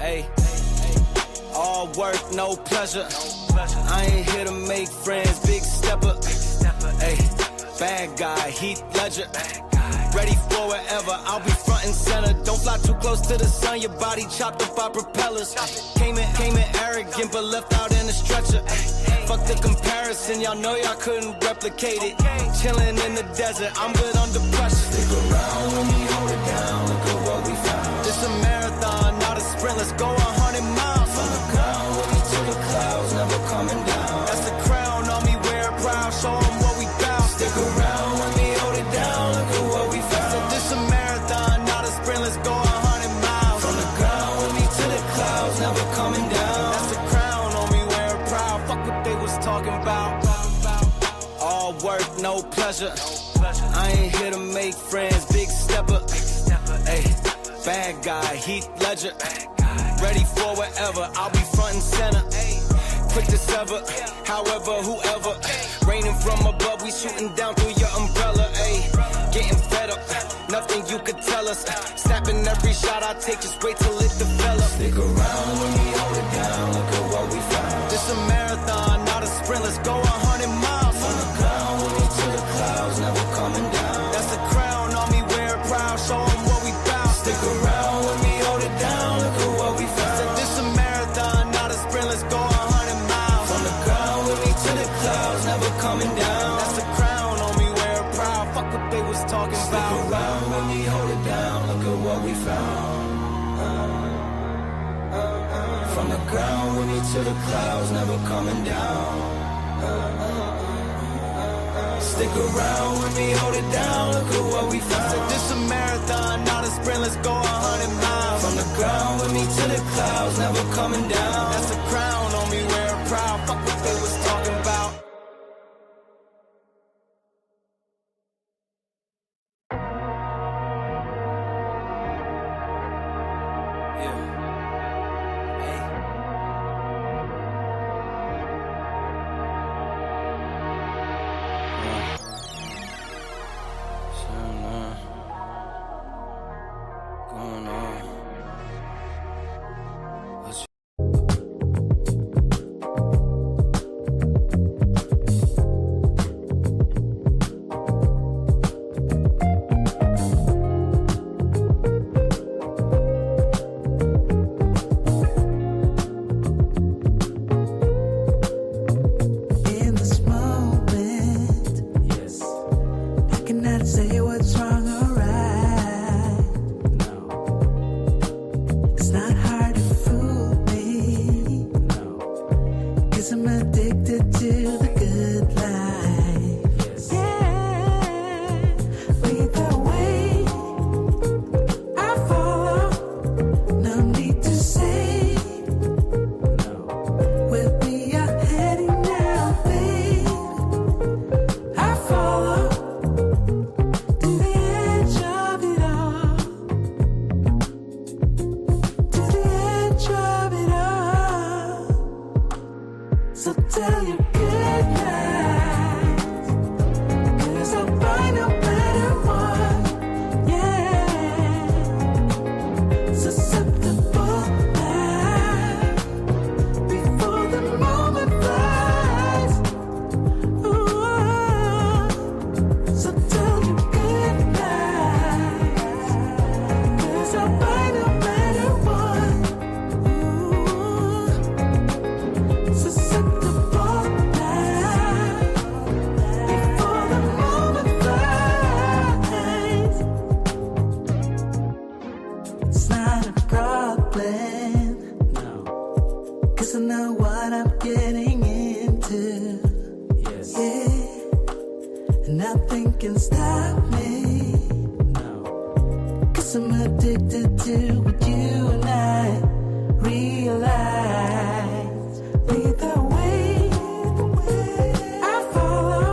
Ay, all work, no pleasure. I ain't here to make friends, big stepper. Ay, bad guy, Heath Ledger. Ready for wherever, I'll be front and center. Don't fly too close to the sun, your body chopped up by propellers. Came in arrogant, but left out in a stretcher. Fuck the comparison, y'all know y'all couldn't replicate it. Chilling in the desert, I'm good under pressure. Stick around when we hold it down, look at what we found. This a marathon, not a sprint, let's go 100 miles. From the ground, with me to the clouds, never coming down. That's the crown on me, wear it proud, show 'em what we bout. Stick around when we hold it down, look at what we found. So this a marathon, not a sprint, let's go 100 miles. From the ground, with me to the clouds, never coming down. That's the crown on me, wear it proud, fuck what they was talking about. All work, no pleasure. I ain't here to make friends, big stepper. Ay, bad guy, Heath Ledger. Ready for wherever, I'll be front and center. Quick to sever, however, whoever. Raining from above, we shooting down through your umbrella. Ay, getting fed up, nothing you could tell us. Snapping every shot I take, just wait till it develops. Stick around when we hold it down, look at what we found. This a marathon, not a sprint, let's go 100 miles. From the ground, with me to the clouds, never coming down. That's the crown on me, wear it proud, show 'em what we bout. Stick around when we hold it down, look at what we found. Said this a marathon, not a sprint, let's go 100 miles. From the ground, with me to the clouds, never coming down. That's the crown on me, wear it proud, fuck what they was talking Stick about. around when we hold it down, look at what we found. From the ground, with me to the clouds, never coming down. Stick around when we hold it down, look at what we found. Said this a marathon, not a sprint, let's go 100 miles. From the ground, with me to the clouds, never coming down. That's the crown on me, wear it proud, fuck what they was talking about. Nothing can stop me. No. 'Cause I'm addicted to what you and I realize. Lead the way, I follow.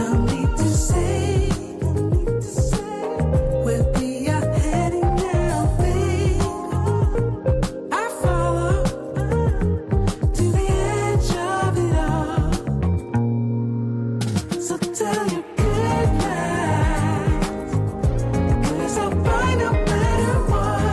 No need to say where we are heading now, babe. I follow to the edge of it all. So tell your good night, 'cause I'll find no better one.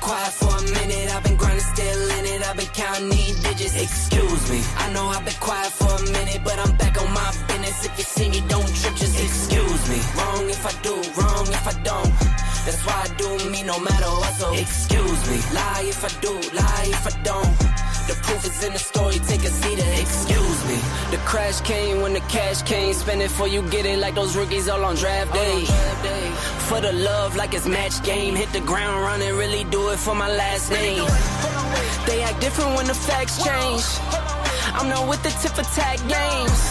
quiet for a minute, I've been grinding, still in it, I've been counting these digits. Excuse me, I know I've been quiet for a minute, but I'm back on my business. If you see me, don't trip, just excuse me. Wrong if I do, wrong if I don't. That's why I do me no matter what, so excuse me. Lie if I do, lie if I don't. The proof is in the story, take a seat and excuse me. The crash came when the cash came. Spend it before you get it like those rookies all on draft day. For the love like it's match game. Hit the ground running, really do it for my last name. They act different when the facts change. I'm not with the tip for tag games.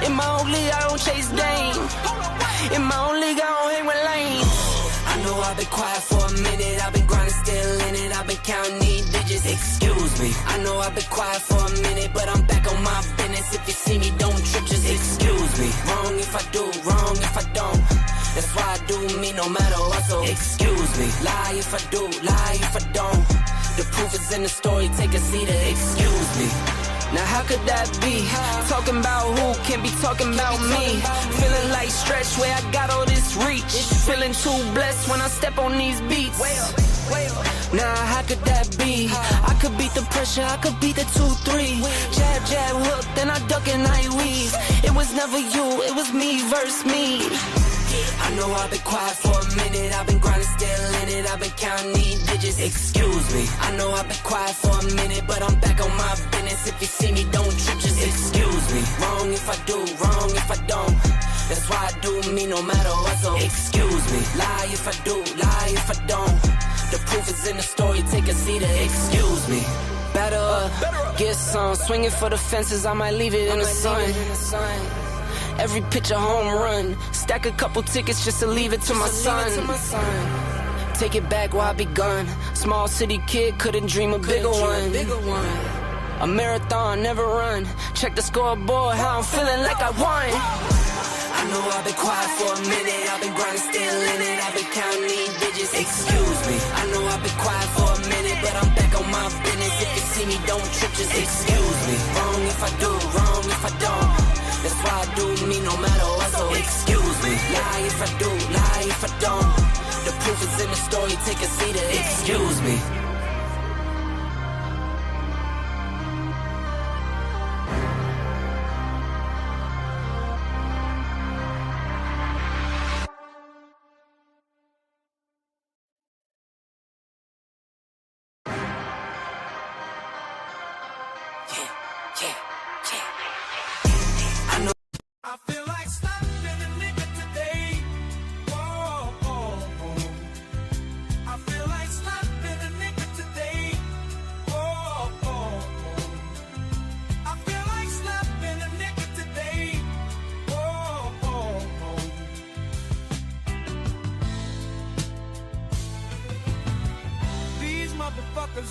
In my own league, I don't chase game. In my own league, I don't hang with lanes. I know I've been quiet for a minute, I've been grinding, still in it, I've been counting these digits. Excuse me, I know I've been quiet for a minute, but I'm back on my business. If you see me, don't trip, just excuse me. Wrong if I do, wrong if I don't. That's why I do me no matter what, so excuse me. Lie if I do, lie if I don't. The proof is in the story, take a seat and excuse me. Now how could that be? Talking about who can be talking about me. Feeling like Stretch where I got all this reach. Feeling too blessed when I step on these beats. Now how could that be? I could beat the pressure, I could beat the 2-3. Jab, jab, hook, then I duck and I weave. It was never you, it was me versus me. I know I've been quiet for a minute, I've been grinding, still in it, I've been counting these digits. Excuse me, I know I've been quiet for a minute, but I'm back on my business. If you see me, don't trip, just excuse me. Wrong if I do, wrong if I don't. That's why I do me no matter what, so excuse me. Lie if I do, lie if I don't. The proof is in the story, take a seat and excuse me. Better up, get some, swinging for the fences, I might leave it in the sun. Every pitch a home run. Stack a couple tickets just to leave it to my son. Take it back while I be gone. Small city kid couldn't dream a bigger one. A marathon, never run. Check the scoreboard, how I'm feeling like I won. I know I've been quiet for a minute, I've been grinding, still in it, I've been counting these digits. Excuse me, I know I've been quiet for a minute, but I'm back on my business. If you see me, don't trip, just excuse me. Wrong if I do, wrong if I don't. That's why I do me no matter what, so excuse me. Lie if I do, lie if I don't. The proof is in the story, take a seat and excuse me.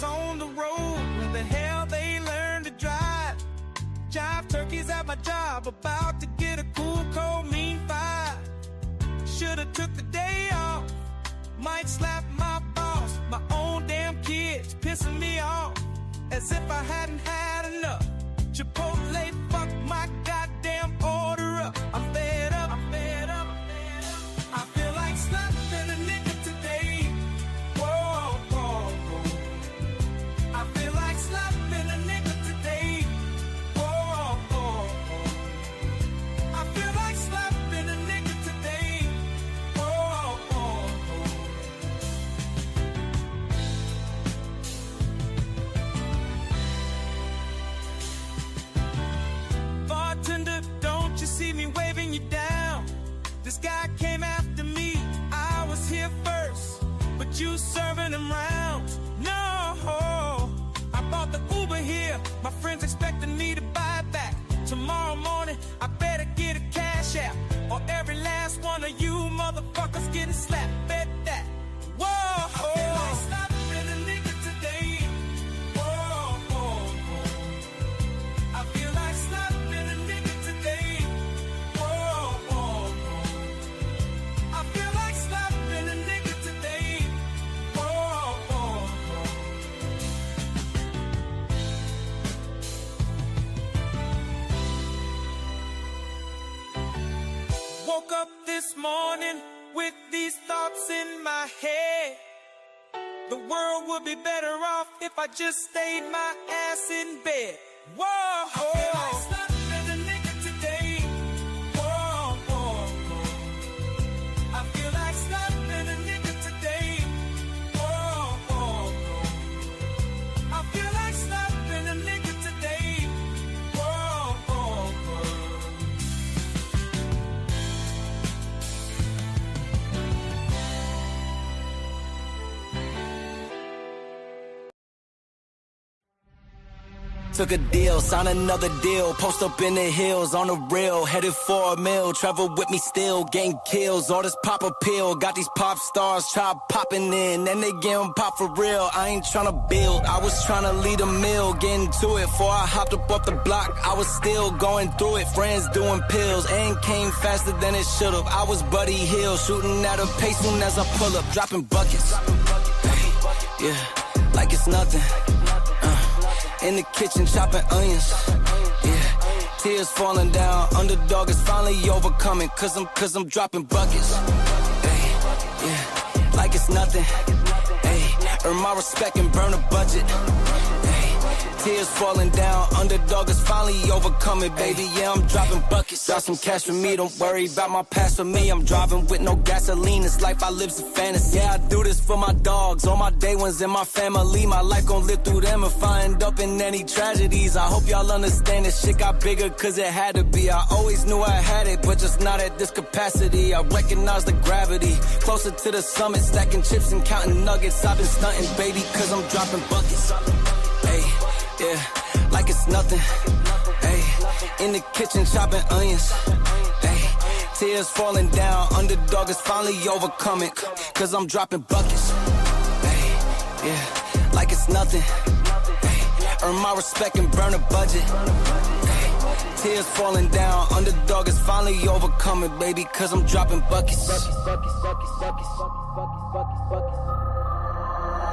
On the road, where the hell they learn to drive. Jive turkeys at my job, about to get a cool, cold, mean five. Should've took the day off, might slap my boss. My own damn kids pissing me off, as if I hadn't had enough. Chipotle, fuck my goddamn order up. I'm fed up, I'm fed up, I'm fed up. I feel like slapping a nigga today. Whoa, whoa, whoa. I feel like slapping a nigga today. Whoa, whoa, whoa. I feel like slapping a nigga today. Whoa, whoa, whoa. Bartender, don't you see me waving you down? This guy came after me, I was here first, but you serving him rounds. No, I bought the Uber here. My friends expecting me to buy it back. Tomorrow morning, I better get a cash app, or every last one of you motherfuckers getting slapped. Bet that. Whoa, I feel like slapping a nigga today. Whoa, whoa, whoa. I feel like slapping a nigga today. Whoa, whoa, whoa. I feel like slapping a nigga today. Whoa, whoa, whoa. Woke up this morning with these thoughts in my head. The world would be better off if I just stayed my ass in bed. Whoa, I feel like slapping a nigga today. Whoa, whoa, whoa. I feel like slapping a nigga today. Whoa, whoa, whoa. I feel like slapping a nigga today. Whoa, whoa, whoa. Took a deal, sign another deal, post up in the hills on the real, headed for a mill, travel with me still, getting kills, all this pop appeal, got these pop stars try popping in, and they getting pop for real, I ain't tryna build, I was tryna lead a mill, getting to it, before I hopped up off the block, I was still going through it, friends doing pills, and came faster than it should've, I was Buddy Hill, shooting at a pace soon as I pull up, dropping buckets, hey, yeah, like it's nothing. In the kitchen chopping onions, yeah. Tears falling down, underdog is finally overcoming, cause I'm dropping buckets, hey, yeah. Like it's nothing, hey. Earn my respect and burn a budget, hey. Tears falling down, underdog is finally overcoming, baby, yeah, I'm dropping buckets. Drop some cash for me, don't worry about my past for me. I'm driving with no gasoline, this life I live's a fantasy. Yeah, I do this for my dogs, all my day ones and my family. My life gon' live through them if I end up in any tragedies. I hope y'all understand this shit got bigger cause it had to be. I always knew I had it, but just not at this capacity. I recognize the gravity, closer to the summit, stacking chips and counting nuggets. I've been stunting, baby, cause I'm dropping buckets. Hey, yeah, like it's nothing. Hey, in the kitchen chopping onions. Hey, tears falling down, underdog is finally overcoming, cause I'm dropping buckets. Hey, yeah, like it's nothing. Hey, earn my respect and burn a budget. Hey, tears falling down, underdog is finally overcoming, baby, cause I'm dropping buckets.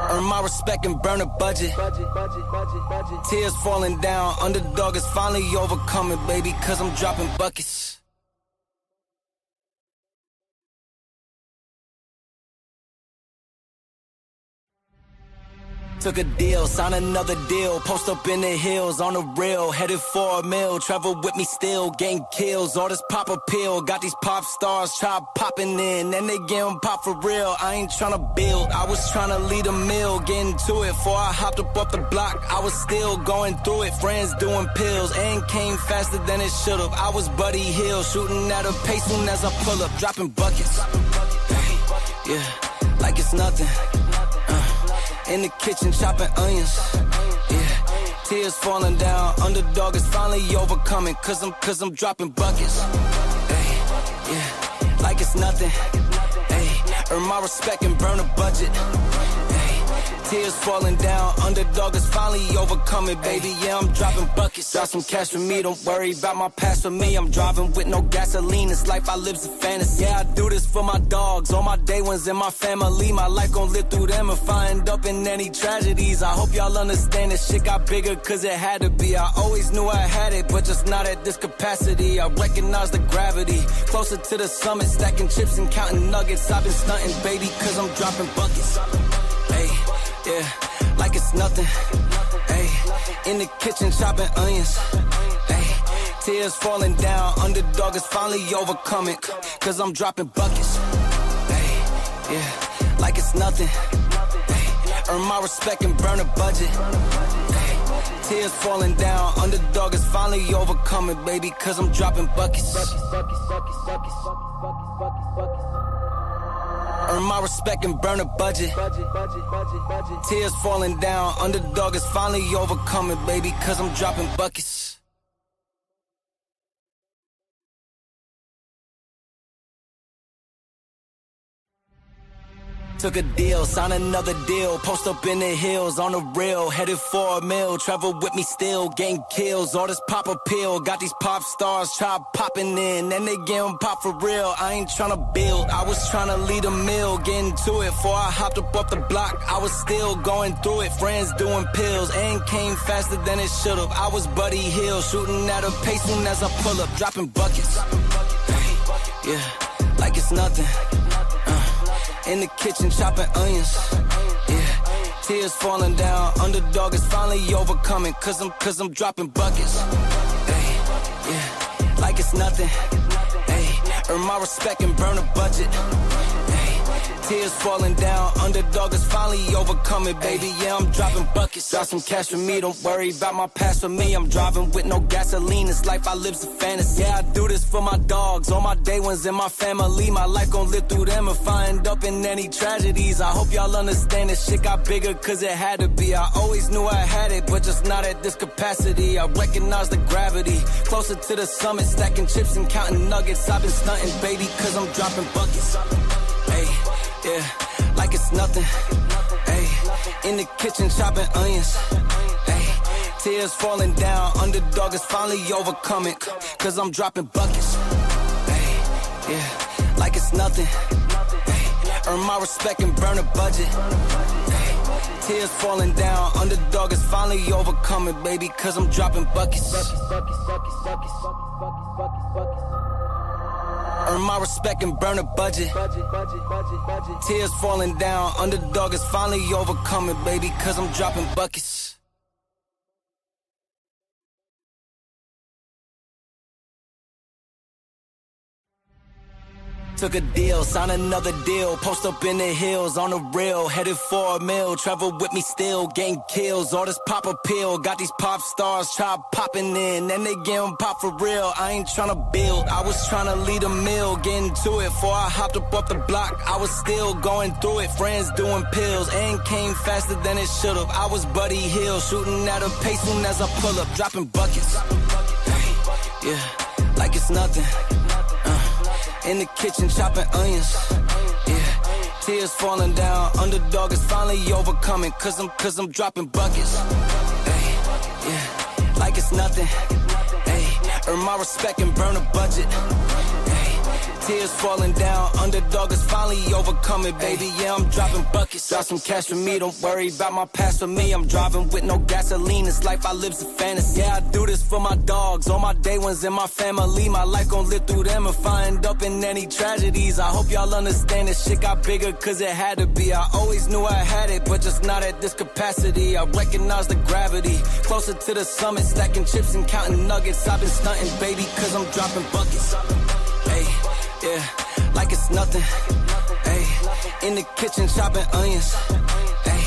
Earn my respect and burn a budget. Tears falling down, underdog is finally overcoming, baby, cause I'm dropping buckets. Took a deal, sign another deal, post up in the hills on the real, headed for a mill, travel with me still, getting kills, all this pop appeal, got these pop stars try popping in, and they getting pop for real, I ain't tryna build, I was tryna lead a mill, getting to it, before I hopped up off the block, I was still going through it, friends doing pills, and came faster than it should've, I was Buddy Hill, shooting at a pace soon as I pull up, dropping buckets, hey, yeah, like it's nothing. In the kitchen chopping onions, yeah. Tears falling down, underdog is finally overcoming, cause I'm dropping buckets, hey, yeah, like it's nothing, hey. Earn my respect and burn a budget, hey. Tears falling down, underdog is finally overcoming, baby, yeah, I'm dropping buckets. Drop some cash for me, don't worry about my past for me. I'm driving with no gasoline, this life I live's a fantasy. Yeah, I do this for my dogs, all my day ones and my family. My life gon' live through them if I end up in any tragedies. I hope y'all understand this shit got bigger cause it had to be. I always knew I had it, but just not at this capacity. I recognize the gravity, closer to the summit, stacking chips and counting nuggets. I've been stunting, baby, cause I'm dropping buckets. Hey, yeah, like it's nothing. Hey, in the kitchen chopping onions. Hey, tears falling down, underdog is finally overcoming, cause I'm dropping buckets. Hey, yeah, like it's nothing. Hey, earn my respect and burn a budget. Hey, tears falling down, underdog is finally overcoming, baby, cause I'm dropping buckets. Earn my respect and burn a budget. Tears falling down, underdog is finally overcoming, baby, cause I'm dropping buckets. Took a deal, sign another deal, post up in the hills on the real, headed for a mill, travel with me still, getting kills, all this pop appeal, got these pop stars try popping in, and they getting pop for real, I ain't tryna build, I was tryna lead a mill, getting to it, before I hopped up off the block, I was still going through it, friends doing pills, and came faster than it should've, I was Buddy Hill, shooting at a pace soon as I pull up, dropping buckets, hey, yeah, like it's nothing. In the kitchen chopping onions, yeah. Tears falling down, underdog is finally overcoming, cause I'm dropping buckets. Ay, yeah, like it's nothing. Ay, earn my respect and burn a budget. Tears falling down, underdog is finally overcoming, baby, yeah, I'm dropping buckets. Drop some cash for me, don't worry about my past for me. I'm driving with no gasoline, this life I live's a fantasy. Yeah, I do this for my dogs, all my day ones and my family. My life gon' live through them if I end up in any tragedies. I hope y'all understand this shit got bigger cause it had to be. I always knew I had it, but just not at this capacity. I recognize the gravity, closer to the summit, stacking chips and counting nuggets. I've been stunting, baby, cause I'm dropping buckets. Hey. Yeah, like it's nothing. Ayy, in the kitchen chopping onions. Ayy, tears falling down, underdog is finally overcoming, cause I'm dropping buckets. Ayy, yeah, like it's nothing. Ayy, earn my respect and burn a budget. Ayy, tears falling down, underdog is finally overcoming, baby, cause I'm dropping buckets. Earn my respect and burn a budget. Tears falling down, underdog is finally overcoming, baby, cause I'm dropping buckets. Took a deal, signed another deal, post up in the hills on the real, headed for a meal, travel with me still, getting kills, all this pop appeal, got these pop stars try popping in, and they getting pop for real. I ain't tryna build, I was tryna lead a meal, getting to it, before I hopped up off the block, I was still going through it, friends doing pills, and came faster than it should've. I was Buddy Hill, shooting at a pace soon as I pull up, dropping buckets. Hey, yeah, like it's nothing. In the kitchen chopping onions. Yeah, tears falling down, underdog is finally overcoming, cause I'm dropping buckets. Ay, yeah, like it's nothing. Ay, earn my respect and burn a budget. Ay, tears falling down, underdog is finally overcoming, baby, yeah, I'm dropping buckets. Drop some cash for me, don't worry about my past for me. I'm driving with no gasoline, this life I live's a fantasy. Yeah, I do this for my dogs, all my day ones and my family. My life gon' live through them if I end up in any tragedies. I hope y'all understand this shit got bigger cause it had to be. I always knew I had it, but just not at this capacity. I recognize the gravity, closer to the summit, stacking chips and counting nuggets. I've been stunting, baby, cause I'm dropping buckets. Hey, yeah, like it's nothing. Ay, in the kitchen chopping onions. Ay,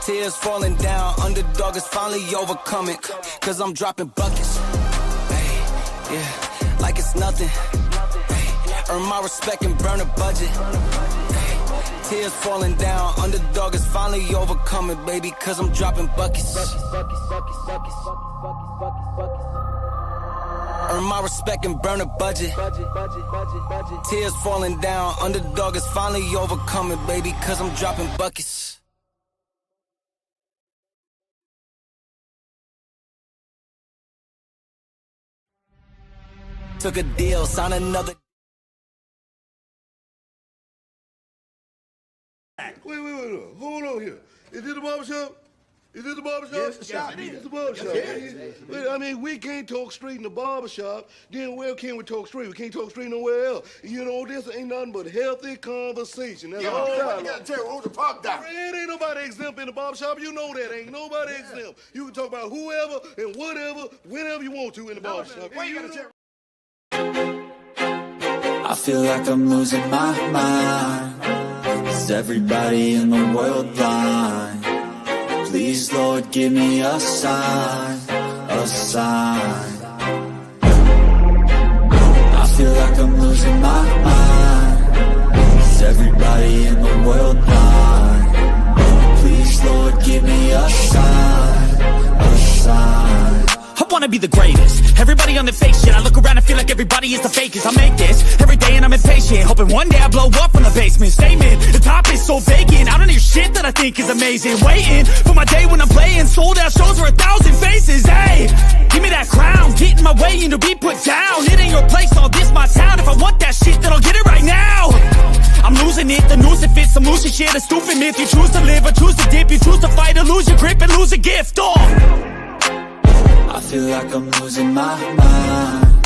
tears falling down, underdog is finally overcoming, cause I'm dropping buckets. Ay, yeah, like it's nothing. Ay, earn my respect and burn a budget. Ay, tears falling down, underdog is finally overcoming, baby, cause I'm dropping buckets. Earn my respect and burn a budget. Tears falling down, underdog is finally overcoming, baby, cause I'm dropping buckets. Took a deal, signed another. Wait, hold on here. Is this the barbershop? Is this the barbershop? Yes, it is. It's the barbershop. Yes. Wait, I mean, we can't talk straight in the barbershop. Then where can we talk straight? We can't talk straight nowhere else. You know, this ain't nothing but healthy conversation. That's all. You gotta tell who the pop down. It ain't nobody exempt in the barbershop. You know that. Ain't nobody exempt. You can talk about whoever and whatever, whenever you want to in the barbershop. Why you gotta tell? I feel like I'm losing my mind. Is everybody in the world blind? Please, Lord, give me a sign, a sign. I feel like I'm losing my mind. Is everybody in the world blind? Please, Lord, give me a sign, a sign. I wanna be the greatest. Everybody on the fake shit. I look around and feel like everybody is the fakest. I make this every day and I'm impatient, hoping one day I blow up from the basement. Statement, the top is so vacant. I don't hear shit that I think is amazing. Waiting for my day when I'm playing sold out shows for 1,000 faces. Hey, give me that crown, get in my way and to be put down. It ain't your place, all this my town. If I want that shit, then I'll get it right now. I'm losing it, the noose it fits. I'm losing shit, a stupid myth. You choose to live or choose to dip. You choose to fight or lose your grip and lose a gift. I feel like I'm losing my mind.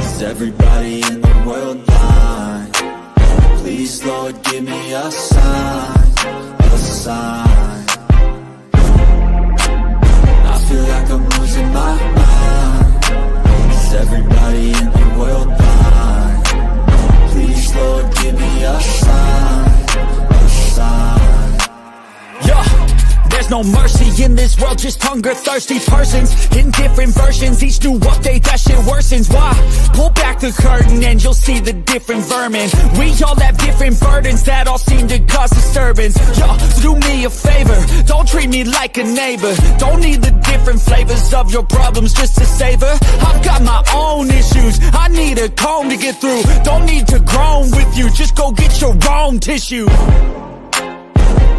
Is everybody in the world blind? Please, Lord, give me a sign, a sign. no mercy in this world, just hunger-thirsty persons in different versions. Each new update, that shit worsens. Why? Pull back the curtain and you'll see the different vermin. We all have different burdens that all seem to cause disturbance. Yo, so do me a favor, don't treat me like a neighbor. Don't need the different flavors of your problems just to savor. I've got my own issues, I need a comb to get through. Don't need to groan with you, just go get your own tissue.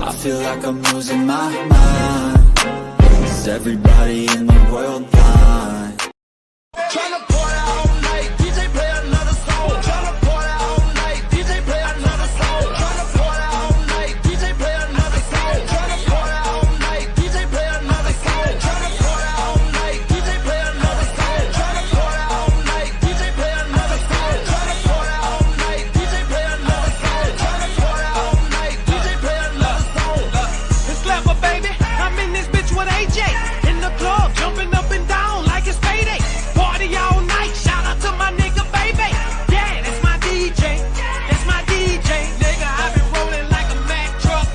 I feel like I'm losing my mind. Is everybody in the world blind? Tryna pour out all night, DJ play another song. Tryna pour out all night, DJ play another song. Tryna pour out all night, DJ play another song. Tryna pour out all night, DJ play another song. Tryna pour out all night, DJ play another song. Tryna pour out all night, DJ play another song. Tryna pour out all night, DJ play another song. Tryna pour out all night, DJ play another song. It's clever, baby. I'm in this bitch with AJ. In the club, jumping up and down like it's payday. Party all night, shout out to my nigga, baby. Yeah, that's my DJ. That's my DJ. Nigga, I been rolling like a Mack truck.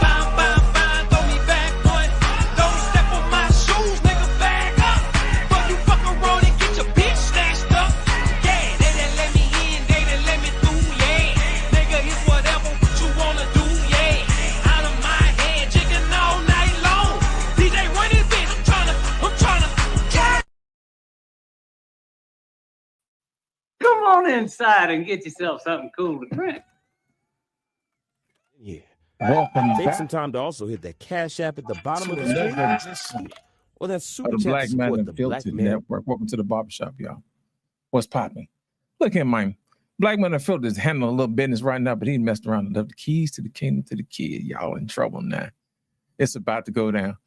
Bam, bam, bam, throw me back one. Don't step on my shoes, nigga, back up. But you fuck around and get your bitch snatched up. Yeah, they done let me in, they done let me through, yeah. Nigga, it's whatever what you wanna do, yeah. Out of my head, jigging all night long. DJ, run this bitch, I'm tryna, yeah. Come on inside and get yourself something cool to drink. Yeah. Welcome Take back some time to also hit that Cash App at the bottom of the to screen. another edition Well, that's of super the chat to Black Man support the Black Unfiltered man. Network. Welcome to the Barbershop, y'all. What's popping? Look here, man. Black Man Unfiltered is handling a little business right now, but he messed around and left the keys to the kingdom to the kid. Y'all in trouble now. It's about to go down.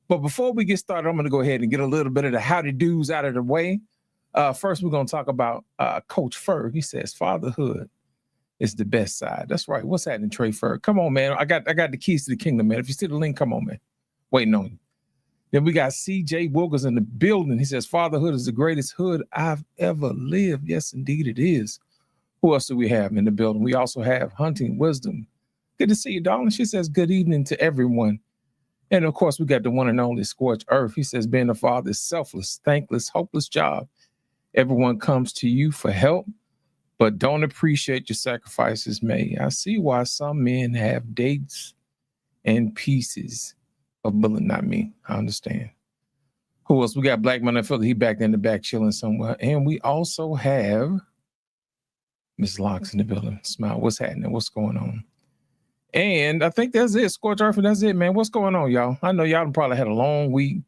But before we get started, I'm going to go ahead and get a little bit of the howdy do's out of the way. First, we're going to talk about Coach Ferg. He says fatherhood is the best side. That's right. What's happening, Trey Ferg? Come on, man. I got the keys to the kingdom, man. If you see the link, come on, man. Waiting on you. Then we got CJ Wilkers in the building. He says fatherhood is the greatest hood I've ever lived. Yes, indeed it is. Who else do we have in the building? We also have Hunting Wisdom. Good to see you, darling. She says good evening to everyone. And of course, we got the one and only Scorch Earth. He says being a father is selfless, thankless, hopeless job. Everyone comes to you for help, but don't appreciate your sacrifices made. I see why some men have dates and pieces of bullet. Not me. I understand. Who else? We got Black Man Unfiltered. He back in the back chilling somewhere. And we also have Miss Locks in the building. Smile. What's happening? What's going on? And I think that's it. Scorch Earth, that's it, man. What's going on, y'all? I know y'all probably had a long week.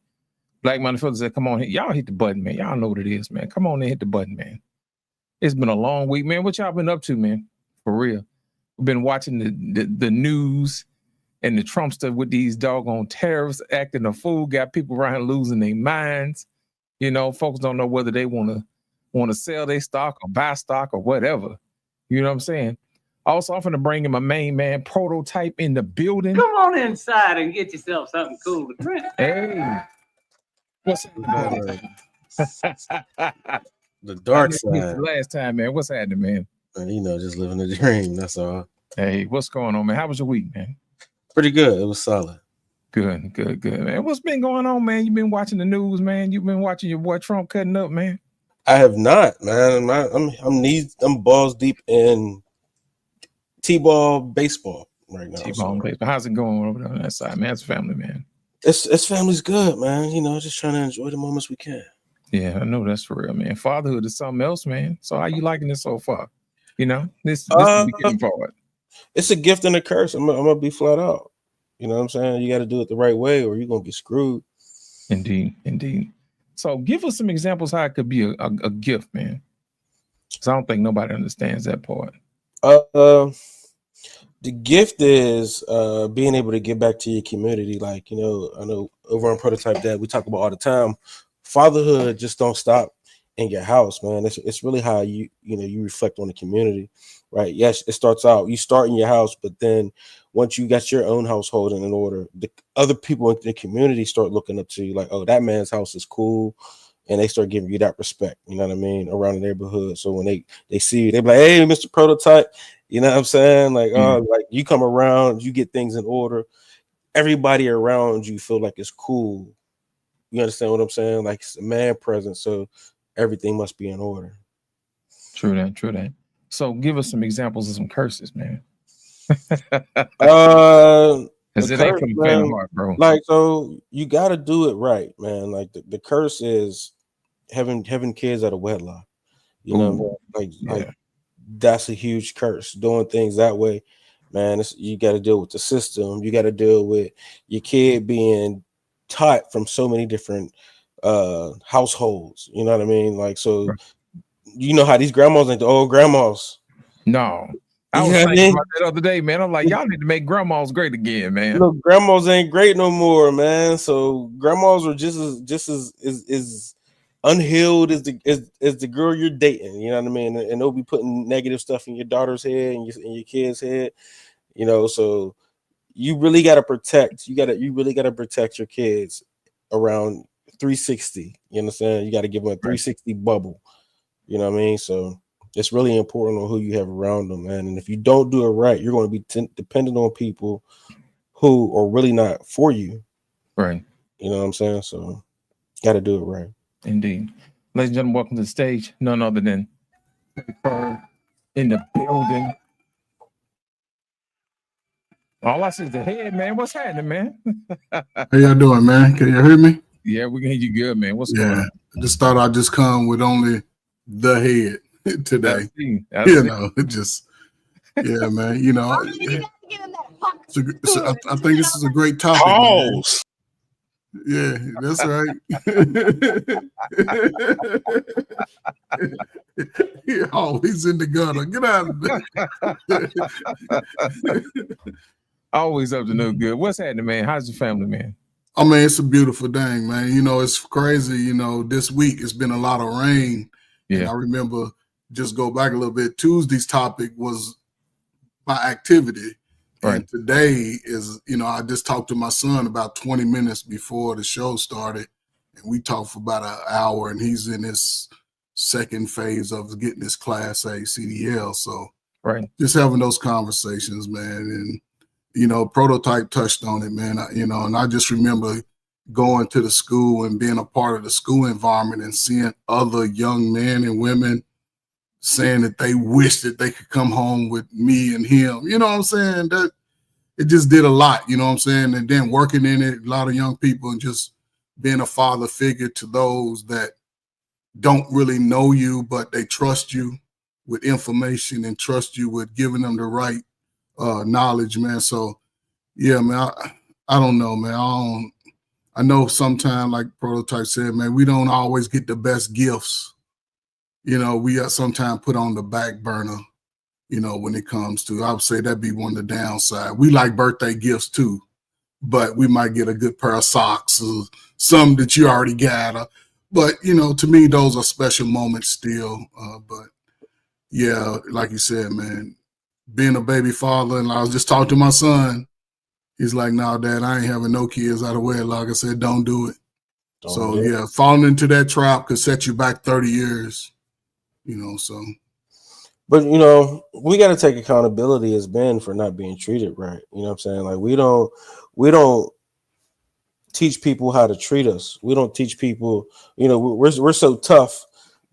Black Man Unfiltered said, come on, y'all hit the button, man. Y'all know what it is, man. Come on and hit the button, man. It's been a long week, man. What y'all been up to, man? For real. We've been watching the news and the Trump stuff with these doggone tariffs acting a fool, got people around here losing their minds. You know, folks don't know whether they want to sell their stock or buy stock or whatever. You know what I'm saying? Also, I'm going to bring in my main man, Prototype, in the building. Come on inside and get yourself something cool to drink. Hey. What's up? The dark side. Last time, man. What's happening, man? You know, just living the dream. That's all. Hey, what's going on, man? How was your week, man? Pretty good. It was solid. Good, man. What's been going on, man? You been watching the news, man? You been watching your boy Trump cutting up, man? I have not, man. I'm balls deep in T-ball baseball right now. T-ball baseball. How's it going over on that side, man? It's family, man. It's family's good, man. You know, just trying to enjoy the moments we can. Yeah, I know that's for real, man. Fatherhood is something else, man. So how you liking it so far? You know, this is the beginning part. It's a gift and a curse. I'm gonna be flat out. You know what I'm saying? You got to do it the right way, or you're gonna get screwed. Indeed. So give us some examples how it could be a gift, man. Because I don't think nobody understands that part. The gift is being able to give back to your community. Like, you know, I know over on Prototype that we talk about all the time. Fatherhood just don't stop in your house, man. It's really how you reflect on the community, right? Yes, it starts out, you start in your house, but then once you got your own household in order, the other people in the community start looking up to you like, oh, that man's house is cool. And they start giving you that respect, you know what I mean, around the neighborhood. So when they see you, they be like, hey, Mr. Prototype, you know what I'm saying? Like, oh, like you come around, you get things in order. everybody around you feel like it's cool. You understand what I'm saying? Like it's a man present, so everything must be in order. True that. True that. So give us some examples of some curses, man. The Because it ain't curse, for the faint of man. heart, bro. Like, so you got to do it right, man. Like the curse is having kids out of wedlock. You know, Ooh, like yeah. that's a huge curse. Doing things that way, man. You got to deal with the system. You got to deal with your kid being taught from so many different households. You know what I mean? Like, so you know how these grandmas ain't the old grandmas. No. I You was know what I thinking mean? about that the other day, man. I'm like, y'all need to make grandmas great again, man. Look, grandmas ain't great no more, man. So grandmas are just as unhealed as the girl you're dating. You know what I mean? And they'll be putting negative stuff in your daughter's head and your kid's head. You know, so you really got to protect. You really got to protect your kids around 360. You understand? You got to give them a 360 bubble. You know what I mean? So it's really important on who you have around them, man. And if you don't do it right, you're going to be dependent on people who are really not for you. Right. You know what I'm saying? So got to do it right. Indeed. Ladies and gentlemen, welcome to the stage. None other than in the building. All I see is the head, man. What's happening, man? How y'all doing, man? Can you hear me? Yeah, we can hear you good, man. What's going on? I just thought I'd just come with only the head today. That's you it. know, just yeah, man. You know, I think this is a great topic. Pause. Man. Yeah, that's right. He always in the gutter. Get out of there. Always up to no good. What's happening, man? How's your family, man? I mean, it's a beautiful thing, man. You know, it's crazy. You know, this week it's been a lot of rain. Yeah. And I remember, just go back a little bit, Tuesday's topic was my activity. Right. And today is, you know, I just talked to my son about 20 minutes before the show started. And we talked for about an hour, and he's in his second phase of getting his Class A CDL. So just having those conversations, man. And, you know, Prototype touched on it, man. You know, and I just remember going to the school and being a part of the school environment and seeing other young men and women saying that they wish that they could come home with me and him. You know what I'm saying? That it just did a lot, you know what I'm saying? And then working in it, a lot of young people, and just being a father figure to those that don't really know you, but they trust you with information and trust you with giving them the right knowledge, man. So yeah, man, I don't know, man. I know sometimes, like Prototype said, man, we don't always get the best gifts. You know, we are sometimes put on the back burner, you know, when it comes to, I would say that'd be one of the downside. We like birthday gifts too, but we might get a good pair of socks or some that you already got. But, you know, to me, those are special moments still. But yeah, like you said, man, being a baby father, and I was just talking to my son. He's like, "No, Dad, I ain't having no kids out of wedlock." I said, "Don't do it." Yeah, falling into that trap could set you back 30 years, you know, so. But, you know, we got to take accountability as men for not being treated right. You know what I'm saying? Like, we don't teach people how to treat us. We don't teach people, you know, we're so tough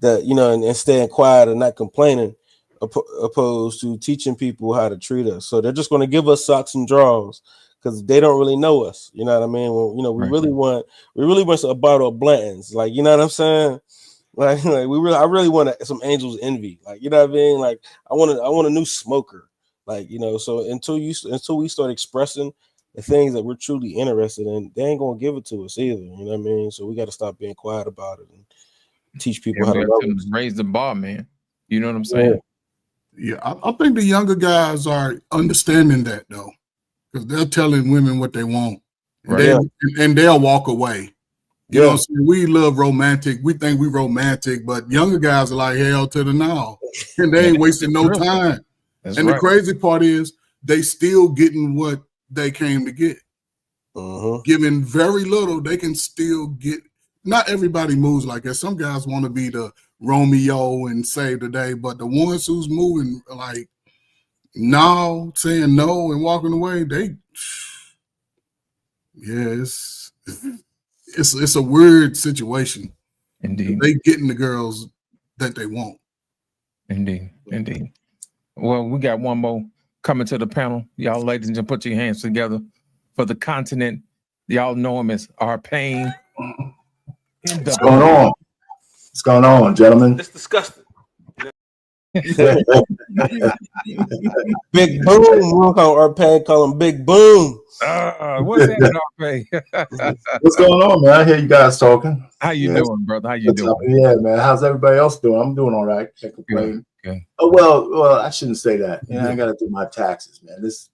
that, you know, and staying quiet and not complaining opposed to teaching people how to treat us. So they're just going to give us socks and drawers because they don't really know us. You know what I mean? Well, you know, we really want a bottle of Blanton's. Like, you know what I'm saying? Like I really want some Angel's Envy. Like, you know what I mean? Like, I want a new smoker. Like, you know, so until we start expressing the things that we're truly interested in, they ain't gonna give it to us either. You know what I mean? So we got to stop being quiet about it and teach people how to raise the bar, man. You know what I'm saying? Yeah, I think the younger guys are understanding that though, because they're telling women what they want, and they'll walk away. You know what I'm saying? We love romantic. We think we romantic, but younger guys are like hell to the no, and they ain't wasting no time. The crazy part is they still getting what they came to get. Given very little, they can still get. Not everybody moves like that. Some guys want to be the Romeo and save the day, but the ones who's moving like no, saying no and walking away, Yeah, it's a weird situation. Indeed. They getting the girls that they want. Indeed. Well, we got one more coming to the panel. Y'all ladies and gentlemen, put your hands together for the continent. Y'all know him as our pain. What's going on? What's going on, gentlemen? It's disgusting. Big Boom. We'll call our pain, call him Big Boom. What's that, RP? What's going on, man? I hear you guys talking. How you doing, brother? How you What's doing? up? Yeah, man. How's everybody else doing? I'm doing all right. Can't complain. Good. Oh well, I shouldn't say that. I gotta do my taxes, man. These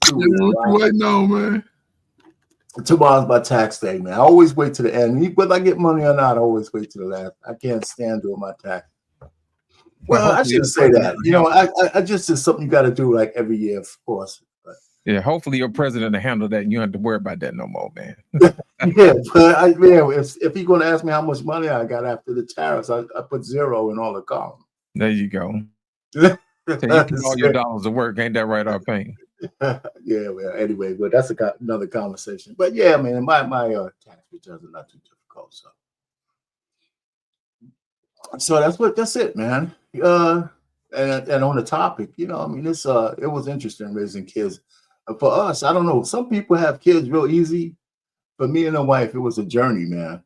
2 weeks. What you waiting on, man? Tomorrow's my tax day, man. I always wait to the end. Whether I get money or not, I always wait to the last. I can't stand doing my tax. Well, I shouldn't say that. I just it's something you got to do like every year, of course. But yeah, hopefully your president will handle that and you don't have to worry about that no more, man. yeah, but if he's going to ask me how much money I got after the tariffs, I put 0 in all the columns. There you go. So you put all your dollars to work, ain't that right, our pain? Yeah, well, anyway, but that's another conversation. But yeah, man, my tax returns are not too difficult, so that's it, man. And on the topic, it was interesting raising kids. For us, I don't know. Some people have kids real easy. For me and the wife, it was a journey, man.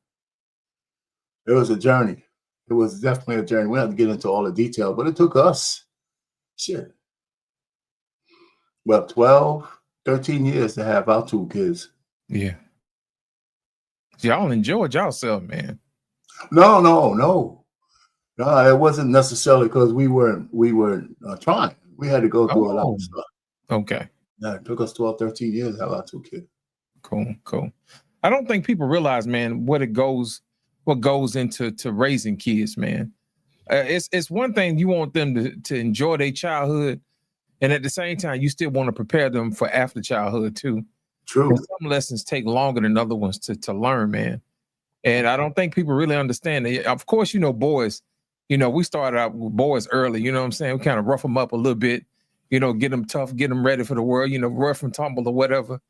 It was a journey. It was definitely a journey. We don't have to get into all the detail, but it took us, 12, 13 years to have our 2 kids. Yeah. Y'all enjoyed yourself, man. No, it wasn't necessarily because we weren't trying. We had to go through a lot of stuff. Okay. Yeah, it took us 12, 13 years to have our 2 kids. Cool. I don't think people realize, man, what goes into raising kids, man. It's one thing you want them to enjoy their childhood, and at the same time, you still want to prepare them for after childhood too. True. And some lessons take longer than other ones to learn, man. And I don't think people really understand that. Of course, boys, we started out with boys early, you know what I'm saying? We kind of rough them up a little bit, get them tough, get them ready for the world, rough and tumble or whatever.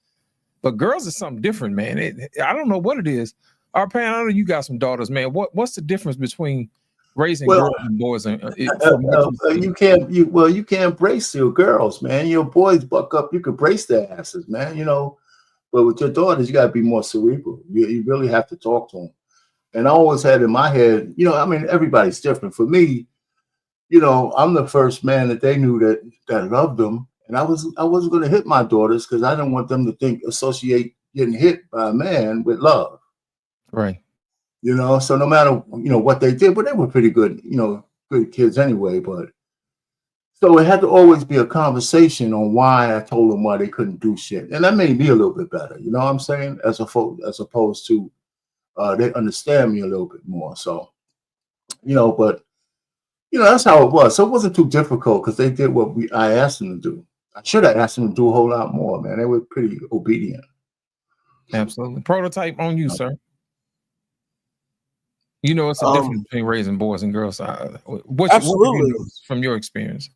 But girls is something different, man. I don't know what it is. Our parents, I know you got some daughters, man. What's the difference between raising girls and boys? You can't brace your girls, man. Your boys buck up, you can brace their asses, man. But with your daughters, you got to be more cerebral. You really have to talk to them. And I always had in my head, everybody's different. For me, I'm the first man that they knew that loved them. And I wasn't going to hit my daughters because I didn't want them to associate getting hit by a man with love. Right. So no matter, what they did, but they were pretty good, good kids anyway. But so it had to always be a conversation on why I told them why they couldn't do shit. And that made me a little bit better. You know what I'm saying? As opposed to they understand me a little bit more. So, but that's how it was. So it wasn't too difficult because they did what I asked them to do. I should have asked them to do a whole lot more, man. They were pretty obedient. Absolutely. Prototype on you, sir. It's a difference between raising boys and girls. What have you noticed from your experience?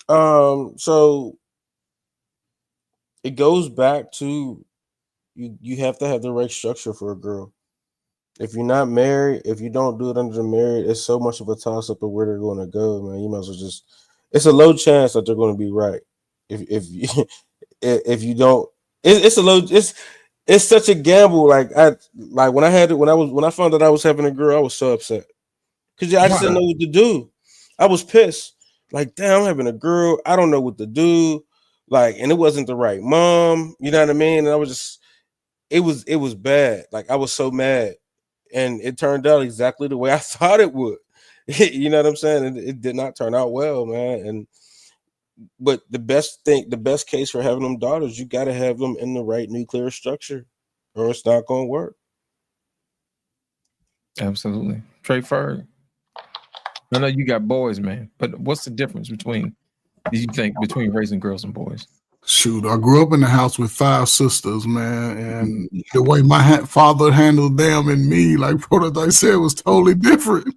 So it goes back to you have to have the right structure for a girl. If you're not married, if you don't do it under the married, it's so much of a toss up of where they're going to go, man. You might as well it's a low chance that they're going to be right. If you don't, it's such a gamble. Like when I found out I was having a girl, I was so upset because I just didn't know what to do. I was pissed. Like, damn, I'm having a girl. I don't know what to do. Like, and it wasn't the right mom. You know what I mean? And I was just, it was bad. Like, I was so mad, and it turned out exactly the way I thought it would. You know what I'm saying? It did not turn out well, man. But the best case for having them daughters, you got to have them in the right nuclear structure, or it's not going to work. Absolutely. Trey Ferg. I know you got boys, man, but what's the difference between raising girls and boys? Shoot, I grew up in the house with 5 sisters, man, and the way my father handled them and me, like Prototype said, was totally different.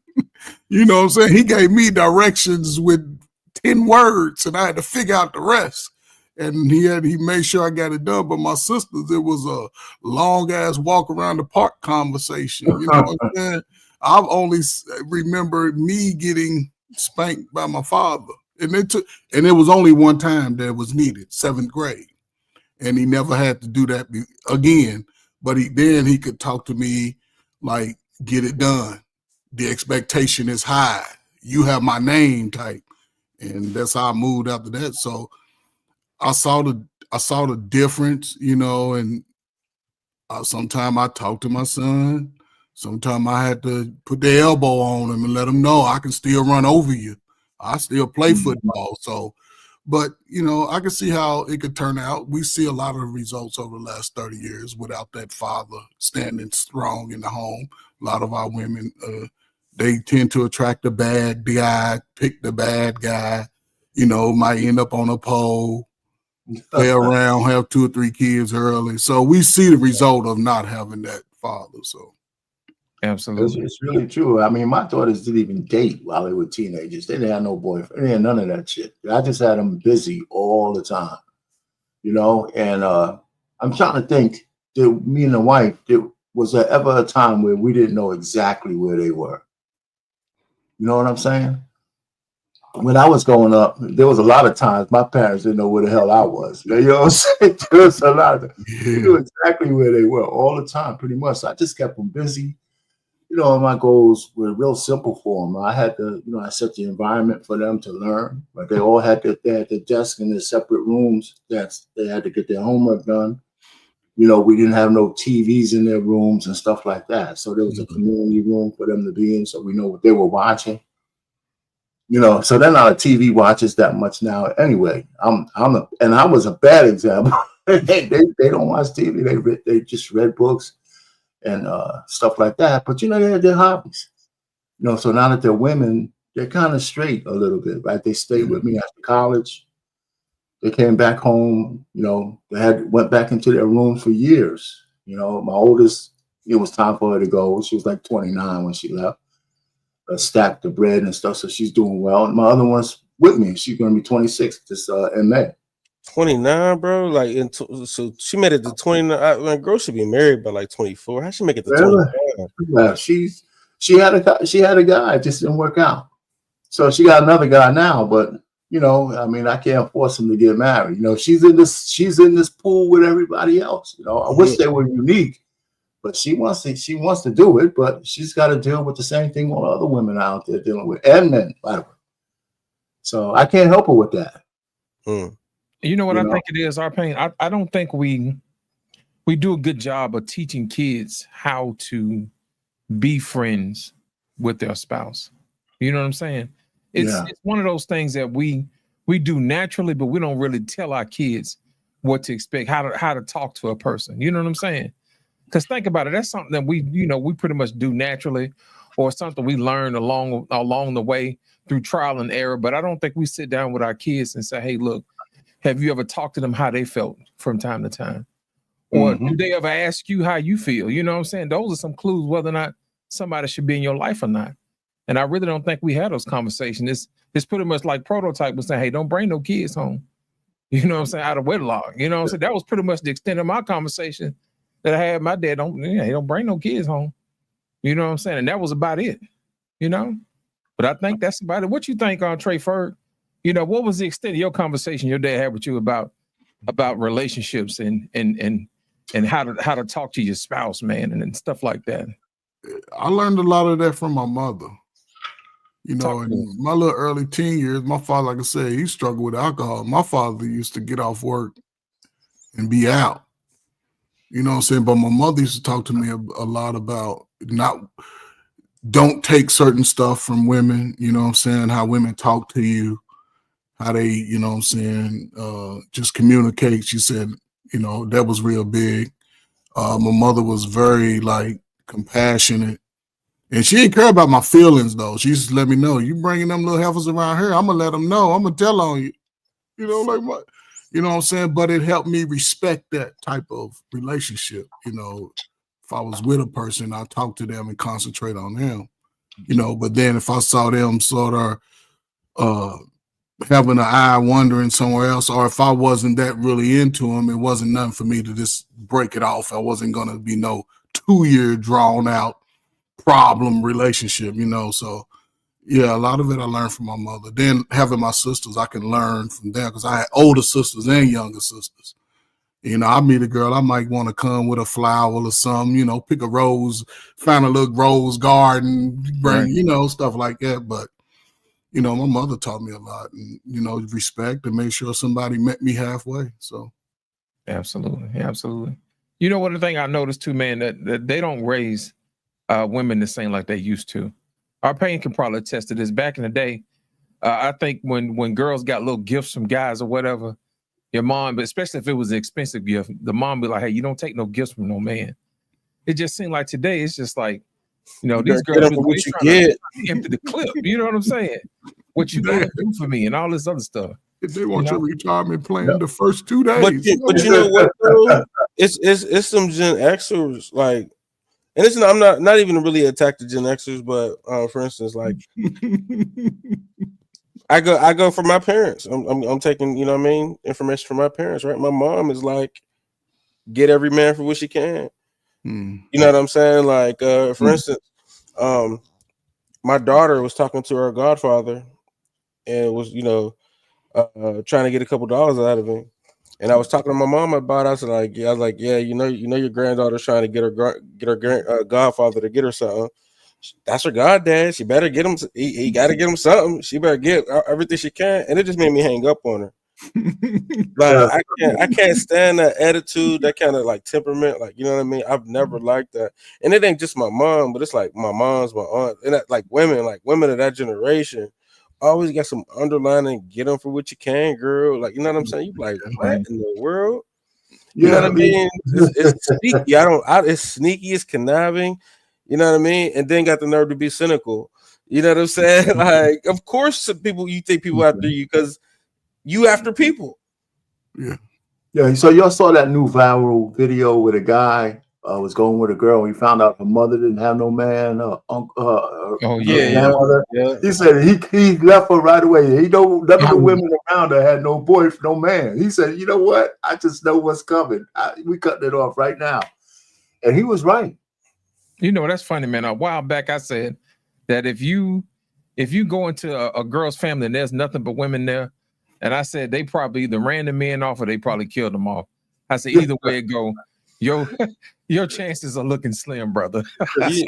You know what I'm saying? He gave me directions with 10 words, and I had to figure out the rest. and he made sure I got it done. But my sisters, it was a long ass walk around the park conversation. You know what I'm saying? I've only remembered me getting spanked by my father, and it was only one time that was needed, 7th grade, and he never had to do that again. But he could talk to me like, get it done. The expectation is high. You have my name type, and that's how I moved after that. So I saw the difference, you know, and sometimes I talked to my son. Sometimes I had to put the elbow on him and let him know I can still run over you. I still play football. So, but, you know, I can see how it could turn out. We see a lot of results over the last 30 years without that father standing strong in the home. A lot of our women, they tend to attract the bad guy, pick the bad guy, you know, might end up on a pole, play around, have 2 or 3 kids early. So we see the result of not having that father. So absolutely, it's really true. I mean, my daughters didn't even date while they were teenagers. They didn't have no boyfriend. They had none of that shit. I just had them busy all the time, you know. And I'm trying to think. That me and the wife, was there ever a time where we didn't know exactly where they were? You know what I'm saying? When I was growing up, there was a lot of times my parents didn't know where the hell I was. You know what I'm saying? There was a lot of we knew exactly where they were all the time, pretty much. So I just kept them busy. You know, my goals were real simple for them. I had to, you know, I set the environment for them to learn, but they all had their desk in their separate rooms. They had to get their homework done. You know, we didn't have no TVs in their rooms and stuff like that. So there was a community room for them to be in, so we know what they were watching. You know, so they're not a TV watchers that much now. Anyway, and I was a bad example. they don't watch TV. They just read books and stuff like that. But you know, they had their hobbies. You know, so now that they're women, they're kind of straight a little bit, right? They stayed with me after college. They came back home. You know, went back into their rooms for years. You know, my oldest, it was time for her to go. She was like 29 when she left. Stacked the bread and stuff, so she's doing well. And my other one's with me. She's going to be 26 this in May. 29, bro. Like, so she made it to 29. Man, girl should be married by like 24. How she make it to 29? Yeah, she had a guy, it just didn't work out. So she got another guy now, but you know, I mean, I can't force him to get married. You know, she's in this pool with everybody else. You know, I wish they were unique, but she wants to do it, but she's got to deal with the same thing all other women out there dealing with, and men, by the way. So I can't help her with that. You know what I think it is, our pain. I don't think we do a good job of teaching kids how to be friends with their spouse. You know what I'm saying? It's one of those things that we do naturally, but we don't really tell our kids what to expect, how to talk to a person. You know what I'm saying? Because think about it, that's something that we pretty much do naturally, or something we learn along the way through trial and error. But I don't think we sit down with our kids and say, hey, look, have you ever talked to them how they felt from time to time? Or do they ever ask you how you feel? You know what I'm saying? Those are some clues whether or not somebody should be in your life or not. And I really don't think we had those conversations. It's pretty much like Prototype was saying, hey, don't bring no kids home. You know what I'm saying? Out of wedlock. You know what I'm saying? That was pretty much the extent of my conversation that I had with my dad. Don't bring no kids home. You know what I'm saying? And that was about it. You know? But I think that's about it. What you think on Trey Ferg? You know, what was the extent of your conversation your dad had with you about relationships and how to talk to your spouse, man, and stuff like that? I learned a lot of that from my mother. You know, in my little early teen years, my father, like I said, he struggled with alcohol. My father used to get off work and be out. You know what I'm saying? But my mother used to talk to me a lot about don't take certain stuff from women, you know what I'm saying? How women talk to you, how they, you know what I'm saying, just communicate. She said, you know, that was real big. My mother was very like compassionate. And she didn't care about my feelings, though. She used to let me know, you bringing them little heifers around here, I'm going to let them know. I'm going to tell on you. You know, like what? You know what I'm saying? But it helped me respect that type of relationship. You know, if I was with a person, I'd talk to them and concentrate on them. You know, but then if I saw them sort of having an eye wandering somewhere else, or if I wasn't that really into him, it wasn't nothing for me to just break it off. I wasn't going to be no 2-year drawn out problem relationship, you know. So yeah, a lot of it I learned from my mother. Then having my sisters, I can learn from them because I had older sisters and younger sisters. You know, I meet a girl, I might want to come with a flower or something, you know, pick a rose, find a little rose garden, bring, Right. you know, stuff like that. But, you know, my mother taught me a lot and, you know, respect and make sure somebody met me halfway. So. Absolutely. Absolutely. You know what, the thing I noticed too, man, that they don't raise women the same like they used to. Our pain can probably attest to this. Back in the day, I think when girls got little gifts from guys or whatever, your mom, but especially if it was an expensive gift, the mom be like, hey, you don't take no gifts from no man. It just seemed like today, it's just like, you know, these girls for what you get. trying to empty the clip. You know what I'm saying? What you gonna do for me and all this other stuff. If they want your retirement plan the first 2 days. But you know what, bro? It's some Gen Xers, like, and it's not, I'm not even really attacked to Gen Xers, but for instance, like I go for my parents. I'm taking, you know what I mean, information from my parents, right? My mom is like, get every man for what she can. You know what I'm saying? Like, for instance, my daughter was talking to her godfather and was, you know, trying to get a couple dollars out of him. And I was talking to my mom about it. I was like, yeah, you know, your granddaughter's trying to get her godfather to get her something. That's her goddad. She better get him. He got to get him something. She better get everything she can. And it just made me hang up on her. Like I can't stand that attitude, that kind of like temperament. Like, you know what I mean? I've never liked that. And it ain't just my mom, but it's like my mom's, my aunt, and that, like women of that generation always got some underlining. Get them for what you can, girl. Like, you know what I'm saying? You like, what in the world? You know what I mean? It's sneaky. It's sneaky. It's conniving. You know what I mean? And then got the nerve to be cynical. You know what I'm saying? Like, of course, some people, you think people after you because you after people. Yeah. So y'all saw that new viral video where a guy was going with a girl and he found out her mother didn't have no man. Grandmother. Yeah. He said he left her right away. He know none of the women around her had no boyfriend, no man. He said, you know what? I just know what's coming. We cutting it off right now. And he was right. You know, that's funny, man. A while back, I said that if you go into a girl's family and there's nothing but women there, and I said they probably either ran the men off or they probably killed them off. I said either way it go, your chances are looking slim, brother. But you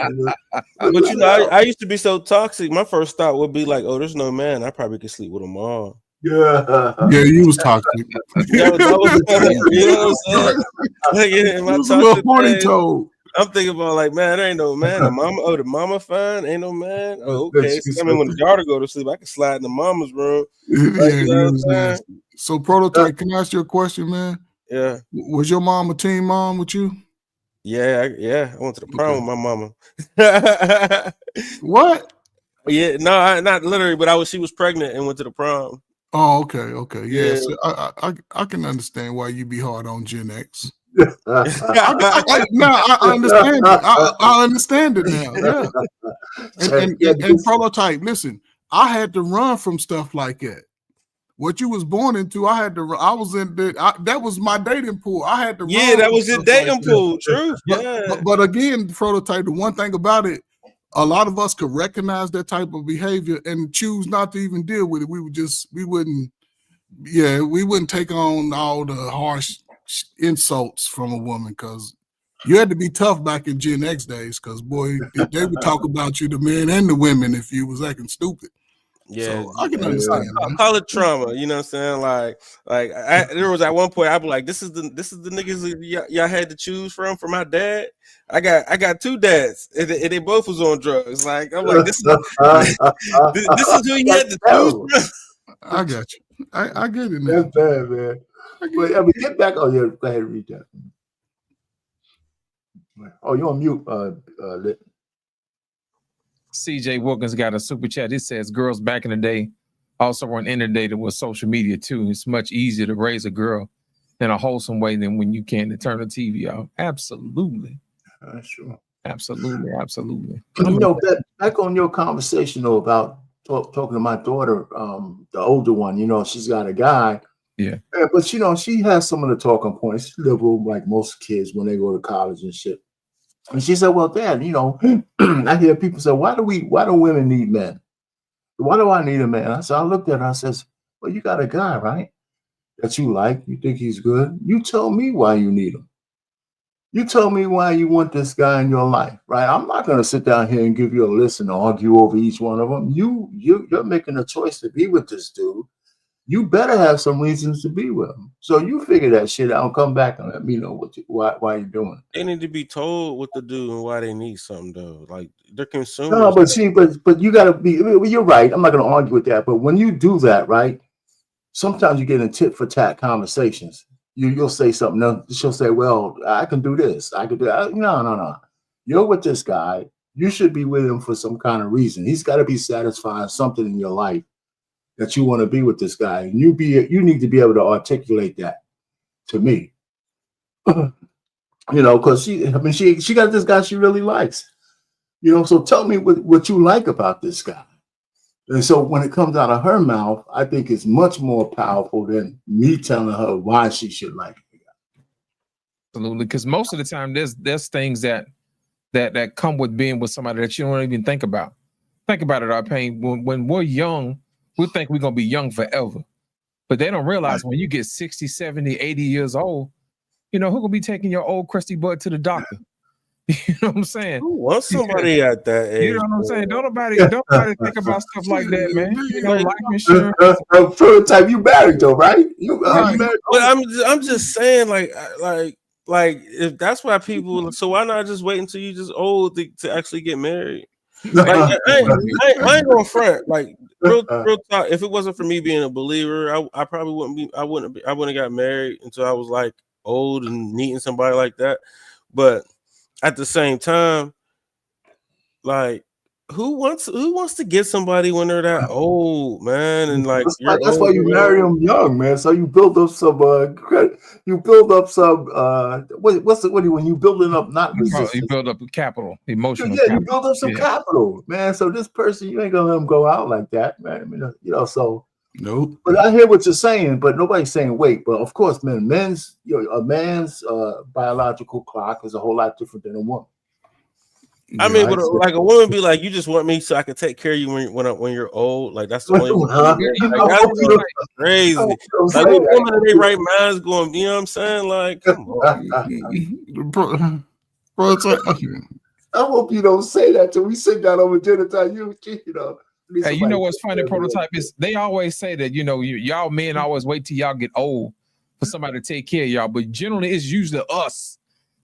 know, I used to be so toxic. My first thought would be like, oh, there's no man. I probably could sleep with them all. Yeah, you was toxic. That was funny. You know what I'm saying? Like, in my toxic days, I'm thinking about like, man, there ain't no man. The mama fine, ain't no man. Oh, okay. So, I mean, when the daughter go to sleep, I can slide in the mama's room. Like, you know what I'm saying? So, Prototype, can I ask you a question, man? Yeah. Was your mom a teen mom with you? Yeah. I went to the prom with my mama. What? Yeah, no, not literally, but she was pregnant and went to the prom. Oh, okay. Yeah. So I can understand why you be hard on Gen X. I understand it. I understand it now. Yeah. And Prototype, listen, I had to run from stuff like that. What you was born into, I had to. I was in that was my dating pool. I had to. Yeah, that was your dating pool. True. But again, Prototype, the one thing about it, a lot of us could recognize that type of behavior and choose not to even deal with it. We wouldn't take on all the harsh insults from a woman because you had to be tough back in Gen X days because boy, they would talk about you, the men and the women, if you was acting stupid. Yeah, so I can understand. I call it trauma. You know what I'm saying? Like there was at one point I'd be like, this is the niggas y'all had to choose from for my dad. I got two dads, and they both was on drugs. Like I'm like, this is who you had to choose from. I got you. I get it now. That's bad, man. But I mean, get back. Oh yeah, go ahead and read that. Oh, you're on mute, Lit. CJ Wilkins got a super chat. It says girls back in the day also weren't inundated with social media too. It's much easier to raise a girl in a wholesome way than when you can to turn the TV off. Absolutely. Sure. Absolutely. You know, back on your conversation though about talking to my daughter, the older one. You know, she's got a guy. Yeah. But you know, she has some of the talking points. She's liberal, like most kids when they go to college and shit. And she said, "Well, Dad, you know, I hear people say, why do women need men? Why do I need a man?" I said, I looked at her. I says, "Well, you got a guy, right? That you like. You think he's good. You tell me why you need him. You tell me why you want this guy in your life, right? I'm not going to sit down here and give you a list and argue over each one of them. You're making a choice to be with this dude. You better have some reasons to be with him. So you figure that shit out and come back and let me know why you're doing it." They need to be told what to do and why they need something though. Like they're consumers. No, but see, but you gotta be. You're right. I'm not gonna argue with that. But when you do that, right? Sometimes you get in tit for tat conversations. You'll say something. She'll say, "Well, I can do this. I can do that." No. You're with this guy. You should be with him for some kind of reason. He's got to be satisfying something in your life that you want to be with this guy. And you need to be able to articulate that to me. You know, because she got this guy she really likes. You know, so tell me what you like about this guy. And so when it comes out of her mouth, I think it's much more powerful than me telling her why she should like it. Absolutely, because most of the time there's things that come with being with somebody that you don't even think about. Think about it, our pain. When we're young, we think we're gonna be young forever. But they don't realize when you get 60, 70, 80 years old, you know, who gonna be taking your old crusty butt to the doctor? You know what I'm saying? Who wants somebody at that age? You know what I'm saying? Don't nobody think about stuff like that, man. You know, life insurance. Prototype, you married though, right? You married. But I'm just saying, like if that's why people. So why not just wait until you just old to actually get married? Like I ain't going front. Like real talk. If it wasn't for me being a believer, I probably wouldn't be. I wouldn't have got married until I was like old and needing somebody like that. But at the same time, like who wants to get somebody when they're that old, man? And like that's why you marry them young, man. So you build up some credit. You build up some when you building up not resistance. You build up capital, emotional. Yeah, capital. you build up some capital, man. So this person, you ain't gonna let him go out like that, man. I mean, you know, so nope. But I hear what you're saying, but nobody's saying wait. But of course, man, a man's biological clock is a whole lot different than a woman. I mean, like a woman be like, "You just want me so I can take care of you when you're old." Like that's the only that's crazy. Like what woman in their right mind is going? You know what I'm saying? Like, come on, bro. I hope you don't say that till we sit down over dinner time. You know. Hey, you know what's funny? Prototype is they always say that y'all men always wait till y'all get old for somebody to take care of y'all, but generally it's usually us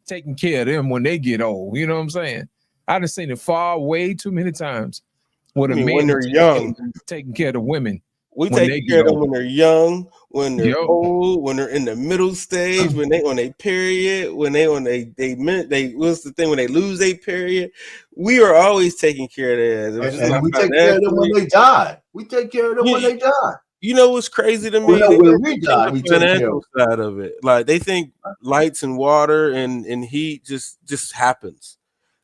taking care of them when they get old. You know what I'm saying? I've seen it way too many times with a man when they're young taking care of the women. We take care of them when they're young, when they're old, when they're in the middle stage, when they on their period, when they what's the thing when they lose their period. We are always taking care of them. And we take care of them when they die. We take care of them when they die. You know what's crazy to me? When we die, we take care of side of it. Like they think lights and water and heat just happens.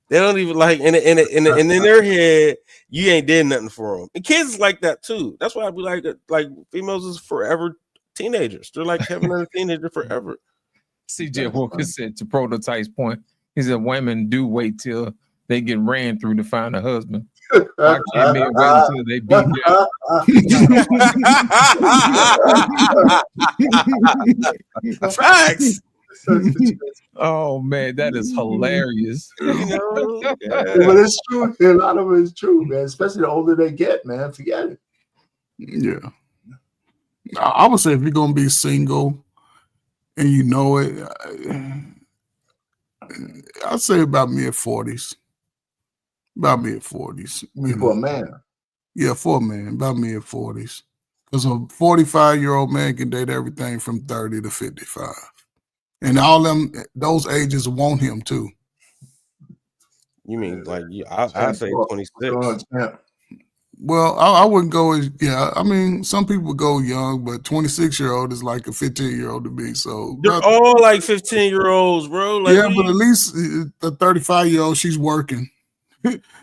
They don't even like, and in their head, you ain't did nothing for them. And kids is like that too. That's why I be like females is forever teenagers. They're like having a teenager forever. CJ Walker said to Prototype's point, he said women do wait till they get ran through to find a husband. I can't men wait until they beat them. Facts. Oh man, that is hilarious. You know, but it's true. A lot of it is true, man. Especially the older they get, man. Forget it. Yeah, I would say if you're gonna be single and you know it, I'd say about mid-40s. About mid-40s. For a man. Yeah, for a man, about mid-40s. Because a 45-year-old man can date everything from 30 to 55. And all those ages want him too. You mean like I say 26? Well, I wouldn't go as I mean, some people go young, but 26-year-old is like a 15-year-old to me. So they're all like 15-year-olds, bro. Like, yeah, but at least the 35-year-old, she's working.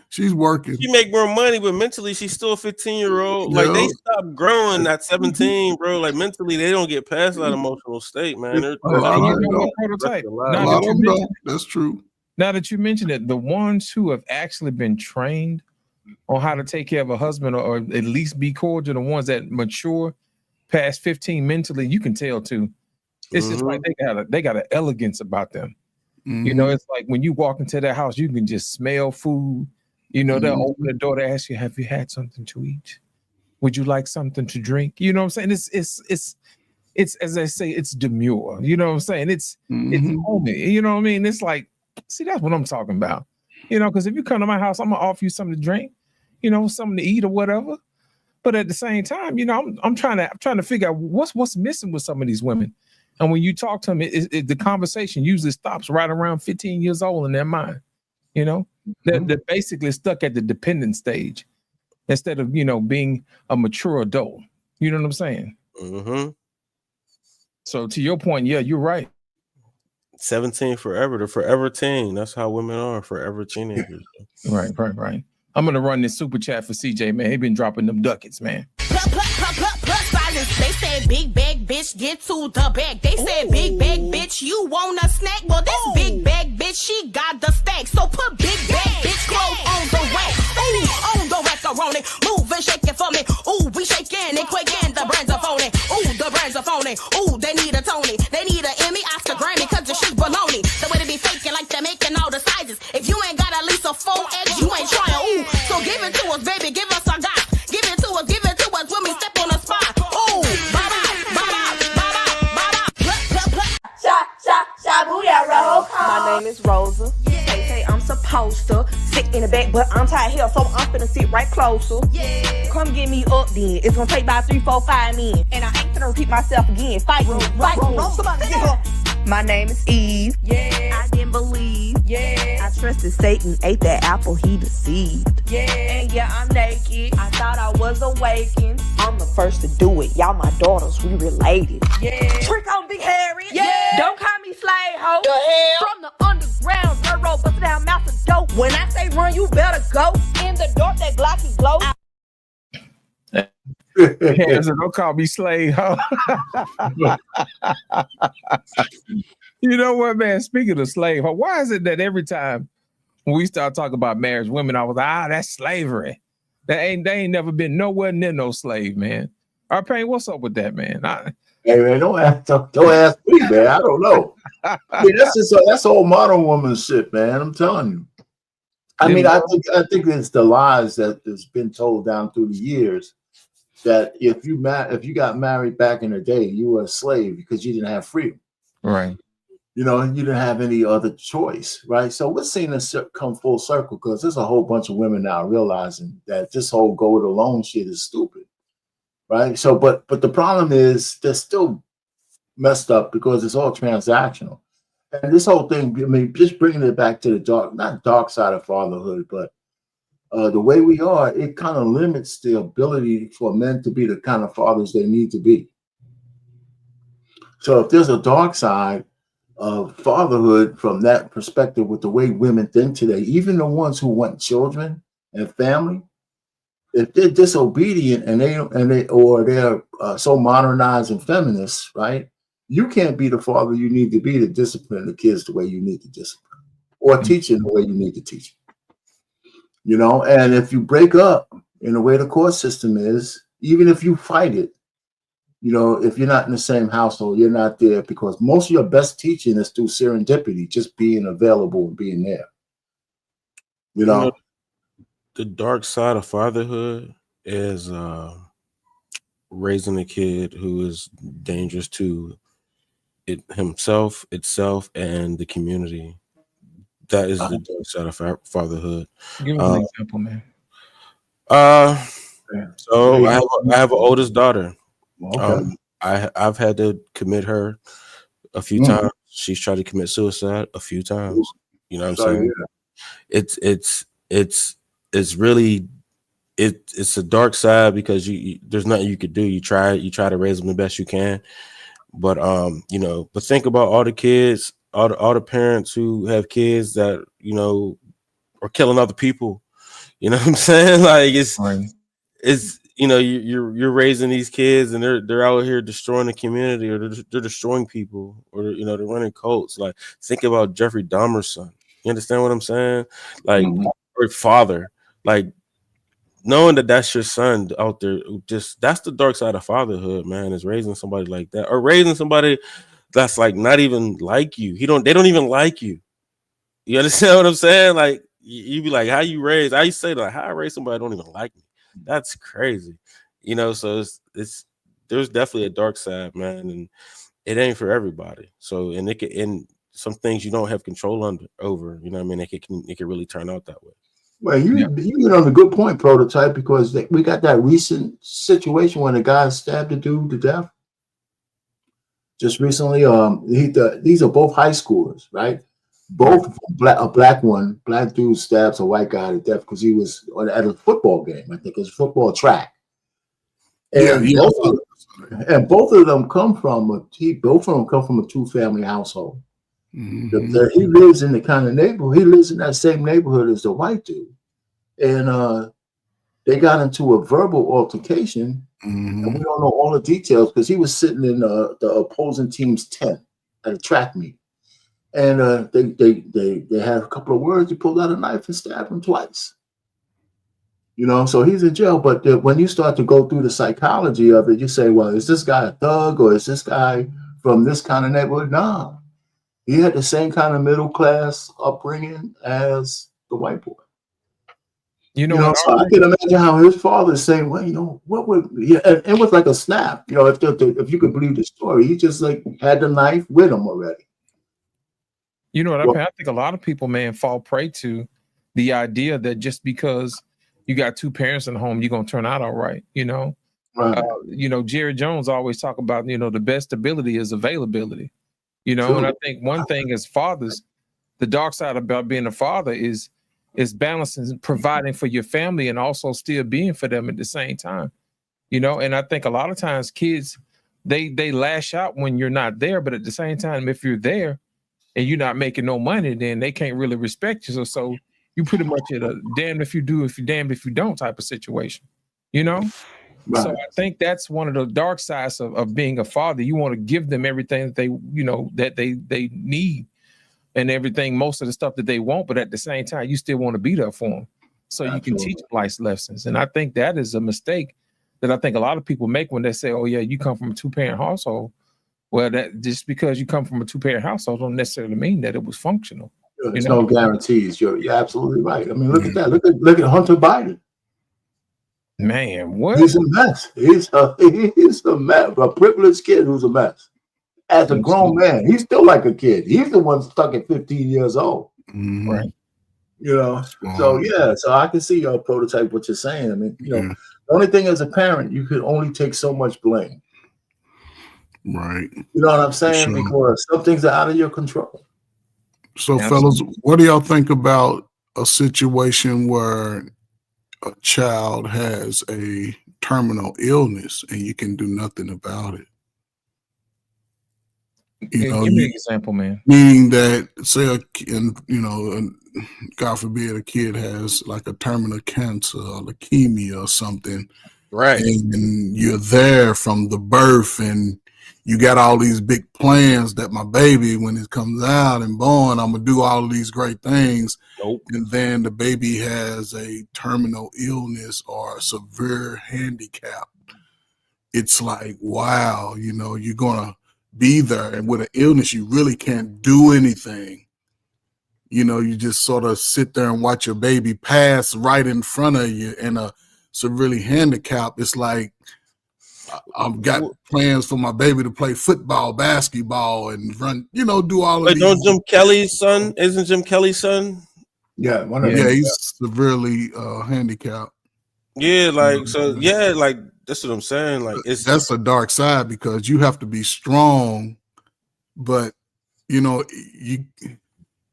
She's working. She make more money, but mentally she's still a 15-year-old. Like they stop growing at 17, bro. Like mentally, they don't get past that emotional state, man. They're A lot of them don't. Prototype. A lot of them don't. That's true. Now that you mention it, the ones who have actually been trained on how to take care of a husband or at least be cordial, the ones that mature past 15 mentally, you can tell too. It's just like they got an elegance about them. You know, it's like when you walk into their house, you can just smell food. You know, they'll open the door to ask you, "Have you had something to eat? Would you like something to drink?" You know what I'm saying? It's as I say, it's demure. You know what I'm saying? It's homey. You know what I mean? It's like, see, that's what I'm talking about. You know, because if you come to my house, I'm gonna offer you something to drink, you know, something to eat or whatever. But at the same time, you know, I'm trying to figure out what's missing with some of these women. And when you talk to them, the conversation usually stops right around 15 years old in their mind. You know, they're basically stuck at the dependent stage instead of, you know, being a mature adult. You know what I'm saying? So to your point, yeah, you're right. 17 forever, the forever teen. That's how women are, forever teenagers. Right. I'm gonna run this super chat for CJ, man. He been dropping them ducats, man. Plus silence. They said big bag bitch, get to the bag. They said big bag bitch, you want a snack? Well, this big bag bitch, she got the stack. So put big bag bitch clothes on the rack. Ooh, on the macaroni. Move and shake it for me. Ooh, we shaking and quaking. The brands are phony. Ooh, the brands are phony. Ooh, they need a Tony. They need an Emmy, Oscar, Grammy, cause the shit baloney. The way they be faking like they're making all the sizes. If you ain't got at least a 4X, you ain't trying. Ooh, so give it to us, baby. Give us a got. Give it to us when we step on the spot. Ooh, baba, baba, baba, baba. My name is Rosa. They say I'm supposed to sit in the back, but I'm tired here, so I'm finna sit right closer. Come get me up then. It's gonna take about 3, 4, 5 men. And I ain't finna repeat myself again. Fight me. Somebody get her. My name is Eve. I didn't believe. I trusted Satan, ate that apple, he deceived. And yeah, I'm naked. I thought I was awakened. I'm the first to do it. Y'all my daughters, we related. Trick on Big Harry. Don't call me slave hoe. The hell? From the underground, railroad, bust down mouth of dope. When I say run, you better go. In the dark, that Glocky glow. Yeah, so don't call me slave, huh? You know what, man? Speaking of slave, why is it that every time when we start talking about marriage, women always like, that's slavery. They ain't never been nowhere near no slave, man. Pain, what's up with that, man? Hey man, don't ask me, man. I don't know. I mean, that's all modern woman shit, man. I'm telling you. I mean, I think it's the lies that has been told down through the years that if you got married back in the day, you were a slave because you didn't have freedom. Right. You know, you didn't have any other choice, right? So we're seeing this come full circle because there's a whole bunch of women now realizing that this whole go it alone shit is stupid, right? So, but the problem is they're still messed up because it's all transactional. And this whole thing, I mean, just bringing it back to the not dark side of fatherhood, but the way we are, it kind of limits the ability for men to be the kind of fathers they need to be. So if there's a dark side of fatherhood from that perspective with the way women think today, even the ones who want children and family, if they're disobedient and they're so modernized and feminist, right? You can't be the father you need to be to discipline the kids the way you need to discipline, or teach them the way you need to teach. You know, and if you break up in the way the court system is, even if you fight it, you know, if you're not in the same household, you're not there because most of your best teaching is through serendipity, just being available and being there. You know, the dark side of fatherhood is raising a kid who is dangerous to himself, itself, and the community. That is the dark side of fatherhood. Give us an example, man. So I have an oldest daughter. Okay. I've had to commit her a few times. She's tried to commit suicide a few times. You know what I'm saying? It's really it's a dark side because there's nothing you could do. You try to raise them the best you can, but you know. But think about all the kids, all the parents who have kids that you know or killing other people. You know what I'm saying? Like it's you know, you're raising these kids and they're out here destroying the community, or they're destroying people, or you know, they're running cults. Like, think about Jeffrey Dahmer's son. You understand what I'm saying? Like, or father, like, knowing that that's your son out there, just that's the dark side of fatherhood, man. Is raising somebody like that, or raising somebody that's like not even like you. They don't even like you. You understand what I'm saying? Like, you be like, how you raise? I used to say, like, how I raise somebody that don't even like me. That's crazy. You know, so it's there's definitely a dark side, man, and it ain't for everybody. So, and it can, and some things you don't have control over. You know what I mean? It can really turn out that way. Well, you hit on a good point, Prototype, because we got that recent situation when a guy stabbed a dude to death. Just recently, these are both high schoolers, right? Both a black dude stabs a white guy to death because he was at a football game. I think it was football track. And both of them come from a two-family household. He lives in the kind of neighborhood. He lives in that same neighborhood as the white dude, and they got into a verbal altercation. And we don't know all the details because he was sitting in the opposing team's tent at a track meet. And they had a couple of words. He pulled out a knife and stabbed him twice. You know, so he's in jail. But when you start to go through the psychology of it, you say, well, is this guy a thug or is this guy from this kind of neighborhood? Nah, he had the same kind of middle class upbringing as the white boy. You know, so I can imagine how his father is saying, well, you know, what would, and it was like a snap. You know, if you could believe the story, he just like had the knife with him already. You know what? I think a lot of people, man, fall prey to the idea that just because you got two parents in the home, you're gonna turn out all right. You know, you know, Jerry Jones always talk about, you know, the best ability is availability. You know, and I think one thing as fathers, the dark side about being a father is balancing, providing for your family, and also still being for them at the same time. You know, and I think a lot of times kids they lash out when you're not there, but at the same time, if you're there and you're not making no money, then they can't really respect you. So you pretty much at a damned if you do, if you damned if you don't type of situation, you know? Right. So I think that's one of the dark sides of being a father. You want to give them everything that they, you know, that they need and everything, most of the stuff that they want, but at the same time, you still want to be there for them. So you can teach life lessons. And I think that is a mistake that I think a lot of people make when they say, oh yeah, you come from a two-parent household. Well, that just because you come from a two-parent household don't necessarily mean that it was functional. There's no guarantees. You're absolutely right. I mean, look at that. Look at Hunter Biden. Man, what? He's a mess. He's a mess. A privileged kid who's a mess. As a grown man, he's still like a kid. He's the one stuck at 15 years old. Right. You know, so yeah, so I can see your Prototype what you're saying. I mean, you know, the only thing as a parent, you could only take so much blame. Right. You know what I'm saying? Because some things are out of your control. So, fellas, what do y'all think about a situation where a child has a terminal illness and you can do nothing about it? You know, give me an example, man. Meaning that, say, God forbid, a kid has like a terminal cancer or leukemia or something, right? And you're there from the birth, and you got all these big plans that my baby, when it comes out and born, I'm gonna do all of these great things. Nope. And then the baby has a terminal illness or a severe handicap. It's like, wow, you know, you're gonna be there, and with an illness, you really can't do anything. You know, you just sort of sit there and watch your baby pass right in front of you, and a severely handicapped. It's like, I've got plans for my baby to play football, basketball, and run, you know, do all of these. Don't Jim Kelly's son? Isn't Jim Kelly's son? Yeah, he's severely handicapped. Yeah, like, so yeah, like that's what I'm saying. Like, that's a dark side because you have to be strong, but you know,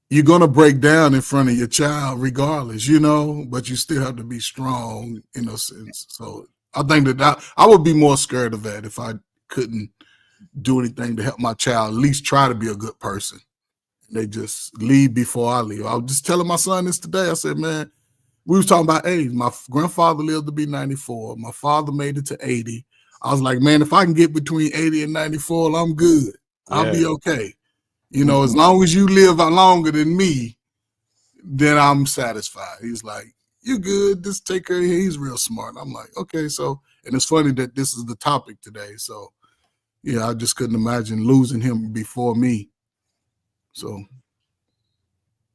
you're gonna break down in front of your child regardless, you know, but you still have to be strong in a sense. So I think that I would be more scared of that if I couldn't do anything to help my child at least try to be a good person They just leave before I leave. I was just telling my son this today. I said, man, we was talking about age. My grandfather lived to be 94. My father made it to 80. I was like, man, if I can get between 80 and 94, I'm good. I'll be okay. You know, as long as you live longer than me, then I'm satisfied. He's like, you good, just take care of him. He's real smart. I'm like, okay, so, and it's funny that this is the topic today. So, yeah, I just couldn't imagine losing him before me. So,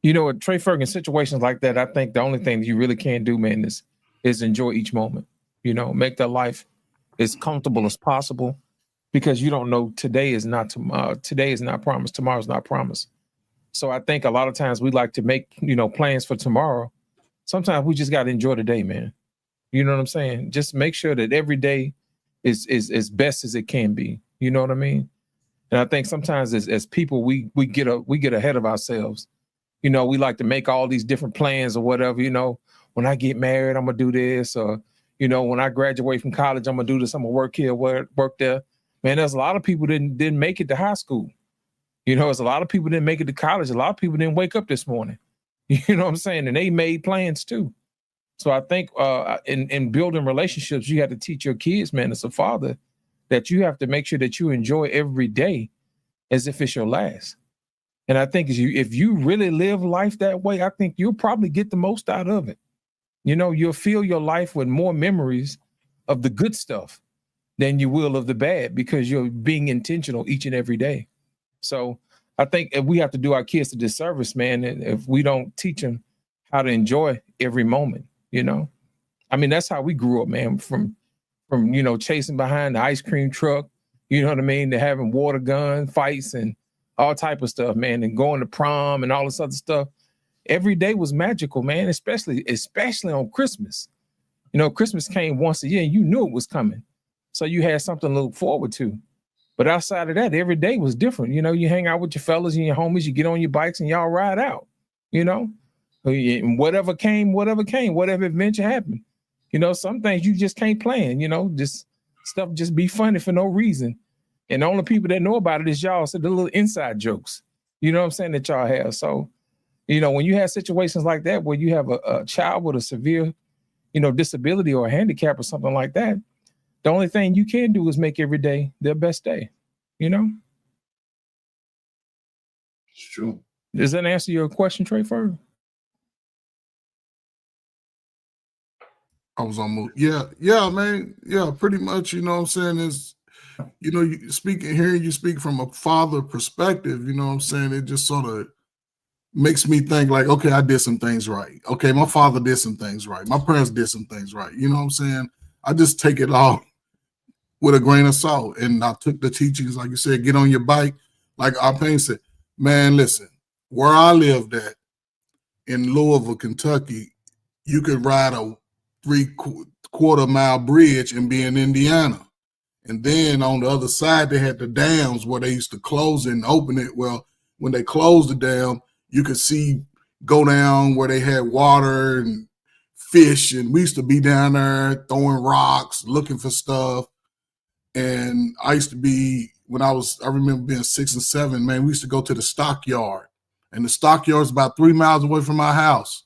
you know, at Trey Ferguson situations like that, I think the only thing you really can do, man, is enjoy each moment. You know, make their life as comfortable as possible, because you don't know today is not tomorrow. Today is not promised. Tomorrow's not promised. So I think a lot of times we like to make, you know, plans for tomorrow. Sometimes we just got to enjoy the day, man. You know what I'm saying? Just make sure that every day is as best as it can be. You know what I mean? And I think sometimes as people, we get ahead of ourselves. You know, we like to make all these different plans or whatever. You know, when I get married, I'm gonna do this, or you know, when I graduate from college, I'm gonna do this. I'm gonna work here, work there. Man, there's a lot of people didn't make it to high school. You know, there's a lot of people didn't make it to college. A lot of people didn't wake up this morning. You know what I'm saying? And they made plans too. So I think in building relationships, you have to teach your kids, man, as a father, that you have to make sure that you enjoy every day as if it's your last. And I think if you really live life that way, I think you'll probably get the most out of it. You know, you'll fill your life with more memories of the good stuff than you will of the bad, because you're being intentional each and every day. So I think if we have to do our kids a disservice, man, if we don't teach them how to enjoy every moment, you know. I mean, that's how we grew up, man, from you know, chasing behind the ice cream truck, you know what I mean, to having water gun fights and all type of stuff, man, and going to prom and all this other stuff. Every day was magical, man, especially on Christmas. You know, Christmas came once a year and you knew it was coming. So you had something to look forward to. But outside of that, every day was different. You know, you hang out with your fellas and your homies, you get on your bikes and y'all ride out, you know, and whatever adventure happened. You know, some things you just can't plan, you know, just stuff just be funny for no reason. And the only people that know about it is y'all. So the little inside jokes, you know what I'm saying, that y'all have. So, you know, when you have situations like that, where you have a child with a severe, you know, disability or a handicap or something like that, the only thing you can do is make every day their best day, you know? It's true. Does that answer your question, Trey Ferg? I was on mute. Yeah, man. Yeah, pretty much, you know what I'm saying, is, you know, hearing you speak from a father perspective, you know what I'm saying, it just sort of makes me think like, okay, I did some things right. Okay, my father did some things right. My parents did some things right. You know what I'm saying? I just take it all with a grain of salt. And I took the teachings, like you said, get on your bike. Like our parents said, man, listen, where I lived at in Louisville, Kentucky, you could ride a 3/4 mile bridge and be in Indiana. And then on the other side, they had the dams where they used to close it and open it. Well, when they closed the dam, you could go down where they had water and fish. And we used to be down there throwing rocks, looking for stuff. And I used to be, I remember being 6 and 7, man, we used to go to the stockyard. And the stockyard is about 3 miles away from my house.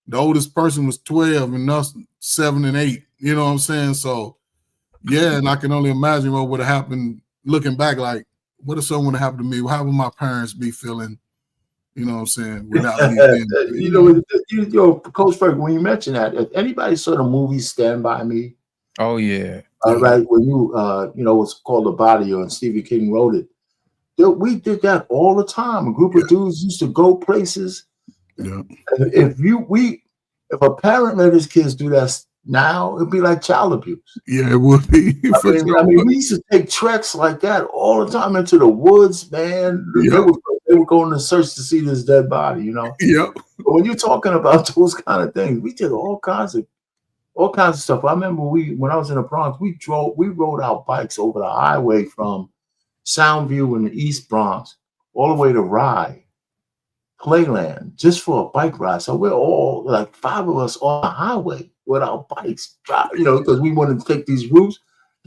The oldest person was 12 and us 7 and 8. You know what I'm saying? So, yeah, and I can only imagine what would have happened looking back. Like, what if something would have happened to me? How would my parents be feeling? You know what I'm saying? Without me you know, Coach Ferg, when you mentioned that, if anybody saw the movie Stand By Me? Oh, yeah. Right, when you know, it's called The Body, and Stephen King wrote it. We did that all the time. A group of dudes used to go places. Yeah. If a parent let his kids do that now, it'd be like child abuse. Yeah, it would be. I mean, we used to take treks like that all the time into the woods, man. Yep. They were going to search to see this dead body, you know. Yep. But when you're talking about those kind of things, we did all kinds of stuff. I remember when I was in the Bronx, we rode our bikes over the highway from Soundview in the East Bronx all the way to Rye, Playland, just for a bike ride. So we're all like 5 of us on the highway with our bikes, you know, because we wanted to take these routes.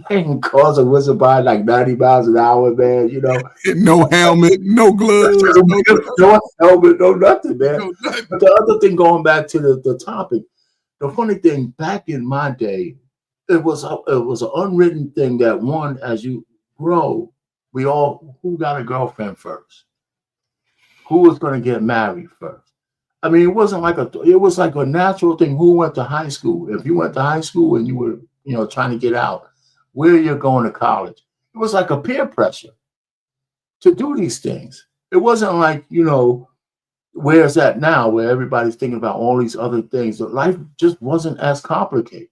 And cars are whizzing by like 90 miles an hour, man. You know, No helmet, no gloves, no helmet, no nothing, man. no nothing. But the other thing, going back to the topic, the funny thing back in my day, it was an unwritten thing that one, as you grow, who got a girlfriend first, who was going to get married first. I mean, it was like a natural thing. Who went to high school? If you went to high school and you were, trying to get out, where you're going to college, it was like a peer pressure to do these things. It wasn't like, where it's at now, where everybody's thinking about all these other things. But life just wasn't as complicated.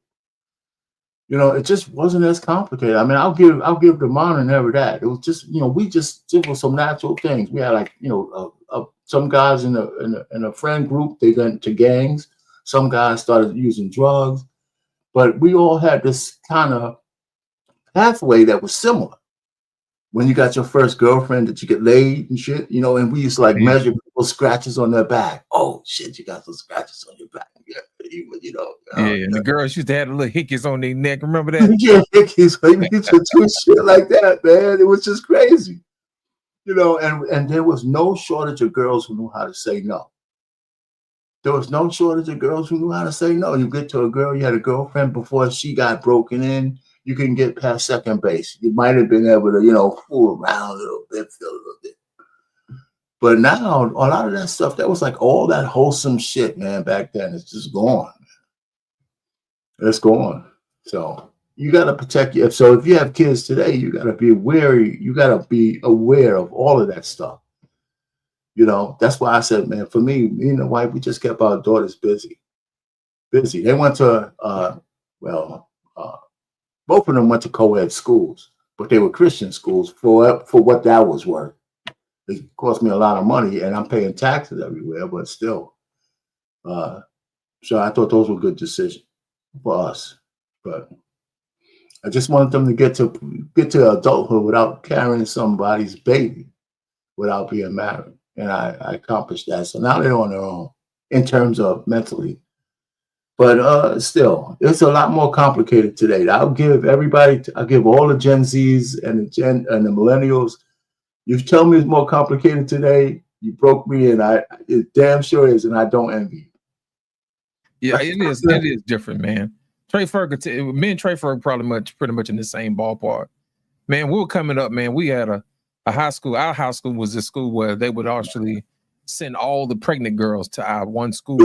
It just wasn't as complicated. I mean, I'll give the modern era that. It was just, it was some natural things. We had like, some guys in a friend group, they got into gangs. Some guys started using drugs, but we all had this kind of pathway that was similar. When you got your first girlfriend, that you get laid and shit, and we used to like measure people's scratches on their back. Oh shit, you got some scratches on your back. Yeah, and the girls used to have the little hickeys on their neck. Remember that? Yeah, hickeys. So you used to do shit like that, man. It was just crazy. And there was no shortage of girls who knew how to say no. There was no shortage of girls who knew how to say no. You get to a girl, you had a girlfriend before she got broken in, you couldn't get past second base. You might have been able to, fool around a little bit, feel a little bit. But now, a lot of that stuff, that was like all that wholesome shit, man, back then. It's just gone. It's gone. So you got to protect you. So if you have kids today, you got to be wary. You got to be aware of all of that stuff. That's why I said, man, for me and the wife, we just kept our daughters busy. They went to, both of them went to co-ed schools, but they were Christian schools for what that was worth. It cost me a lot of money, and I'm paying taxes everywhere, but still. So I thought those were good decisions for us. But I just wanted them to get to adulthood without carrying somebody's baby, without being married. And I accomplished that. So now they're on their own in terms of mentally. But still, it's a lot more complicated today. I'll give all the Gen Zs and the millennials. You tell me it's more complicated today, you broke me, and it damn sure is, and I don't envy you. Yeah, it is. It is different, man. Trey Ferguson, me and Trey Ferguson pretty much in the same ballpark. Man, we were coming up, man. We had a high school. Our high school was a school where they would actually send all the pregnant girls to our one school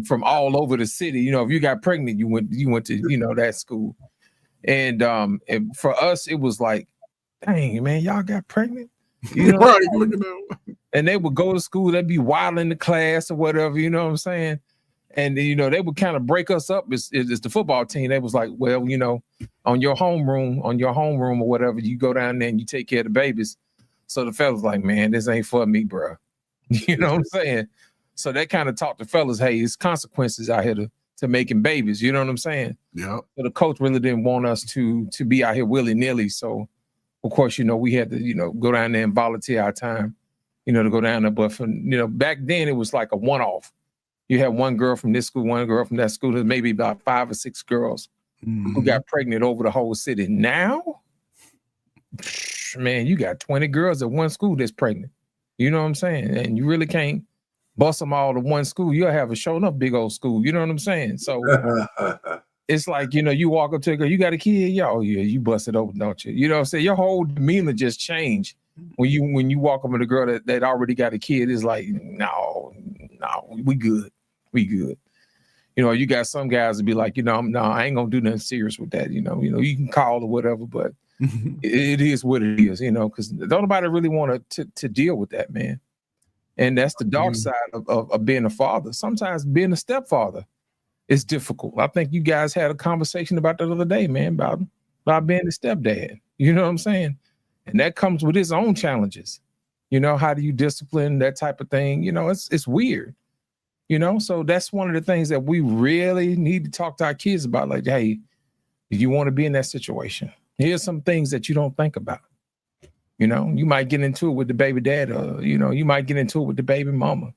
from all over the city. If you got pregnant, you went to that school. And for us, it was like, dang, man, y'all got pregnant? Right, look at that. And they would go to school, they'd be wild in the class or whatever, you know what I'm saying? And they would kind of break us up as the football team. They was like, well, on your homeroom or whatever, you go down there and you take care of the babies. So the fellas like, man, this ain't for me, bro. You know what I'm saying? So they kind of taught the fellas, hey, it's consequences out here to making babies. You know what I'm saying? Yeah. So the coach really didn't want us to be out here willy-nilly. So of course, we had to, go down there and volunteer our time, to go down there. But back then it was like a one-off. You had one girl from this school, one girl from that school. There's maybe about 5 or 6 girls who got pregnant over the whole city. Now, man, you got 20 girls at one school that's pregnant. You know what I'm saying? And you really can't bust them all to one school. You'll have a show enough big old school. You know what I'm saying? So it's like, you walk up to a girl, you got a kid? Yeah, oh yeah, you bust it open, don't you? You know what I'm saying? Your whole demeanor just changed when you walk up with a girl that already got a kid. It's like, no, we good. We good. You got some guys that be like, no, I ain't gonna do nothing serious with that. You can call or whatever, but it is what it is, because don't nobody really want to deal with that, man. And that's the dark side of being a father. Sometimes being a stepfather is difficult. I think you guys had a conversation about that the other day, man, about being a stepdad. You know what I'm saying? And that comes with its own challenges. How do you discipline, that type of thing? It's weird. So that's one of the things that we really need to talk to our kids about. Like, hey, do you want to be in that situation? Here's some things that you don't think about. You might get into it with the baby dad, or, you might get into it with the baby mama.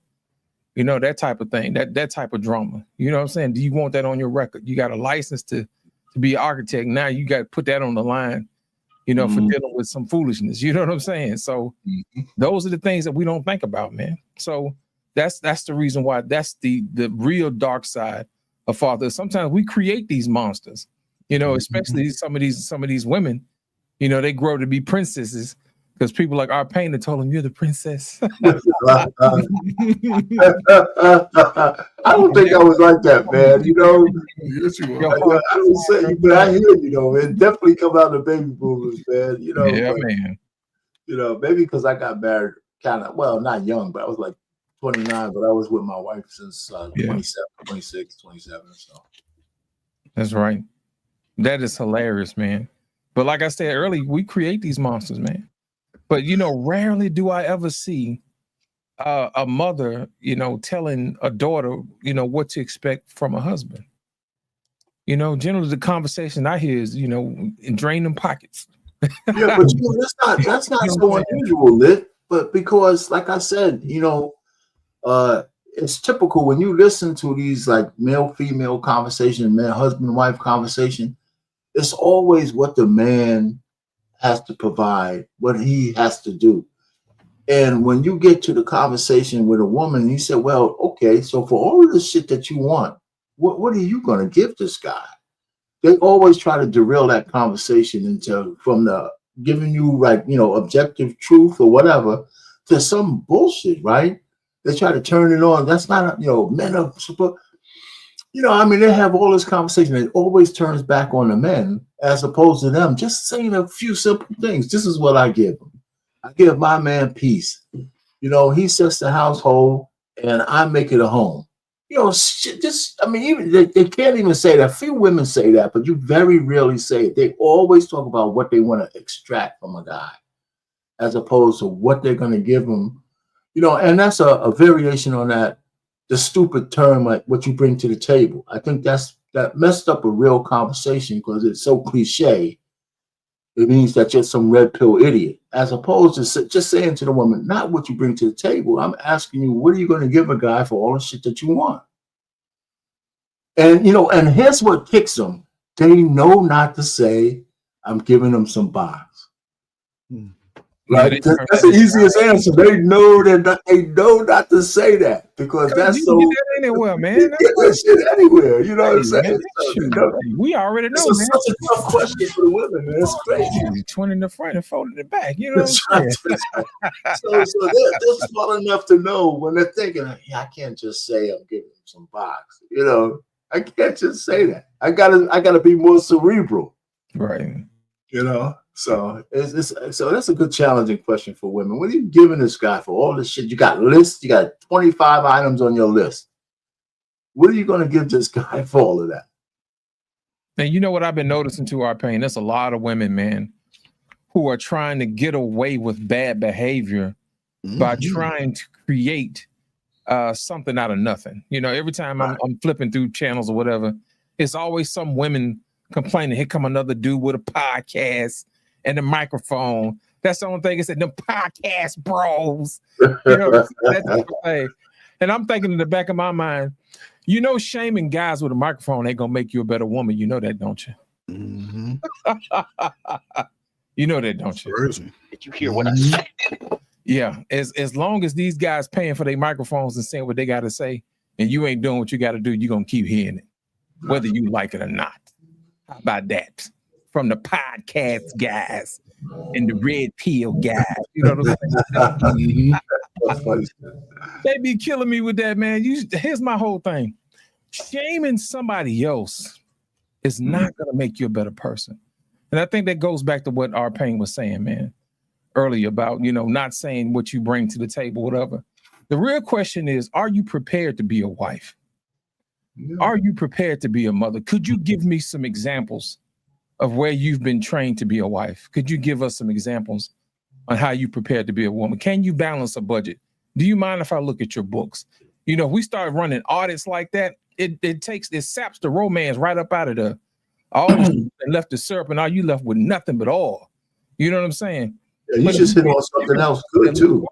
That type of thing, that type of drama. You know what I'm saying? Do you want that on your record? You got a license to to be an architect. Now you got to put that on the line, you know, for dealing with some foolishness. You know what I'm saying? So those are the things that we don't think about, man. So that's the reason why that's the real dark side of fatherhood. Sometimes we create these monsters, you know, especially some of these women, you know, they grow to be princesses because people like our painter told them you're the princess. I don't think I was like that, man. You know, I don't say, but I hear you know, it definitely come out of the baby boomers, man. You know, Yeah, but, man. You know, maybe because I got married kind of not young, but I was like 29, but I was with my wife since 27, 26, 27. So that's right. That is hilarious, man. But like I said earlier, we create these monsters, man. But you know, rarely do I ever see a mother, you know, telling a daughter, you know, what to expect from a husband. You know, generally the conversation I hear is, you know, drain them pockets. yeah, but you know, that's not so unusual, Lit. But because, like I said, you know, it's typical when you listen to these like male-female conversation, man, husband-wife conversation. It's always what the man has to provide, what he has to do. And when you get to the conversation with a woman, you say, well, okay, so for all of the shit that you want, what are you going to give this guy? They always try to derail that conversation into from the giving you like, you know, objective truth or whatever to some bullshit, right? They try to turn it on. That's not, you know, men are super. You know, I mean, they have all this conversation. It always turns back on the men as opposed to them just saying a few simple things. This is what I give him. I give my man peace. You know, he sets the household and I make it a home. You know, just, I mean, even they can't even say that. Few women say that, but you very rarely say it. They always talk about what they want to extract from a guy as opposed to what they're going to give him. You know, and that's a variation on that. The stupid term, like what you bring to the table. I think that messed up a real conversation because it's so cliche. It means that you're some red pill idiot, as opposed to just saying to the woman, not what you bring to the table. I'm asking you, what are you going to give a guy for all the shit that you want? And, you know, and here's what kicks them. They know not to say, I'm giving them some box. Like that's the easiest answer. They know they know not to say that because that's so. Get that anywhere, man. Get that shit anywhere. You know what I'm saying? We already know. This is such a tough question for the women, man. It's crazy. 20 in the front and 40 in the back. You know what I'm saying? So they're smart enough to know when they're thinking, yeah, I can't just say I'm giving them some box. You know, I can't just say that. I gotta be more cerebral. Right. You know. So so that's a good challenging question for women. What are you giving this guy for all this shit? You got lists, you got 25 items on your list. What are you going to give this guy for all of that? And you know what I've been noticing to our pain? There's a lot of women, man, who are trying to get away with bad behavior by trying to create something out of nothing. You know, every time I'm flipping through channels or whatever, it's always some women complaining, here come another dude with a podcast and the microphone. That's the only thing. It said them podcast bros. You know, that's the thing. And I'm thinking in the back of my mind, you know, shaming guys with a microphone ain't gonna make you a better woman. You know that, don't you? You know that, don't you? Did you hear what I said? Yeah. As long as these guys paying for their microphones and saying what they got to say, and you ain't doing what you got to do, you're gonna keep hearing it, whether you like it or not. How about that? From the podcast guys and the red pill guys. You know what I'm saying? They be killing me with that, man. Here's my whole thing. Shaming somebody else is not going to make you a better person. And I think that goes back to what our pain was saying, man, earlier about, you know, not saying what you bring to the table, whatever. The real question is, are you prepared to be a wife? Are you prepared to be a mother? Could you give me some examples of where you've been trained to be a wife? Could you give us some examples on how you prepared to be a woman? Can you balance a budget? Do you mind if I look at your books? You know, if we start running audits like that, it saps the romance right up out of the all and left the syrup, and all you left with nothing but oil. You know what I'm saying? Yeah, you just hit on something else good too.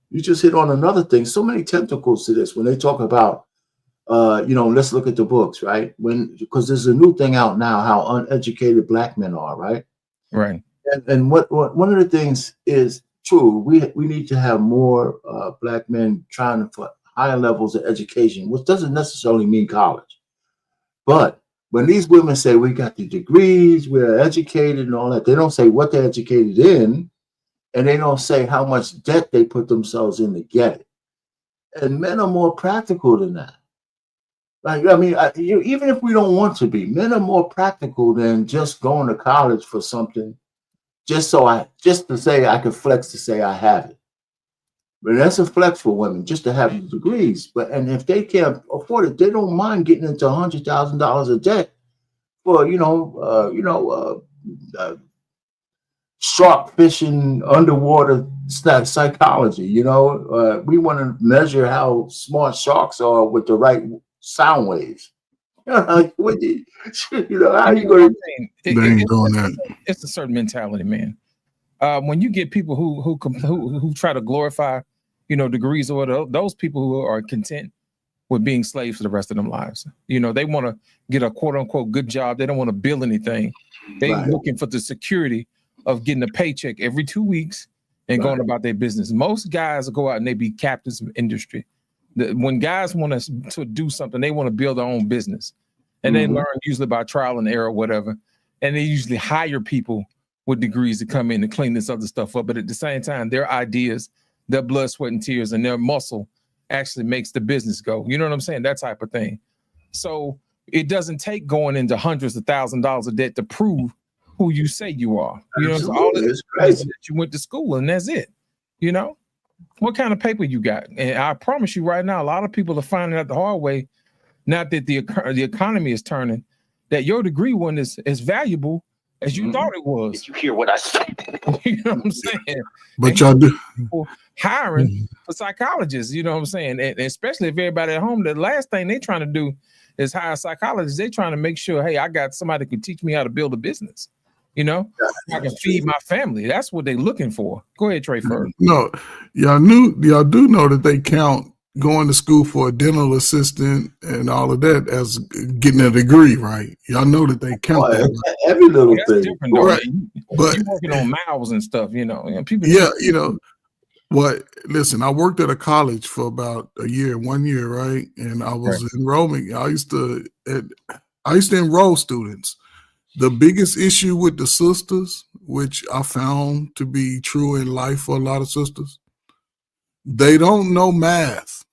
You just hit on another thing. So many tentacles to this when they talk about let's look at the books, right? Because there's a new thing out now, how uneducated black men are, right? Right. And what one of the things is true. We need to have more black men trying for higher levels of education, which doesn't necessarily mean college. But when these women say we got the degrees, we're educated and all that, they don't say what they're educated in, and they don't say how much debt they put themselves in to get it. And men are more practical than that. Like, I mean, even if we don't want to be, men are more practical than just going to college for something, just to say I can flex to say I have it. But that's a flex for women, just to have the degrees. And if they can't afford it, they don't mind getting into $100,000 of debt for shark fishing underwater psychology. We want to measure how smart sharks are with the right sound waves. How you going to? They ain't doing that. It's a certain mentality, man. When you get people who try to glorify, degrees or whatever, those people who are content with being slaves for the rest of their lives. They want to get a quote unquote good job. They don't want to build anything. They're looking for the security of getting a paycheck every 2 weeks and going about their business. Most guys go out and they be captains of industry. When guys want to do something, they want to build their own business. And they learn usually by trial and error, whatever. And they usually hire people with degrees to come in and clean this other stuff up. But at the same time, their ideas, their blood, sweat, and tears, and their muscle actually makes the business go. You know what I'm saying? That type of thing. So it doesn't take going into hundreds of thousands of dollars of debt to prove who you say you are. So all it is that you went to school and that's it. What kind of paper you got? And I promise you right now, a lot of people are finding out the hard way, not that the economy is turning, that your degree wasn't as valuable as you thought it was. Did you hear what I said? You know what I'm saying? But y'all do hiring for psychologists, you know what I'm saying? And especially if everybody at home, the last thing they're trying to do is hire psychologists. They're trying to make sure, hey, I got somebody who can teach me how to build a business. I can feed my family. That's what they're looking for. Go ahead, Trey, first. No, y'all do know that they count going to school for a dental assistant and all of that as getting a degree, right? Y'all know that they count that. Right? Every little thing. Right. But you're working on mouths and stuff, people. What? Listen, I worked at a college for about 1 year, right? And I was enrolling. I used to enroll students. The biggest issue with the sisters, which I found to be true in life for a lot of sisters, they don't know math.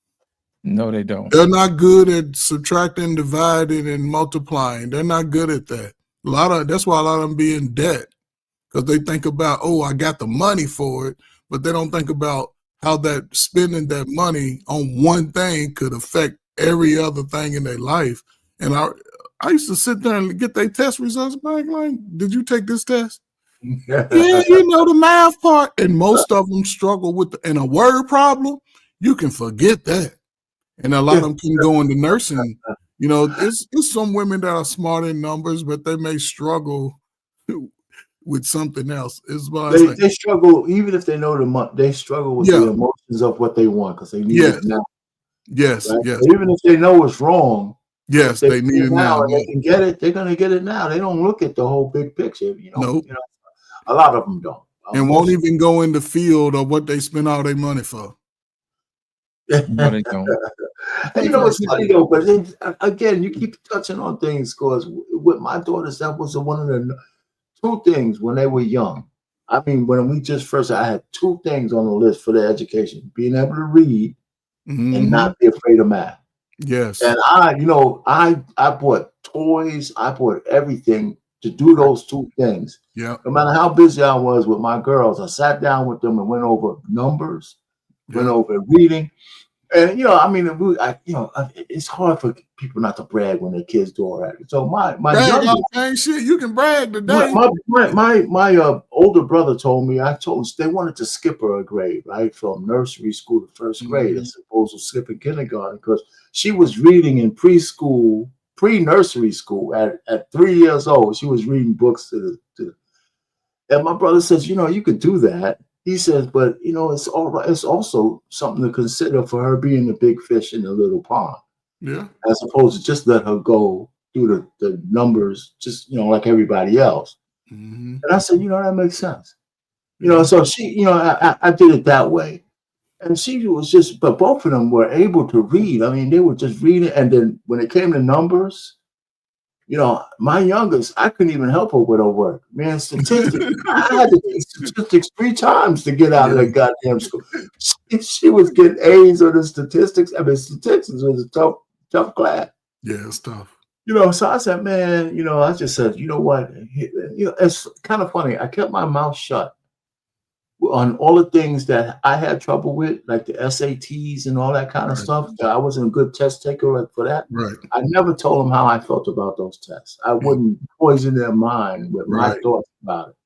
No, they don't. They're not good at subtracting, dividing, and multiplying. They're not good at that. That's why a lot of them be in debt, because they think about, I got the money for it, but they don't think about how that spending that money on one thing could affect every other thing in their life. And I used to sit there and get their test results back. Like, did you take this test? Yeah, the math part. And most of them struggle with in a word problem. You can forget that. And a lot of them can go into nursing. It's some women that are smart in numbers, but they may struggle with something else. They struggle, even if they know they struggle with the emotions of what they want, because they need it now. Yes, right? yes. But even if they know it's wrong, yes, they need it now. They can get it. They're gonna get it now. They don't look at the whole big picture. Nope. A lot of them don't, and won't even go in the field of what they spend all their money for. No, they don't. It's funny though. But again, you keep touching on things, because with my daughters, that was one of the two things when they were young. I mean, when we just first, I had two things on the list for their education: being able to read and not be afraid of math. Yes. And I bought toys, I bought everything to do those two things. Yeah. No matter how busy I was with my girls, I sat down with them and went over numbers, went over reading. And it's hard for people not to brag when their kids do all that. So my youngest, shit, you can brag today. My older brother told me, they wanted to skip her a grade, right, from nursery school to first grade, as opposed to skipping kindergarten, because she was reading in preschool, pre-nursery school at 3 years old. She was reading books and my brother says, you could do that. He says, but it's all right. It's also something to consider for her being the big fish in the little pond. Yeah. as opposed to just let her go through the numbers, just like everybody else. Mm-hmm. And I said, that makes sense. So she, I did it that way. And she was just, but both of them were able to read. I mean, they were just reading. And then when it came to numbers, my youngest, I couldn't even help her with her work. Man, statistics. I had to take statistics 3 times to get out of that goddamn school. She was getting A's on the statistics. I mean, statistics was a tough class. Yeah, it's tough. So I said, man, I just said, you know what? It's kind of funny. I kept my mouth shut on all the things that I had trouble with, like the SATs and all that kind of stuff. I wasn't a good test taker for that. Right. I never told them how I felt about those tests. I wouldn't poison their mind with my thoughts about it.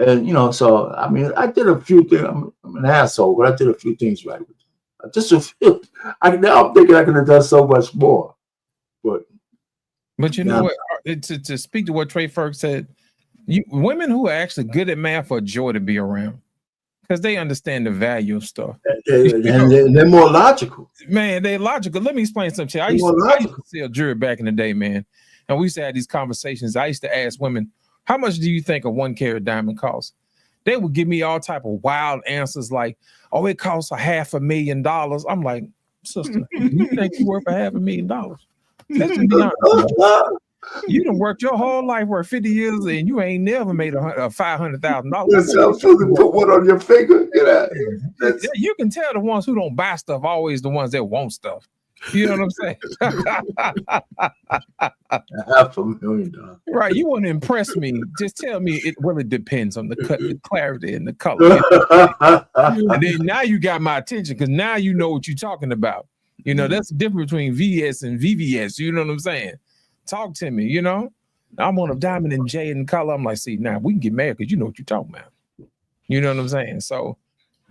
And, so, I mean, I did a few things. I'm an asshole, but I did a few things right with them. Just a few. Now I'm thinking I could have done so much more. But you know what? To speak to what Trey Ferg said, women who are actually good at math are a joy to be around because they understand the value of stuff. And they're more logical. Man, they're logical. Let me explain something to you. I used to sell jewelry back in the day, man. And we used to have these conversations. I used to ask women, how much do you think a 1 carat diamond costs? They would give me all type of wild answers like, oh, it costs $500,000. I'm like, sister, you think you're worth $500,000? Let's just be honest. You done worked your whole life, worked 50 years, and you ain't never made $500,000. I'm supposed to put one on your finger. You can tell the ones who don't buy stuff always the ones that want stuff. You know what I'm saying? $500,000. Right. You want to impress me. Just tell me it really depends on the cut, the clarity, and the color. And then now you got my attention because now you know what you're talking about. That's the difference between VS and VVS. You know what I'm saying? Talk to me, I'm on a diamond and jade and color. I'm like, see, now we can get mad because you know what you're talking about. You know what I'm saying? So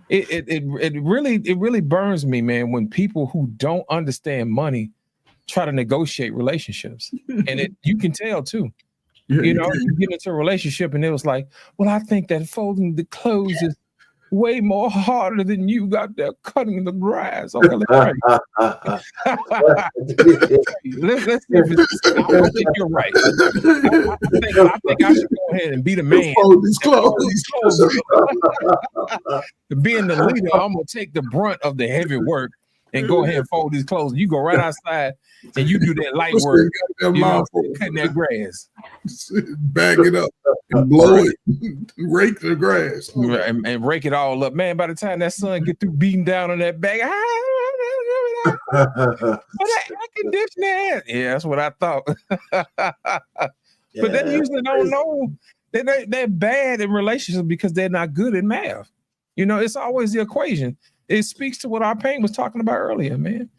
it really burns me, man, when people who don't understand money try to negotiate relationships. And you can tell too. You get into a relationship and it was like, well, I think that folding the clothes is way more harder than you got there cutting the grass. Okay, let's see if I think you're right. I think I should go ahead and be the man. Being the leader, I'm gonna take the brunt of the heavy work and go ahead and fold these clothes. You go right outside and you do that light work, cutting that grass. Bag it up and blow it, rake the grass. And rake it all up. Man, by the time that sun get through beating down on that bag, that conditioner. Yeah, that's what I thought. But they usually don't know. They're bad in relationships because they're not good at math. It's always the equation. It speaks to what our pain was talking about earlier, man.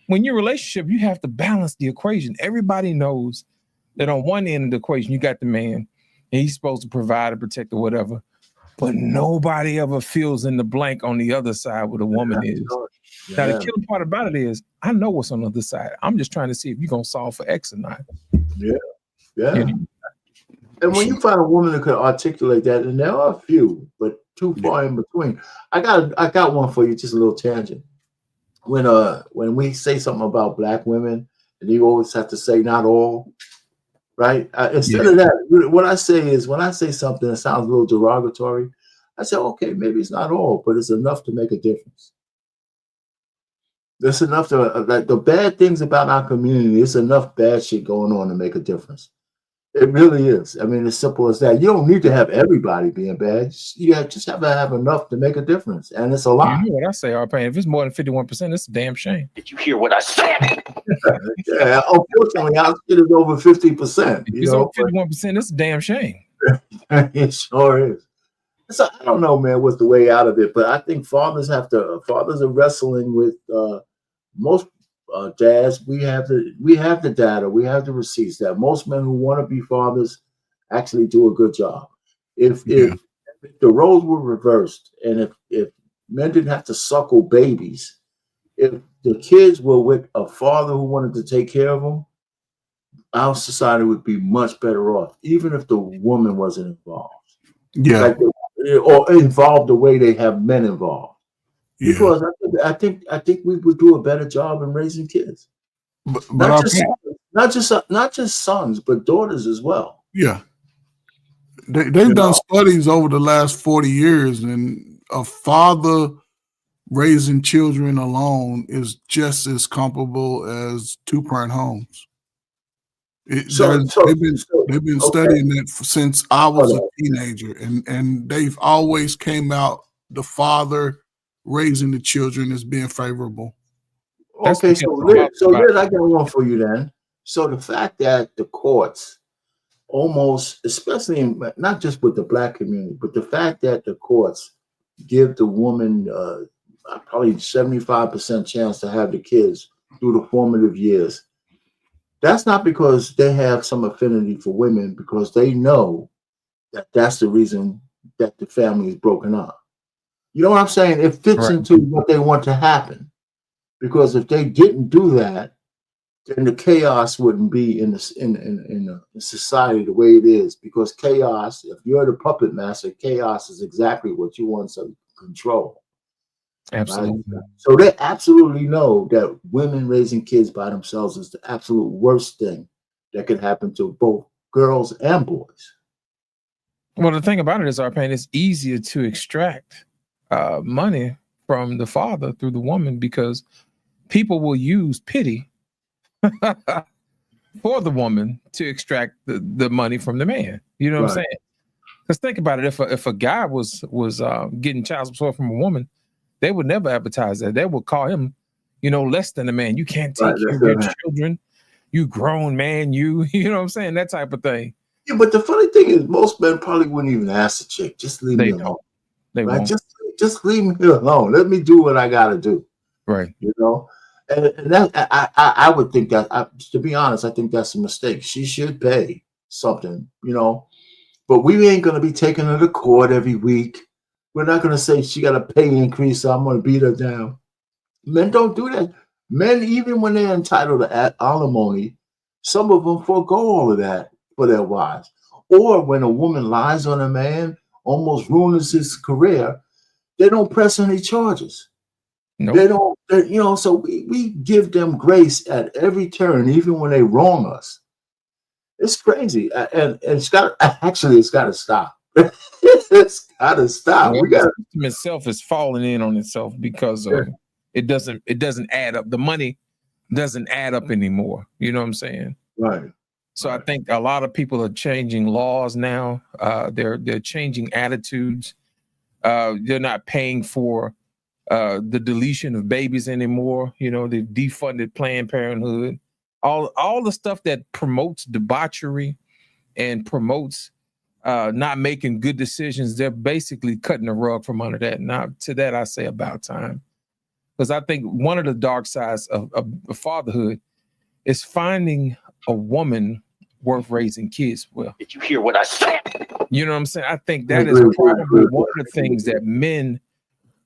When you're in a relationship, you have to balance the equation. Everybody knows that on one end of the equation, you got the man, and he's supposed to provide and protect or whatever. But nobody ever fills in the blank on the other side where the woman is. Yeah. Now, the killing part about it is, I know what's on the other side. I'm just trying to see if you're going to solve for X or not. Yeah. And when you find a woman that could articulate that, and there are a few, but too far in between. I got one for you, just a little tangent. When we say something about Black women, and you always have to say not all, right? Instead of that, what I say is when I say something that sounds a little derogatory, I say, okay, maybe it's not all, but it's enough to make a difference. There's enough to like the bad things about our community. It's enough bad shit going on to make a difference. It really is. I mean, as simple as that. You don't need to have everybody being bad. You just have to have enough to make a difference, and it's a lot. You know what I say, R-Pain? If it's more than 51%, it's a damn shame. Did you hear what I said? Yeah, unfortunately, our shit is over 50%. If it's over 51%, it's a damn shame. It sure is. So I don't know, man, what's the way out of it, but I think fathers are wrestling with most. Dads, we have the data, we have the receipts that most men who want to be fathers actually do a good job. If the roles were reversed, and if men didn't have to suckle babies, if the kids were with a father who wanted to take care of them, our society would be much better off, even if the woman wasn't involved. Yeah, or involved the way they have men involved. Because I think we would do a better job in raising kids. but Not I just think, not just sons, but daughters as well. yeah, they've You done know? studies over the last 40 years, and a father raising children alone is just as comparable as two-parent homes. So They've been okay. studying that since I was Hold a on. teenager, and they've always came out the father raising the children as being favorable. That's Okay, because so the father's about Liz, I got one for you then. So the fact that the courts almost, especially in, not just with the black community, but the fact that the courts give the woman probably 75% chance to have the kids through the formative years. That's not because they have some affinity for women, because they know that that's the reason that the family is broken up. You know what I'm saying? It fits right. into what they want to happen. Because if they didn't do that, then the chaos wouldn't be in the society the way it is. Because chaos, if you're the puppet master, chaos is exactly what you want to control. Absolutely. Right? So they absolutely know that women raising kids by themselves is the absolute worst thing that can happen to both girls and boys. Well, the thing about it is, Arpain, it's easier to extract money from the father through the woman because people will use pity for the woman to extract the money from the man. You know what I'm Right. saying? Because think about it, if a guy was getting child support from a woman, they would never advertise that. They would call him, less than a man. You can't take care of your children. You grown man. You know what I'm saying? That type of thing. Yeah, but the funny thing is, most men probably wouldn't even ask the chick, just leave me alone. They Right? won't. Just leave me alone. Let me do what I gotta do. Right. You know? And that I would think that, to be honest, I think that's a mistake. She should pay something, but we ain't gonna be taking her to court every week. We're not gonna say she got a pay increase, so I'm gonna beat her down. Men don't do that. Men, even when they're entitled to alimony, some of them forego all of that for their wives. Or when a woman lies on a man, almost ruins his career, they don't press any charges. Nope. They don't, so we give them grace at every turn, even when they wrong us. It's crazy. And it's got to stop. It's got to stop. Well, We got the system itself is falling in on itself because it doesn't add up. The money doesn't add up anymore. You know what I'm saying? right. So I think a lot of people are changing laws now. They're changing attitudes. They're not paying for the deletion of babies anymore. They've defunded Planned Parenthood. All the stuff that promotes debauchery and promotes not making good decisions, they're basically cutting the rug from under that. Now, to that, I say about time. Because I think one of the dark sides of fatherhood is finding a woman worth raising kids with. Did you hear what I said? You know what I'm saying? I think that is probably one of the things that men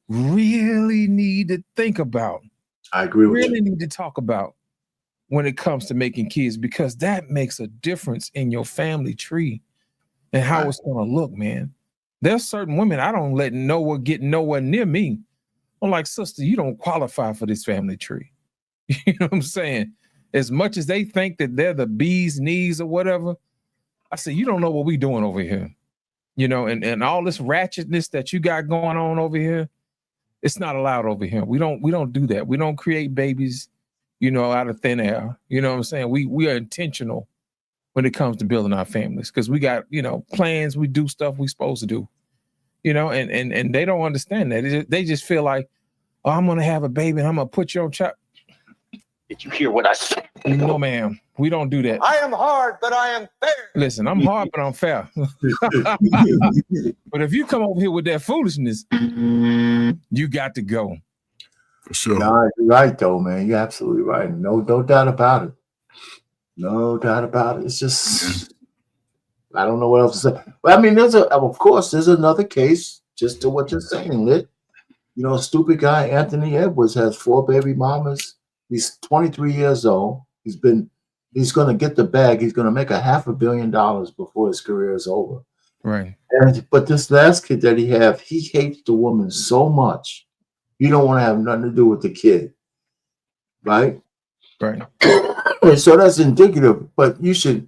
really need to think about. I agree with really you. need to talk about when it comes to making kids, because that makes a difference in your family tree and how it's going to look, man. There's certain women I don't let get nowhere near me. I'm like, sister, you don't qualify for this family tree. You know what I'm saying? As much as they think that they're the bee's knees or whatever, I say, you don't know what we doing over here. And all this ratchetness that you got going on over here, it's not allowed over here. We don't do that. We don't create babies, out of thin air. You know what I'm saying? We are intentional when it comes to building our families because we got, plans. We do stuff we supposed to do, and they don't understand that. They just feel like, oh, I'm going to have a baby and I'm going to put you on child. Did you hear what I said? No, ma'am. We don't do that. I am hard, but I am fair. Listen, I'm hard, but I'm fair. But if you come over here with that foolishness, you got to go. For sure. No, you're right, though, man. You're absolutely right. No doubt about it. No doubt about it. It's just, I don't know what else to say. But I mean, there's another case just to what you're saying, Lit. Stupid guy Anthony Edwards has 4 baby mamas. He's 23 years old. He's going to get the bag. He's going to make $500 million before his career is over. Right. But this last kid that he hates the woman so much. He don't want to have nothing to do with the kid. Right? Right. And so that's indicative. But you should,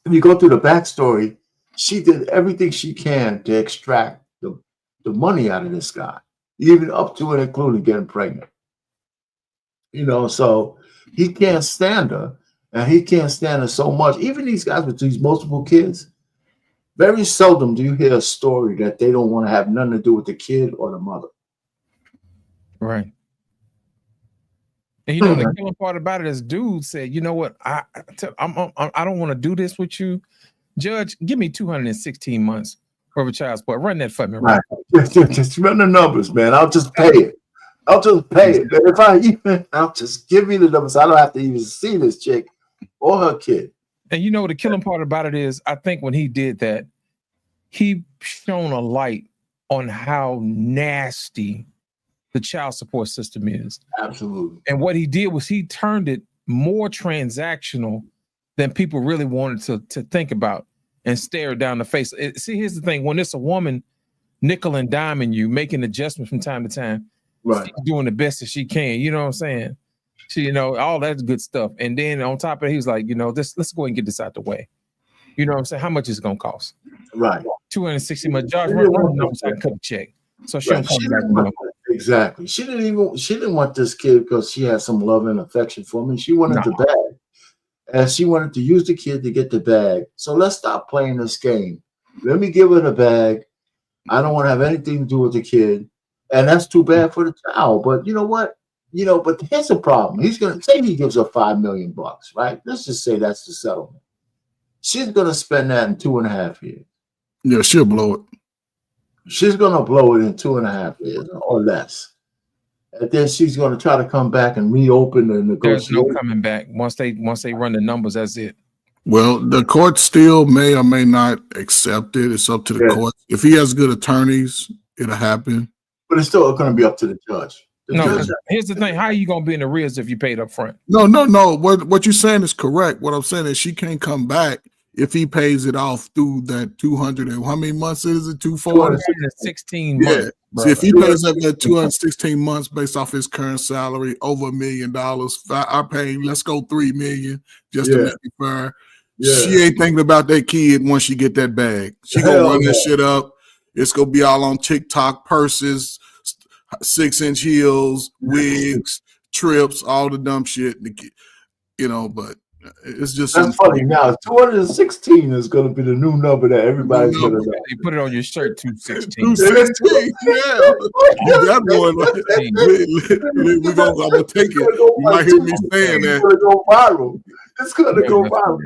if you go through the backstory, she did everything she can to extract the money out of this guy, even up to and including getting pregnant. So he can't stand her, and he can't stand her so much. Even these guys with these multiple kids, very seldom do you hear a story that they don't want to have nothing to do with the kid or the mother. Right. And the killing part about it is, dude said, "You know what? I don't want to do this with you, Judge. Give me 216 months for a child support. Run that for me, right? Just run the numbers, man. I'll just pay it. I'll just give me the numbers. I don't have to even see this chick or her kid." And the killing part about it is, I think when he did that, he shone a light on how nasty the child support system is. Absolutely. And what he did was he turned it more transactional than people really wanted to think about and stare down the face. See, here's the thing. When it's a woman nickel and diming you, making adjustments from time to time, right, she's doing the best that she can. You know what I'm saying? She, all that's good stuff. And then on top of it, he was like, let's go ahead and get this out the way. You know what I'm saying? How much is it going to cost? Right. 260 months. Josh, run the numbers, I can cut a check. So she don't come back. Exactly. She didn't want this kid because she had some love and affection for me. She wanted the bag. And she wanted to use the kid to get the bag. So let's stop playing this game. Let me give her the bag. I don't want to have anything to do with the kid. And that's too bad for the child. But you know what? But here's the problem. He's going to say he gives her $5 million, right? Let's just say that's the settlement. She's going to spend that in 2.5 years. Yeah, she'll blow it. She's going to blow it in 2.5 years or less. And then she's going to try to come back and reopen the negotiation. There's no coming back. Once they run the numbers, that's it. Well, the court still may or may not accept it. It's up to the court. If he has good attorneys, it'll happen. But it's still going to be up to the judge. Here's the thing. How are you going to be in arrears if you paid up front? No. What you're saying is correct. What I'm saying is she can't come back if he pays it off through that 200 and how many months is it? 216 months. Yeah. So if he pays up that 216 months based off his current salary, over $1 million, I pay, let's go $3 million just to make it fair. Yeah. She ain't thinking about that kid once she get that bag. She gonna run that shit up. It's gonna be all on TikTok, purses, 6-inch heels, wigs, trips, all the dumb shit. But it's just that's funny. Now 216 is going to be the new number that everybody's going to know. You put it on your shirt, 216. 216, yeah. That one, I'm gonna take it. You might hear me saying that. It's going to go viral. It's going to go viral.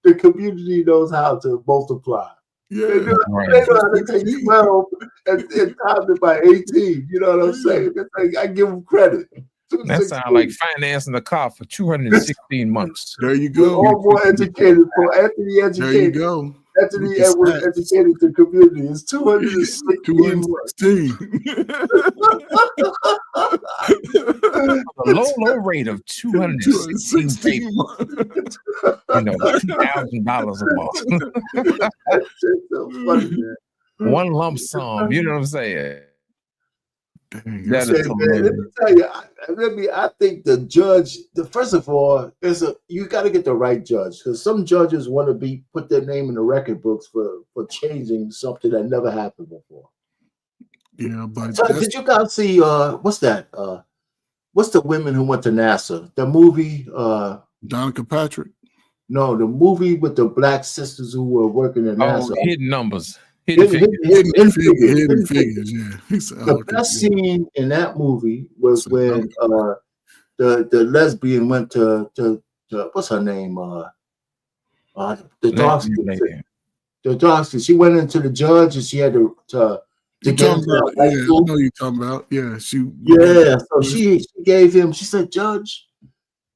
The community knows how to multiply. Yeah, they know how to take 12 and time it by 18. You know what I'm saying? I give them credit. That sounds like financing a car for 216 months. There you go. All more educated for Anthony educated. There you go. Anthony Edwards educated the community. It's 216. A low rate of 216 $2,000 a month. So funny, man. One lump sum. You know what I'm saying? Let me tell you, I think the judge, first of all, you got to get the right judge, because some judges want to put their name in the record books for changing something that never happened before. Yeah, but so, did you guys see what's that? What's the women who went to NASA? The movie Danica Patrick? No, the movie with the black sisters who were working at NASA. Hidden Numbers. Hidden Figures, yeah. The best scene in that movie was when the lesbian went to what's her name? The dark skin. The dark skin. She went into the judge and she had to get him. I know you're talking about. Yeah, so she gave him. She said, "Judge,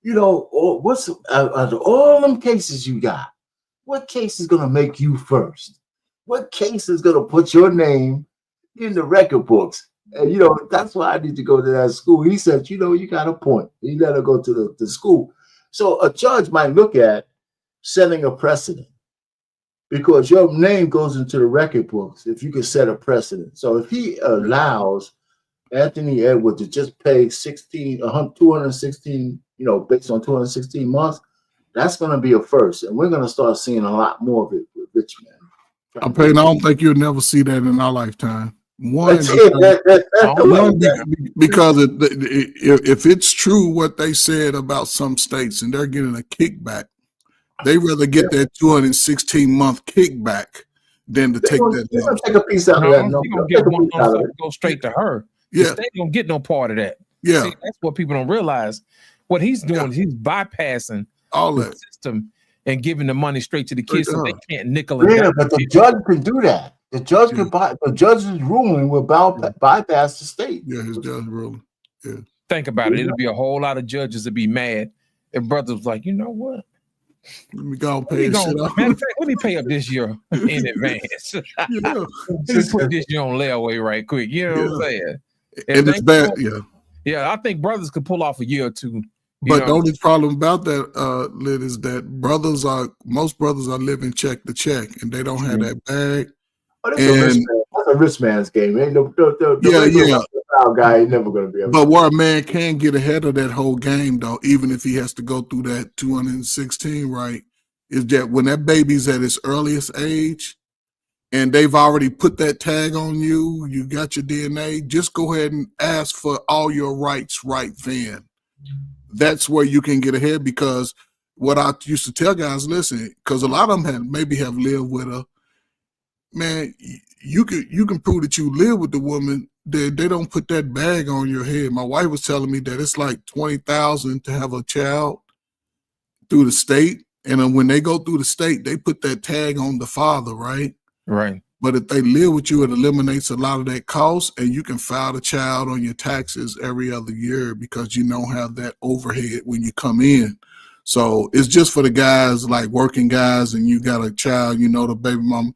what's out of all them cases you got? What case is gonna make you first? What case is going to put your name in the record books?" And, that's why I need to go to that school. He said, you got a point. You got to go to the school. So a judge might look at setting a precedent, because your name goes into the record books if you can set a precedent. So if he allows Anthony Edwards to just pay 216, based on 216 months, that's going to be a first. And we're going to start seeing a lot more of it with rich men. I don't think you'll never see that in our lifetime. One, because if it's true what they said about some states and they're getting a kickback, they rather get that 216-month kickback than to take that. They're going to take a piece out of that. You're going to get one go straight to her. Yeah. The state don't get no part of that. Yeah. See, that's what people don't realize. What he's doing is he's bypassing all the that system and giving the money straight to the kids so they can't nickel and and dime. dime But the judge can do that. The judge can the judge's ruling will bypass the state. Yeah, his judge ruling. Yeah. Think about it. It'll be a whole lot of judges that be mad if brothers was like, you know what? Let me go pay Matter of fact, let me pay up this year in advance. Let me put this year on layaway right quick. You know what I'm saying? And it's bad, Yeah, I think brothers could pull off a year or two. But the only problem about that, Lid, is that most brothers are living check to check, and they don't have that bag. That's a rich man's game. Ain't no guy ain't never gonna be able. But where a man can get ahead of that whole game, though, even if he has to go through that 216, right, is that when that baby's at its earliest age, and they've already put that tag on you, you got your DNA, just go ahead and ask for all your rights right then. That's where you can get ahead, because what I used to tell guys, listen, because a lot of them have lived with her. Man, you can prove that you live with the woman. They don't put that bag on your head. My wife was telling me that it's like $20,000 to have a child through the state, and when they go through the state, they put that tag on the father, right? Right. But if they live with you, it eliminates a lot of that cost, and you can file the child on your taxes every other year because you don't have that overhead when you come in. So it's just for the guys, like working guys, and you got a child, the baby mama.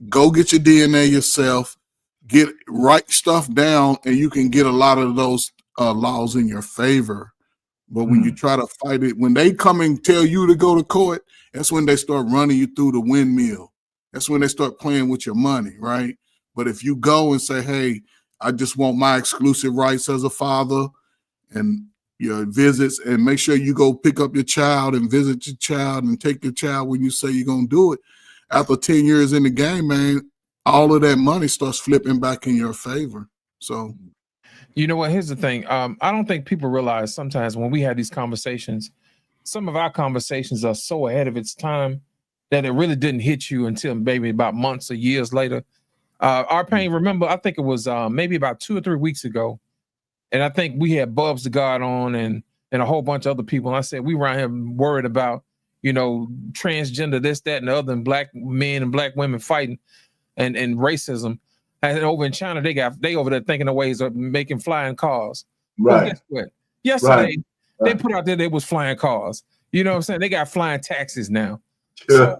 Go get your DNA yourself, write stuff down, and you can get a lot of those laws in your favor. But when you try to fight it, when they come and tell you to go to court, that's when they start running you through the windmill. That's when they start playing with your money, right? But if you go and say, hey, I just want my exclusive rights as a father and your visits, and make sure you go pick up your child and visit your child and take your child when you say you're going to do it. After 10 years in the game, man, all of that money starts flipping back in your favor. So, you know what? Here's the thing. I don't think people realize sometimes when we have these conversations, some of our conversations are so ahead of its time that it really didn't hit you until maybe about months or years later. Our pain, remember, I think it was maybe about 2 or 3 weeks ago. And I think we had Bubs the God on and a whole bunch of other people. And I said, we were out here worried about, transgender, this, that, and the other, and black men and black women fighting and racism. And over in China, they over there thinking of ways of making flying cars. Right. Well, guess what? Yesterday, they put out there they was flying cars. You know what I'm saying? They got flying taxis now. So,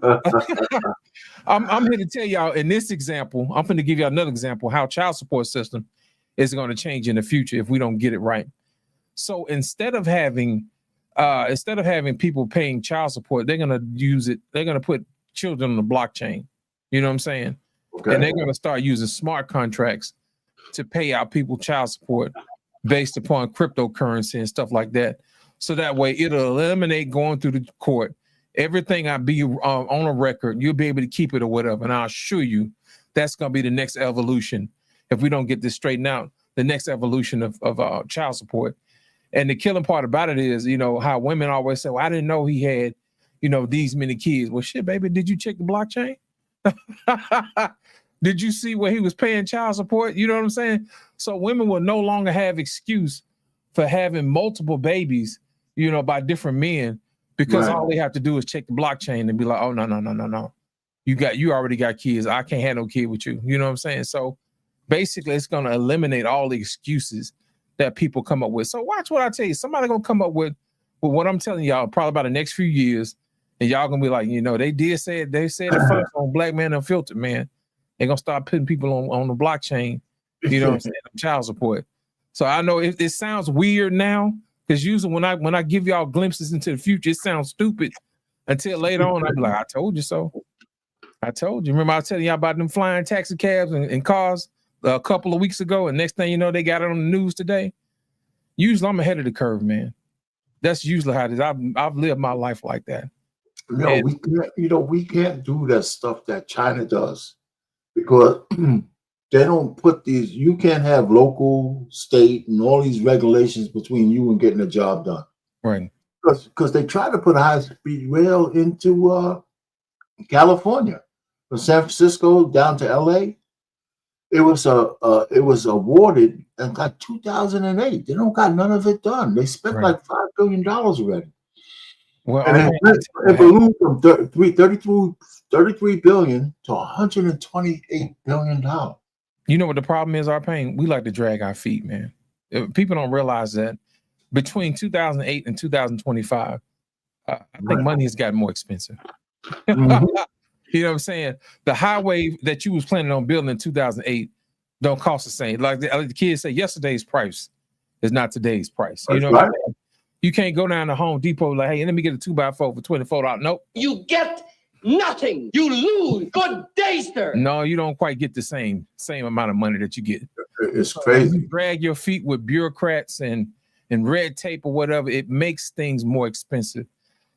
I'm here to tell y'all in this example, I'm going to give you another example how child support system is going to change in the future if we don't get it right. So instead of having people paying child support, they're going to use it. They're going to put children on the blockchain. You know what I'm saying? Okay. And they're going to start using smart contracts to pay out people child support based upon cryptocurrency and stuff like that. So that way it'll eliminate going through the court. Everything I be on a record, you'll be able to keep it or whatever. And I'll assure you that's going to be the next evolution. If we don't get this straightened out, the next evolution of child support. And the killing part about it is, how women always say, well, I didn't know he had, these many kids. Well, shit, baby, did you check the blockchain? Did you see where he was paying child support? You know what I'm saying? So women will no longer have excuse for having multiple babies, by different men, because all they have to do is check the blockchain and be like, oh, no. You already got kids. I can't have no kid with you. You know what I'm saying? So basically it's going to eliminate all the excuses that people come up with. So watch what I tell you. Somebody going to come up with what I'm telling y'all probably about the next few years. And y'all going to be like, they said it first on Black Man Unfiltered, man. They're going to start putting people on the blockchain, you know what I'm saying, child support. So I know it sounds weird now, because usually when I give y'all glimpses into the future, it sounds stupid until later on. I'll be like, I told you so. I told you. Remember I was telling y'all about them flying taxi cabs and cars a couple of weeks ago, and next thing you know, they got it on the news today. Usually, I'm ahead of the curve, man. That's usually how it is. I've lived my life like that. No, we can't. We can't do that stuff that China does because they don't put these. You can't have local, state, and all these regulations between you and getting a job done. Right. Because they try to put high-speed rail into California, from San Francisco down to LA. It was awarded in like 2008. They don't got none of it done. They spent like $5 billion already. Well, And it ballooned from 33 billion to 128 billion dollars. You know what the problem is, our pain? We like to drag our feet, man. People don't realize that between 2008 and 2025, I think money has gotten more expensive. Mm-hmm. You know what I'm saying? The highway that you was planning on building in 2008 don't cost the same. Like the kids say, yesterday's price is not today's price. You know what I'm saying? You can't go down to Home Depot like, hey, let me get a 2x4 for $24. Nope. You get nothing. You lose. Good day, sir. No, you don't quite get the same amount of money that you get. It's crazy. You drag your feet with bureaucrats and red tape or whatever. It makes things more expensive.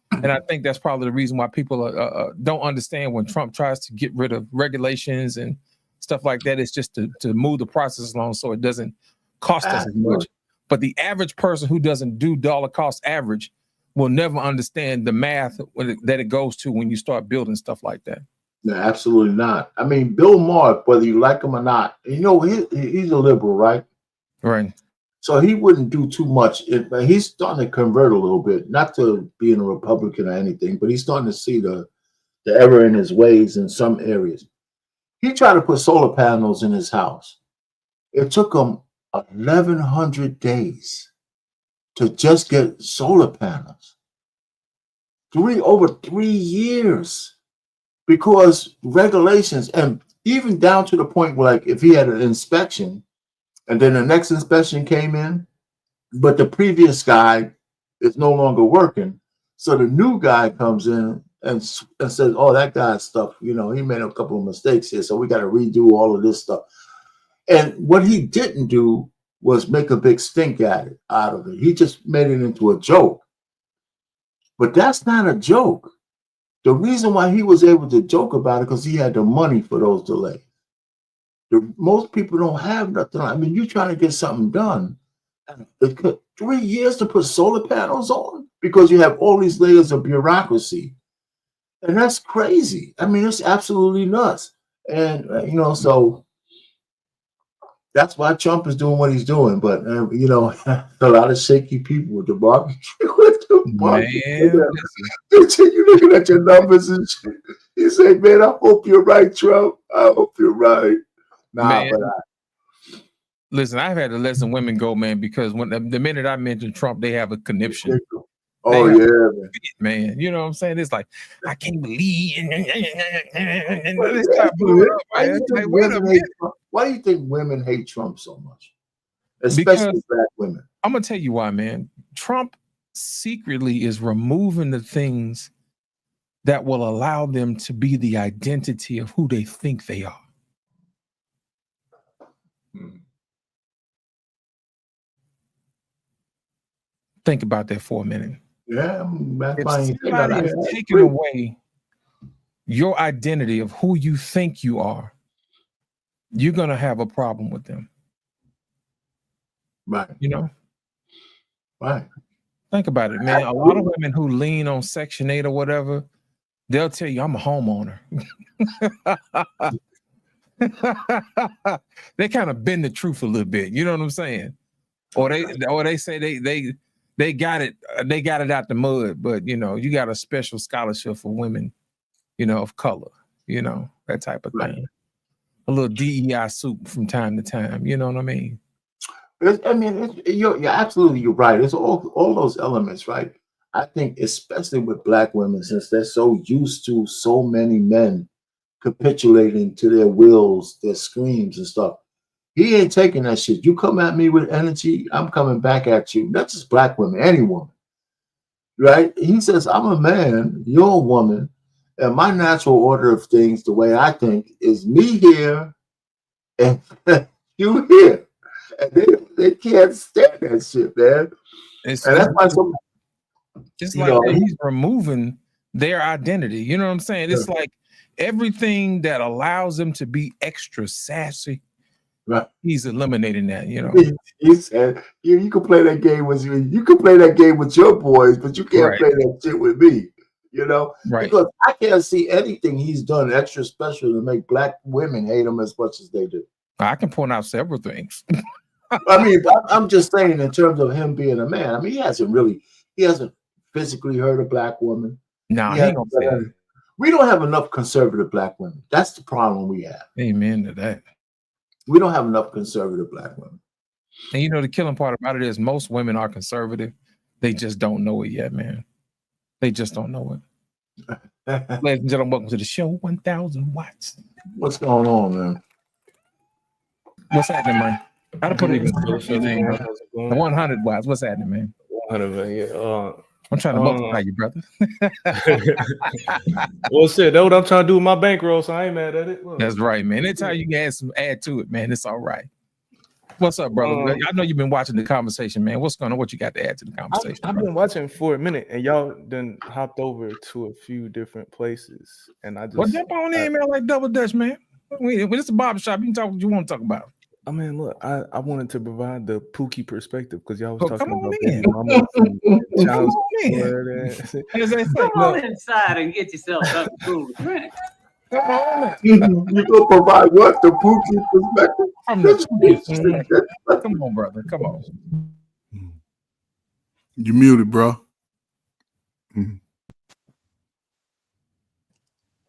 And I think that's probably the reason why people don't understand when Trump tries to get rid of regulations and stuff like that. It's just to move the process along so it doesn't cost us as much. But the average person who doesn't do dollar cost average will never understand the math that it goes to when you start building stuff like that. No, absolutely not. I mean, Bill Maher, whether you like him or not, he's a liberal, right? Right. So he wouldn't do too much. He's starting to convert a little bit, not to being a Republican or anything, but he's starting to see the error in his ways in some areas. He tried to put solar panels in his house. It took him 1,100 days to just get solar panels. Over 3 years, because regulations, and even down to the point where, like, if he had an inspection and then the next inspection came in, but the previous guy is no longer working, so the new guy comes in and says, oh, that guy's stuff, he made a couple of mistakes here, so we got to redo all of this stuff. And what he didn't do was make a big stink out of it. He just made it into a joke. But that's not a joke. The reason why he was able to joke about it because he had the money for those delays. Most people don't have nothing. I mean, you're trying to get something done. It took 3 years to put solar panels on because you have all these layers of bureaucracy. And that's crazy. I mean, it's absolutely nuts. And, so that's why Trump is doing what he's doing. But, a lot of shaky people with the barbecue. You're looking at your numbers and shit. You say, man, I hope you're right, Trump. I hope you're right. Listen, I've had to let some women go, man, because when the minute I mention Trump, they have a conniption. Oh, yeah, man. You know what I'm saying? It's like, I can't believe. Why do you think women hate Trump so much? Especially black women. I'm going to tell you why, man. Trump secretly is removing the things that will allow them to be the identity of who they think they are. Think about that for a minute. Yeah, if somebody is taking away your identity of who you think you are, you're going to have a problem with them. Right. Right. Think about it, man. A lot of women who lean on Section 8 or whatever, they'll tell you, I'm a homeowner. They kind of bend the truth a little bit. You know what I'm saying? Or they say they got it out the mud, but you got a special scholarship for women, of color, that type of thing. A little DEI soup from time to time, you know what I mean? You're absolutely right. It's all those elements, right? I think especially with black women, since they're so used to so many men capitulating to their wills, their screams and stuff. He ain't taking that shit. You come at me with energy, I'm coming back at you. That's just black women, any woman, right? He says, I'm a man, you're a woman, and my natural order of things, the way I think, is me here and You hear? And they can't stand that shit, man. It's And that's why some, It's you like know, he's removing their identity. You know what I'm saying? It's like everything that allows them to be extra sassy. Right. He's eliminating that, you know. He said, you can play that game with you can play that game with your boys, but you can't Right. play that shit with me. You know? Right. Because I can't see anything he's done extra special to make black women hate him as much as they do. I can point out several things. I mean, I'm just saying in terms of him being a man. I mean, he hasn't physically hurt a black woman. No, He he ain't gonna say hasn't- that. We don't have enough conservative black women. That's the problem we have. Amen to that. We don't have enough conservative black women. And you know, the killing part about it is most women are conservative. They just don't know it yet, man. They just don't know it. Ladies and gentlemen, welcome to the show. 1,000 watts. What's going on, man? What's happening, man? I done put it in your name, bro. How's it going? The 100 watts. What's happening, man? 100, man. Yeah. I'm trying to multiply you, brother. Well, shit, that's what I'm trying to do with my bankroll, so I ain't mad at it. Look. That's right, man. Anytime you can add to it, man, it's all right. What's up, brother? I know you've been watching the conversation, man. What's going on? What you got to add to the conversation? I've been watching for a minute, and y'all done hopped over to a few different places, and I just Well, jump on in, man, like double dutch, man. When it's a barbershop, you can talk what you want to talk about. I mean, look, I wanted to provide the Pookie perspective because y'all was Oh, talking come on about in. baby mama and child Come on in. support. As they say, come on inside and get yourself something cool to drink. Come on. You gonna provide what? The Pookie perspective? From the Pookie perspective. Come on, brother. Come on. You muted, bro.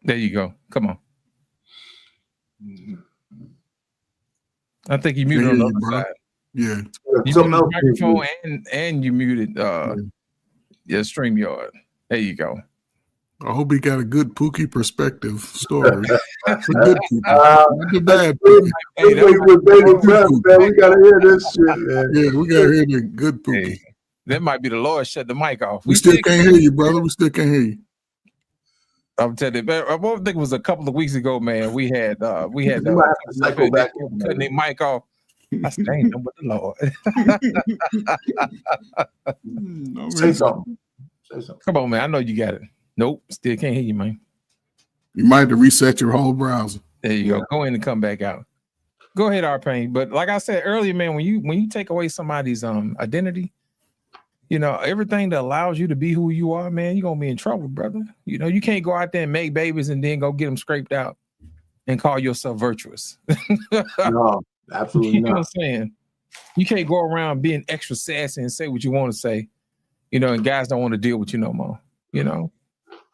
There you go. Come on. I think you muted on the other side. Yeah. You muted the microphone and you muted your StreamYard. There you go. I hope he got a good Pookie perspective story. For good people. Not the bad people. We gotta hear this shit, man. Yeah, we gotta hear the good Pookie. Hey, that might be the Lord shut the mic off. We still can't hear you, brother. We still can't hear you. I'm telling you, man, I think it was a couple of weeks ago, man. We had You might have to cycle back. cutting their mic off. I ain't no but the Lord. Say something. Say something. Come on, man. I know you got it. Nope, still can't hear you, man. You might have to reset your whole browser. There you go. Go in and come back out. Go ahead, R-Pain. But like I said earlier, man, when you take away somebody's identity, you know, everything that allows you to be who you are, man, you're gonna be in trouble, brother. You know, you can't go out there and make babies and then go get them scraped out and call yourself virtuous. No, absolutely You know what I'm not. saying? You can't go around being extra sassy and say what you want to say, you know, and guys don't want to deal with you no more, you know.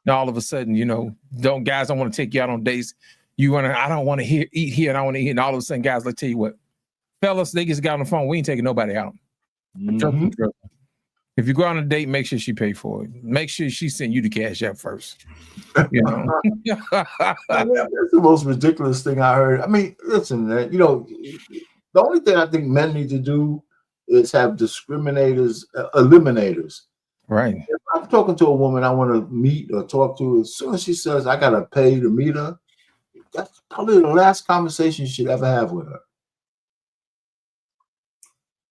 Now all of a sudden, you know, guys don't want to take you out on dates. I don't want to eat here and I want to eat. And all of a sudden, guys, let's tell you what, fellas, they just got on the phone. We ain't taking nobody out. Mhm. If you go on a date, make sure she pay for it. Make sure she sent you the cash out first. You know, That's the most ridiculous thing I heard. I mean, listen, man, you know, the only thing I think men need to do is have discriminators, eliminators. Right. If I'm talking to a woman I want to meet or talk to, as soon as she says I gotta pay to meet her, that's probably the last conversation you should ever have with her.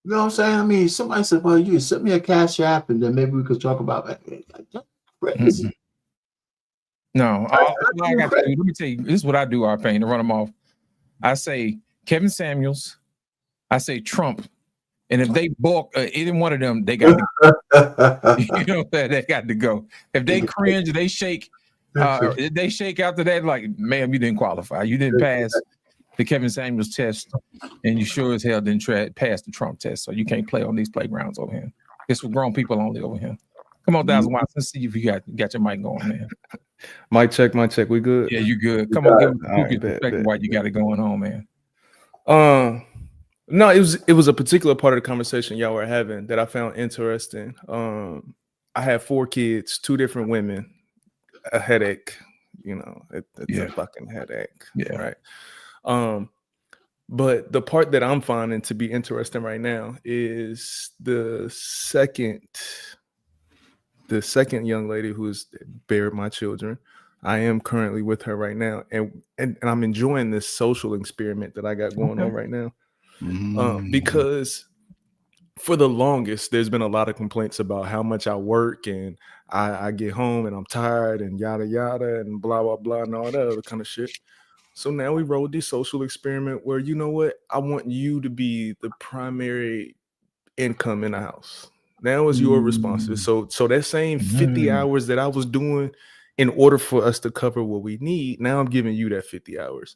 You know what I'm saying? I mean, somebody said, well, you send me a cash app and then maybe we could talk about that. That's crazy. No, all I got to do, let me tell you, this is what I do, R-Pain, to run them off. I say Kevin Samuels, I say Trump, and if they balk any one of them, they got to go. You know, they got to go. If they cringe, they shake, they shake after that, like, ma'am, you didn't qualify. You didn't pass the Kevin Samuels test, and you sure as hell didn't pass the Trump test. So you can't play on these playgrounds over here. It's for grown people only over here. Come on, 1,000 watts. Let's see if you got your mic going, man. Mic check. We good? Yeah, you good. Come on, give me a perspective why you got it going on, man. No, it was a particular part of the conversation y'all were having that I found interesting. I had 4 kids, 2 different women, a headache. You know, it's a fucking headache. Yeah. Right. But the part that I'm finding to be interesting right now is the second young lady who's buried my children. I am currently with her right now, and I'm enjoying this social experiment that I got going on right now. Because for the longest, there's been a lot of complaints about how much I work and I get home and I'm tired and yada yada and blah blah blah and all that other kind of shit. So now we rolled this social experiment where, you know what, I want you to be the primary income in the house. Now it's your responsibility. So that same 50 hours that I was doing in order for us to cover what we need, now I'm giving you that 50 hours.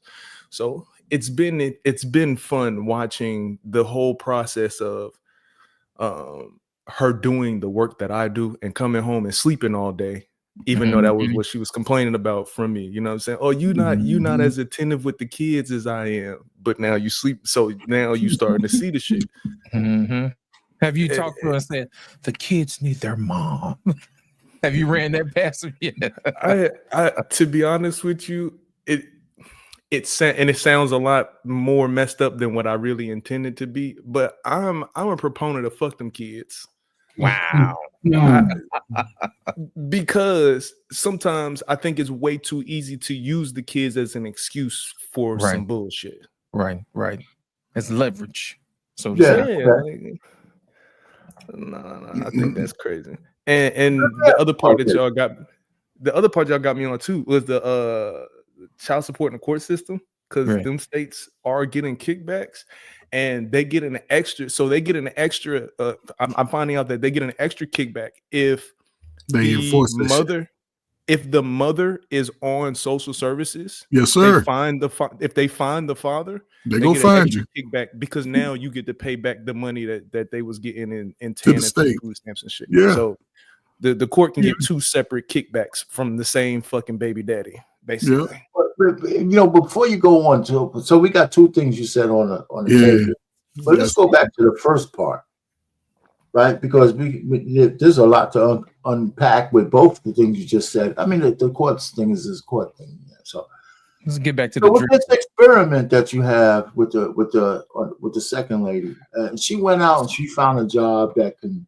So it's been fun watching the whole process of her doing the work that I do and coming home and sleeping all day, even though that was what she was complaining about from me. You know what I'm saying? Oh, you not as attentive with the kids as I am, but now you sleep. So now you starting to see the shit. Have you talked to her and said the kids need their mom? Have you ran that past her yet? I to be honest with you, it sounds a lot more messed up than what I really intended to be. But I'm a proponent of fuck them kids. Wow. Because sometimes I think it's way too easy to use the kids as an excuse for some bullshit. Right. It's leverage. So no, I think that's crazy. And the other part that y'all got me on too was the child support in the court system, because them states are getting kickbacks and they get an extra. So they get an extra. I'm finding out that they get an extra kickback if they enforce if the mother is on social services. Yes, sir. If they find the father, they go find you kickback, because now you get to pay back the money that they was getting in to TANF the state food stamps and shit. Yeah. So the court can get two separate kickbacks from the same fucking baby daddy, basically. Yeah. But, before you go on to, so we got two things you said on the table. But let's go back to the first part, right? Because there's a lot to unpack with both the things you just said. I mean, the courts thing is this court thing. So let's get back to this experiment that you have with the second lady. She went out and she found a job that can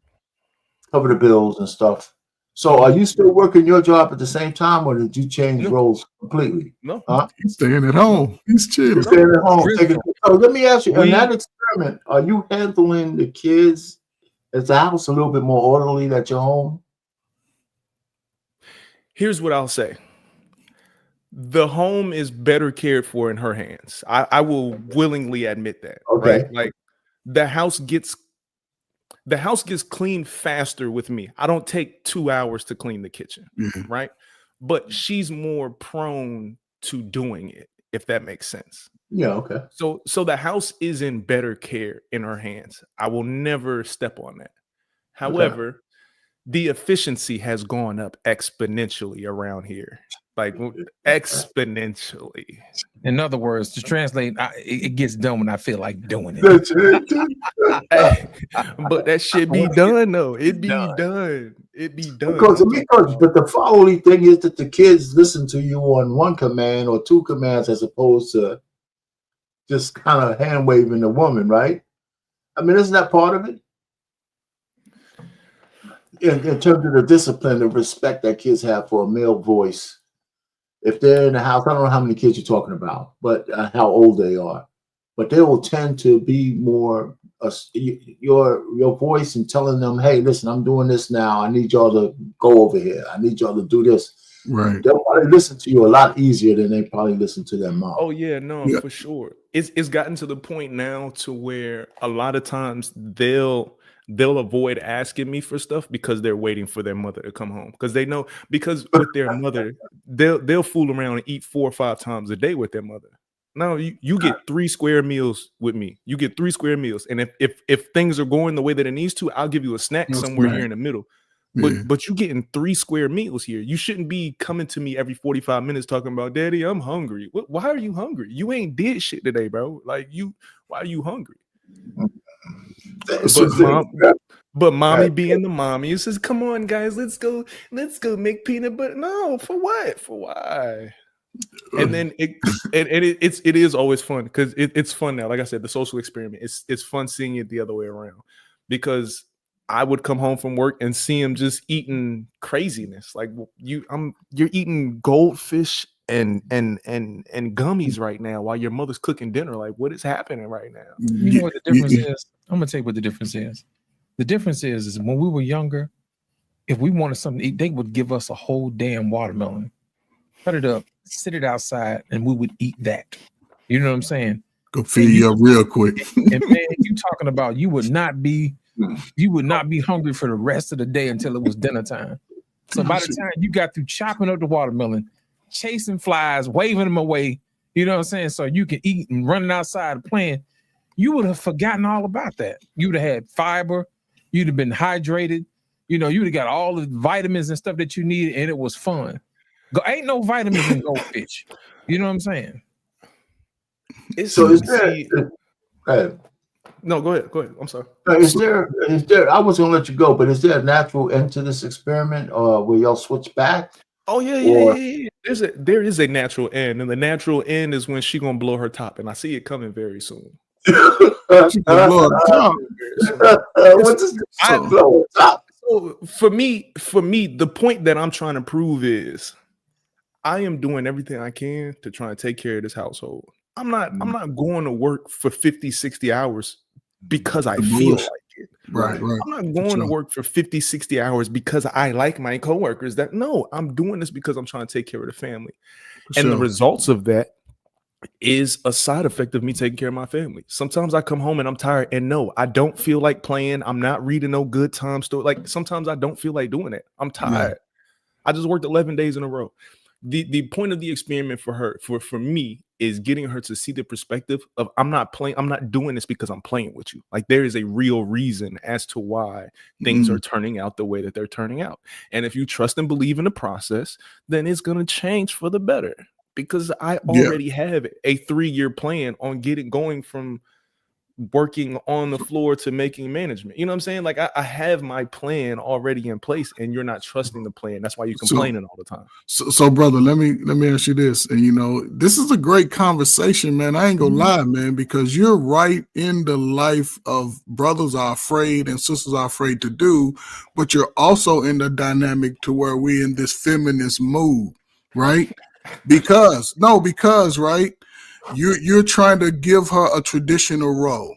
cover the bills and stuff. So are you still working your job at the same time, or did you change roles completely? No. He's staying at home. He's chilling. Staying at home. So let me ask you, in that experiment, are you handling the kids at the house a little bit more orderly at your home? Here's what I'll say. The home is better cared for in her hands. I will willingly admit that. Okay. Right? Like the house gets cleaned faster with me. I don't take 2 hours to clean the kitchen, right? But she's more prone to doing it, if that makes sense. Yeah, okay. So the house is in better care in her hands. I will never step on that. However, the efficiency has gone up exponentially around here. Like exponentially. In other words, to translate, it gets done when I feel like doing it. But that shit be done though. It be done. It be done. But the following thing is that the kids listen to you on one command or two commands as opposed to just kind of hand waving the woman, right? I mean, isn't that part of it? In terms of the discipline, the respect that kids have for a male voice. If they're in the house, I don't know how many kids you're talking about, but how old they are. But they will tend to be more your voice and telling them, hey, listen, I'm doing this now. I need y'all to go over here. I need y'all to do this. Right. They'll probably listen to you a lot easier than they probably listen to their mom. Oh yeah, no, for sure. It's gotten to the point now to where a lot of times they'll avoid asking me for stuff because they're waiting for their mother to come home, because they know, because with their mother they'll fool around and eat 4 or 5 times a day with their mother. No, you get 3 square meals with me. You get 3 square meals, and if things are going the way that it needs to, I'll give you a snack somewhere here in the middle. But you getting 3 square meals here. You shouldn't be coming to me every 45 minutes talking about, Daddy, I'm hungry. Why are you hungry? You ain't did shit today, bro. Like why are you hungry? But mommy being the mommy, it says, come on, guys, let's go make peanut butter. No, for what? For why? And then it is always fun, because it's fun now. Like I said, the social experiment, it's fun seeing it the other way around, because I would come home from work and see him just eating craziness. Like you're eating goldfish and gummies right now while your mother's cooking dinner. Like, what is happening right now? You know what the difference is? I'm gonna tell you what the difference is. The difference is when we were younger, if we wanted something to eat, they would give us a whole damn watermelon, cut it up, sit it outside, and we would eat that. You know what I'm saying? Go feed you up real quick. And man, you talking about you would not be hungry for the rest of the day until it was dinner time. So by the time you got through chopping up the watermelon, chasing flies, waving them away, you know what I'm saying? So you can eat and running outside and playing, you would have forgotten all about that. You would have had fiber, you'd have been hydrated, you know, you'd have got all the vitamins and stuff that you needed, and it was fun. Ain't no vitamins in goldfish. You know what I'm saying? So is there? No, go ahead. Go ahead. I'm sorry. Is there? I was gonna let you go, but is there a natural end to this experiment, where y'all switch back? Oh yeah. There is a natural end, and the natural end is when she gonna blow her top, and I see it coming very soon. What's blow top? So for me, the point that I'm trying to prove is I am doing everything I can to try and take care of this household. I'm not going to work for 50, 60 hours because I feel like it. Right. I'm not going to work for 50, 60 hours because I like my coworkers. No, I'm doing this because I'm trying to take care of the family. And the results of that is a side effect of me taking care of my family. Sometimes I come home and I'm tired, and no, I don't feel like playing. I'm not reading no good time story. Like sometimes I don't feel like doing it. I'm tired. I just worked 11 days in a row. The point of the experiment for her, for me, is getting her to see the perspective of I'm not doing this because I'm playing with you. Like there is a real reason as to why things are turning out the way that they're turning out. And if you trust and believe in the process, then it's going to change for the better. Because I already have a 3-year plan on going from working on the floor to making management. You know what I'm saying? Like I have my plan already in place, and you're not trusting the plan. That's why you're complaining all the time. So brother, let me ask you this. And you know, this is a great conversation, man. I ain't gonna lie, man, because you're right in the life of brothers are afraid and sisters are afraid to do, but you're also in the dynamic to where we in this feminist mood, right? Because right, you're trying to give her a traditional role,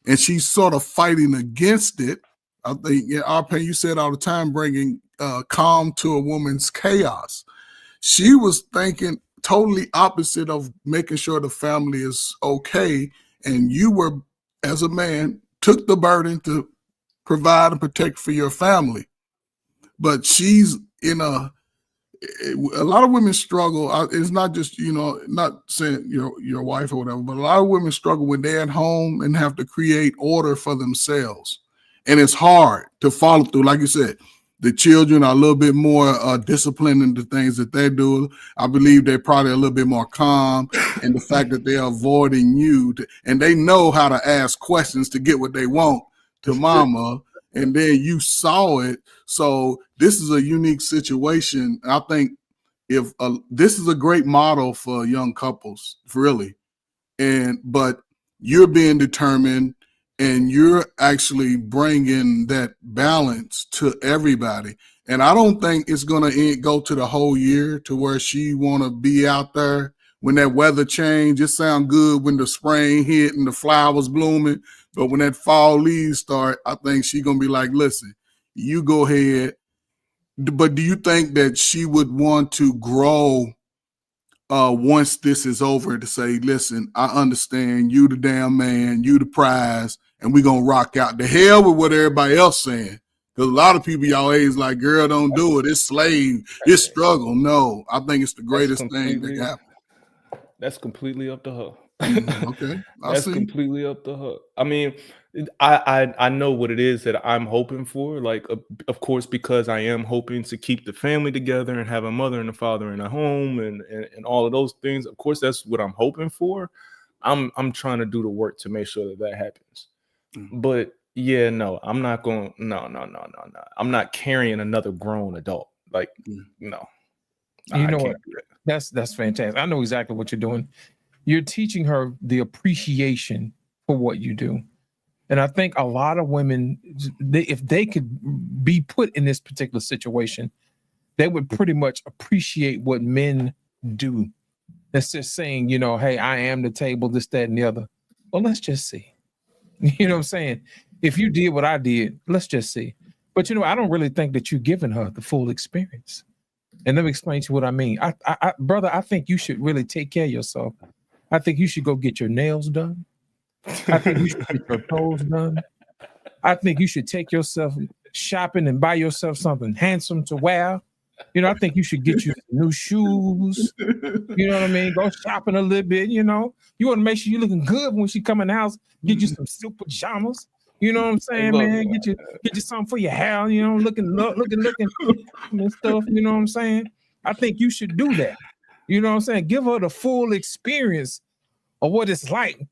and she's sort of fighting against it. I think, Arpen, you said all the time, bringing calm to a woman's chaos. She was thinking totally opposite of making sure the family is okay, and you were, as a man, took the burden to provide and protect for your family. But she's in a lot of women struggle. It's not just, not saying your wife or whatever, but a lot of women struggle when they're at home and have to create order for themselves. And it's hard to follow through. Like you said, the children are a little bit more disciplined in the things that they do. I believe they're probably a little bit more calm. And the fact that they're avoiding you, and they know how to ask questions to get what they want to mama. And then you saw it. So this is a unique situation. I think this is a great model for young couples, really. But you're being determined, and you're actually bringing that balance to everybody. And I don't think it's going to go to the whole year to where she want to be out there when that weather change. It sound good when the spring hit and the flowers blooming. But when that fall leaves start, I think she's going to be like, listen, you go ahead. But do you think that she would want to grow once this is over to say, listen, I understand you the damn man, you the prize, and we're going to rock out. The hell with what everybody else saying. Because a lot of people y'all age like, girl, don't do it. It's slave. It's struggle. No, I think it's the greatest thing that happened. That's completely up to her. Okay. That's completely up to her. I mean, I know what it is that I'm hoping for. Like, of course, because I am hoping to keep the family together and have a mother and a father in a home and all of those things. Of course, that's what I'm hoping for. I'm trying to do the work to make sure that happens. But yeah, no, I'm not going. No. I'm not carrying another grown adult. Like, no. You know what? That's fantastic. I know exactly what you're doing. You're teaching her the appreciation for what you do. And I think a lot of women, if they could be put in this particular situation, they would pretty much appreciate what men do. That's just saying, you know, hey, I am the table, this, that, and the other. Well, let's just see. You know what I'm saying? If you did what I did, let's just see. But, you know, I don't really think that you're giving her the full experience. And let me explain to you what I mean. Brother, I think you should really take care of yourself. I think you should go get your nails done. I think you should get your toes done. I think you should take yourself shopping and buy yourself something handsome to wear. You know, I think you should get you new shoes. You know what I mean? Go shopping a little bit, you know. You want to make sure you're looking good when she come in the house. Get you some silk pajamas. You know what I'm saying, man? Get you something for your hair, you know, looking and stuff, you know what I'm saying? I think you should do that. You know what I'm saying? Give her the full experience of what it's like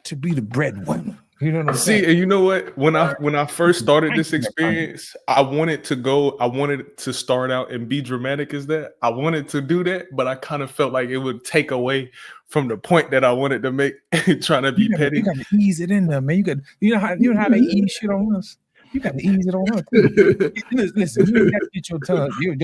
to be the breadwinner. You know what I'm saying? See, and you know what? When I first started this experience, I wanted to start out and be dramatic as that. I wanted to do that, but I kind of felt like it would take away from the point that I wanted to make, trying to be petty. You got to ease it in there, man. You know how they ease shit on us. You got to ease it on her too. Listen, you got to get your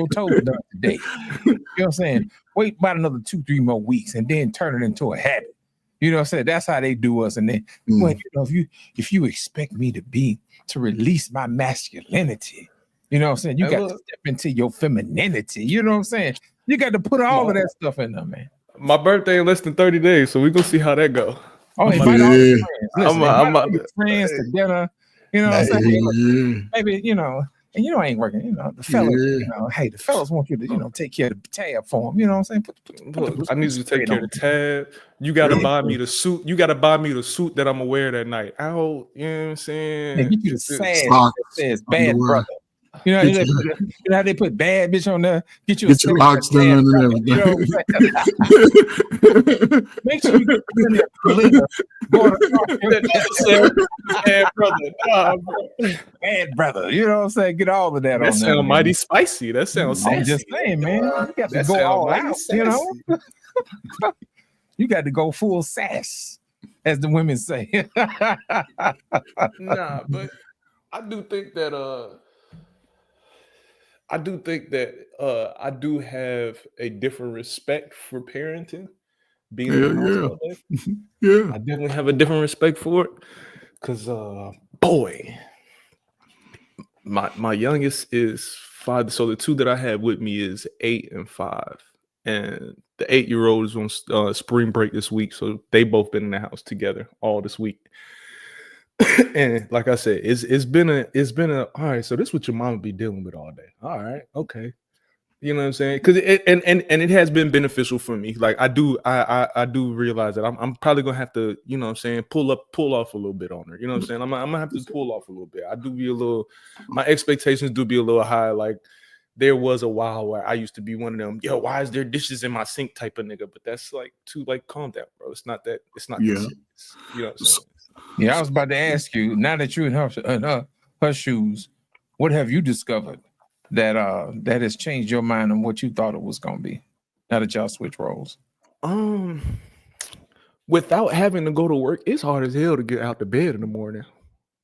toes done today. You know what I'm saying? Wait about another 2-3 more weeks and then turn it into a habit. You know what I'm saying? That's how they do us. And then, well, you know, if you expect me to release my masculinity, you know what I'm saying? You got to step into your femininity. You know what I'm saying? You got to put all of that stuff in there, man. My birthday in less than 30 days, so we're gonna see how that go. Oh, invite all your friends. Listen, invite your friends to dinner. You know what I'm saying? Maybe, you know, and you know I ain't working. You know, the fellas, you know, hey, the fellas want you to, you know, take care of the tab for them. You know what I'm saying? Look, I need you to take care of the tab. You gotta buy me the suit. You gotta buy me the suit that I'm gonna wear that night. Out, you know what I'm saying? Yeah, get you the sad that says bad brother. You know, how they put bad bitch on there. Get your locks done and everything. You know what I'm saying? Make sure you get in there. Bad brother. Nah, bro. Bad brother. You know what I'm saying? Get all of that on there. That sounds mighty spicy. That sounds sassy. I'm just saying, man. You got to go all out, you know? You got to go full sass, as the women say. Nah, but I do think that I do have a different respect for parenting. Being in the house all day. Yeah. I definitely have a different respect for it. Cause boy, my youngest is 5. So the 2 that I have with me is 8 and 5. And the 8-year-old is on spring break this week. So they both been in the house together all this week. And like I said, it's been a all right. So this is what your mama be dealing with all day. All right, okay. You know what I'm saying? Because it has been beneficial for me. Like I do realize that I'm probably gonna have to, you know what I'm saying, pull off a little bit on her. You know what I'm saying? I'm gonna have to pull off a little bit. My expectations do be a little high. Like there was a while where I used to be one of them, yo, why is there dishes in my sink type of nigga? But that's like calm down, bro. It's not that serious. You know what I'm saying? Yeah, I was about to ask you, now that you're in her shoes, what have you discovered that has changed your mind on what you thought it was gonna be now that y'all switch roles? Without having to go to work, it's hard as hell to get out the bed in the morning.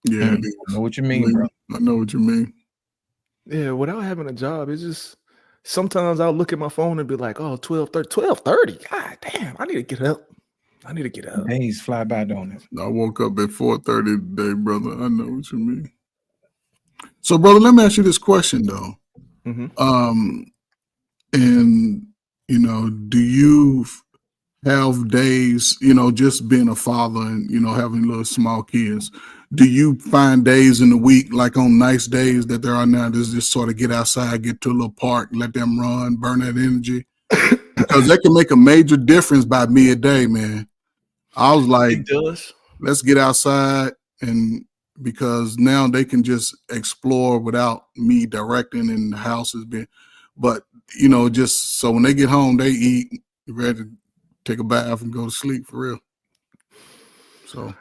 Yeah, I know what you mean, bro. I know what you mean. Yeah, without having a job, it's just sometimes I'll look at my phone and be like, oh, 12:30. God damn, I need to get up. Days fly by, don't it? I woke up at 4:30 today, brother. I know what you mean. So, brother, let me ask you this question, though. Mm-hmm. And, you know, do you have days, you know, just being a father and, you know, having little small kids, do you find days in the week, like on nice days that there are now, just sort of get outside, get to a little park, let them run, burn that energy? Because that can make a major difference by midday, man. I was like, it does. Let's get outside, and because now they can just explore without me directing, and the house has been, but you know, just so when they get home, they eat, ready to take a bath and go to sleep for real. So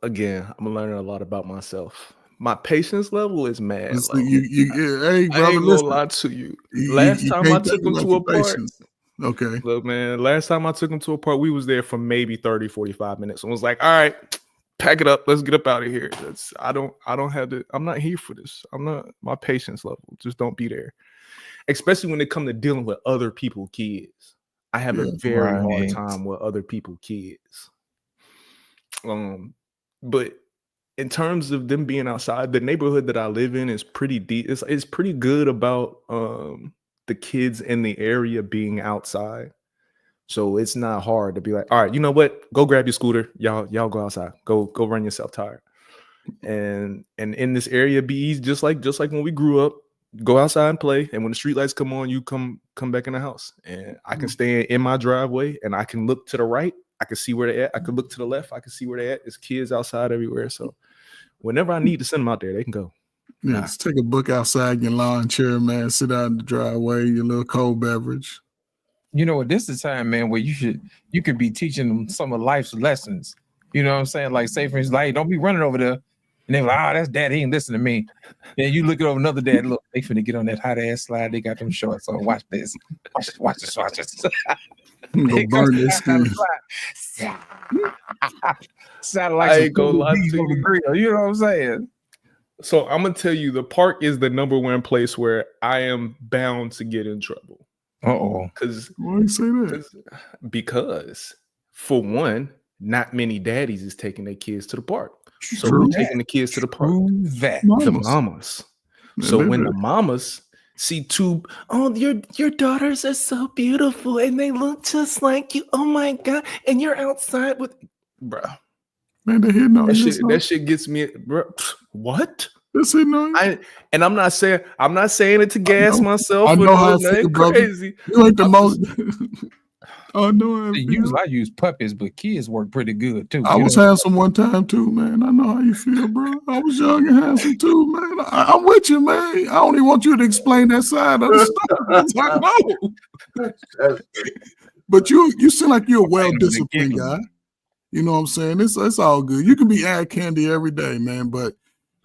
again, I'm learning a lot about myself. My patience level is mad low. Hey, brother, I ain't gonna lie to you. Last time I took them to a park. Okay. Look, man, last time I took him to a park, we was there for maybe 30, 45 minutes. And was like, all right, pack it up. Let's get up out of here. I don't have to, I'm not here for this. My patience level just don't be there. especially when it comes to dealing with other people's kids. I have a very hard time with other people's kids. But in terms of them being outside, the neighborhood that I live in is pretty deep. It's pretty good about the kids in the area being outside. So it's not hard to be like, all right, you know what? Go grab your scooter. Y'all go outside. Go run yourself tired. And in this area, be easy, just like when we grew up. Go outside and play. And when the street lights come on, you come back in the house. And I can stay in my driveway and I can look to the right. I can see where they're at. I can look to the left. I can see where they're at. There's kids outside everywhere. So whenever I need to send them out there, they can go. Yeah, just take a book outside your lawn chair, man. Sit out in the driveway, your little cold beverage. You know what? This is the time, man, where you could be teaching them some of life's lessons. You know what I'm saying? Like, say for instance, like, don't be running over there. And they were like, that's dad, he ain't listening to me. Then you look over another dad, look, they finna get on that hot ass slide. They got them shorts on. Watch this. Watch this. Go burn this thing. Sounded like some cool bees on the grill. You know what I'm saying? So I'm gonna tell you, the park is the number one place where I am bound to get in trouble. Uh-oh. Why you say that? Because for one, not many daddies is taking their kids to the park. So True. we're taking the kids to the park. That. The mamas. So when the mamas see your daughters are so beautiful and they look just like you. Oh my God. And you're outside with bruh. Man, they hitting on that shit gets me, bro. What? That's hitting on and I'm not saying it to gas myself. I know how I nothing feel, crazy. You ain't the most. I know. I use puppies, but kids work pretty good too. I was handsome one time too, man. I know how you feel, bro. I was young and handsome too, man. I'm with you, man. I don't even want you to explain that side of the story. I know. But you seem like you're a well-disciplined guy. You know what I'm saying? It's all good. You can be eye candy every day, man, but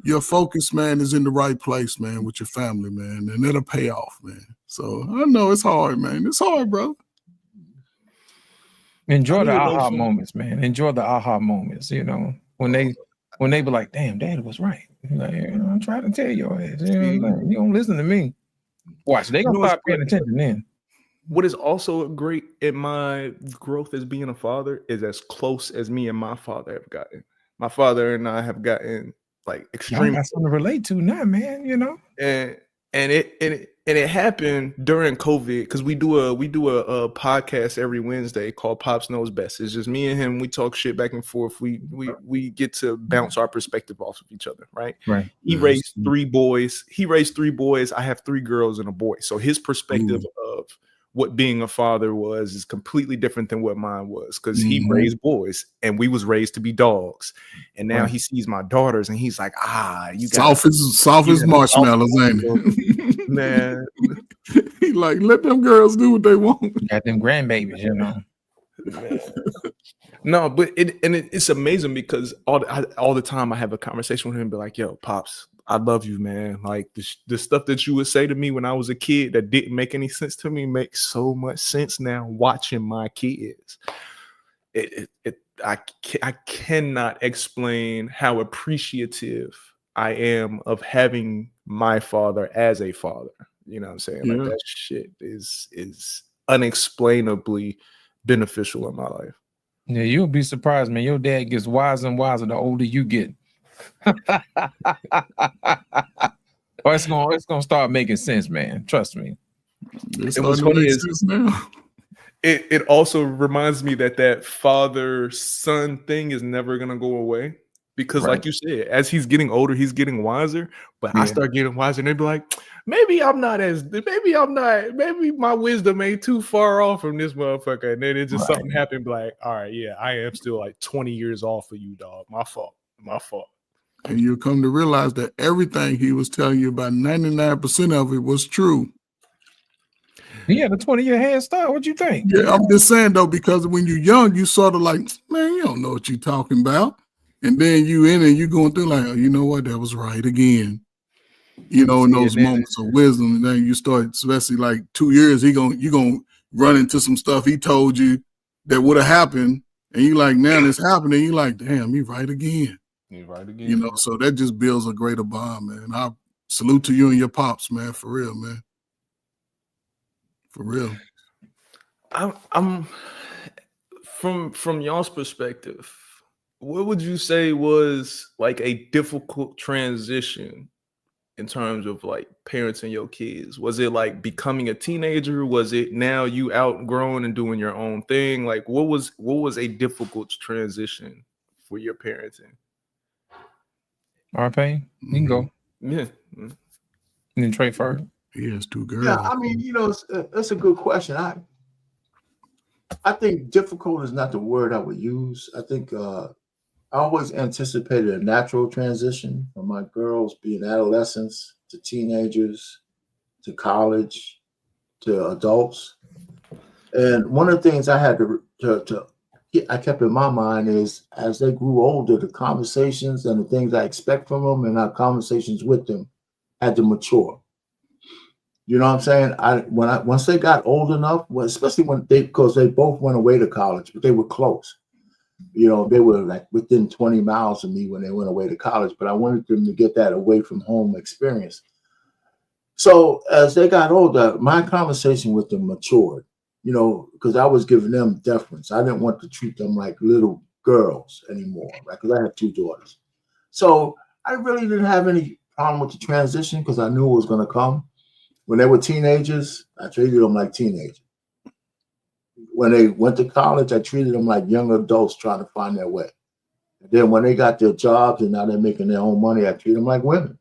your focus, man, is in the right place, man, with your family, man, and it'll pay off, man. So I know it's hard, man. It's hard, bro. Enjoy the aha moments, man. Enjoy the aha moments. You know, when they be like, "Damn, Daddy was right." Like, I'm trying to tell your ass. You don't listen to me. Watch, they gonna start paying attention then. What is also great in my growth as being a father is as close as me and my father have gotten. My father and I have gotten like extreme. Got something to relate to now, man. You know, and it happened during COVID because we do a podcast every Wednesday called Pops Knows Best. It's just me and him. We talk shit back and forth. We get to bounce our perspective off of each other, right? Right. He raised 3 boys. I have 3 girls and a boy. So his perspective of what being a father is completely different than what mine was because he raised boys and we was raised to be dogs. And now he sees my daughters and he's like, you got soft as marshmallows, ain't it? Man. He like, let them girls do what they want. Got them grandbabies, you know. No, but it's amazing because all the time I have a conversation with him and be like, yo, Pops, I love you, man. Like the stuff that you would say to me when I was a kid that didn't make any sense to me makes so much sense now watching my kids. I cannot explain how appreciative I am of having my father as a father. You know what I'm saying? Like that shit is unexplainably beneficial in my life. Yeah, you'll be surprised, man. Your dad gets wiser and wiser the older you get. Or it's gonna start making sense, man. Trust me. What's funny is it also reminds me that father-son thing is never gonna go away. Because like you said, as he's getting older, he's getting wiser. But I start getting wiser and they'd be like, maybe my wisdom ain't too far off from this motherfucker. And then it just something happened, like, all right, yeah, I am still like 20 years off of you, dog. My fault. And you'll come to realize that everything he was telling you about 99% of it was true. He had a 20-year head start. What you think? Yeah, I'm just saying though, because when you're young, you sort of like, man, you don't know what you're talking about. And then you in and you going through like, oh, you know what, that was right again. You know, in those moments of wisdom, and then you start, especially like 2 years, you gonna run into some stuff he told you that would have happened, and you like, now it's happening. You like, damn, you right again. You right again. You know, so that just builds a greater bond, man. I salute to you and your pops, man, for real, man. For real. I'm from y'all's perspective, what would you say was like a difficult transition in terms of like parenting your kids? Was it like becoming a teenager? Was it now you outgrown and doing your own thing? Like what was a difficult transition for your parenting? R-Pain, you can go. Yeah. And then Trey first. He has two girls. Yeah, I mean, it's a good question. I think difficult is not the word I would use. I think I always anticipated a natural transition from my girls being adolescents to teenagers to college to adults. And one of the things I had I kept in my mind is as they grew older, the conversations and the things I expect from them and our conversations with them had to mature. You know what I'm saying? Once they got old enough, especially because they both went away to college, but they were close. You know, they were like within 20 miles of me when they went away to college, but I wanted them to get that away from home experience. So as they got older, my conversation with them matured, because I was giving them deference. I didn't want to treat them like little girls anymore, right? Because I have two daughters. So I really didn't have any problem with the transition because I knew it was going to come. When they were teenagers, I treated them like teenagers. When they went to college, I treated them like young adults trying to find their way. And then when they got their jobs and now they're making their own money, I treat them like women.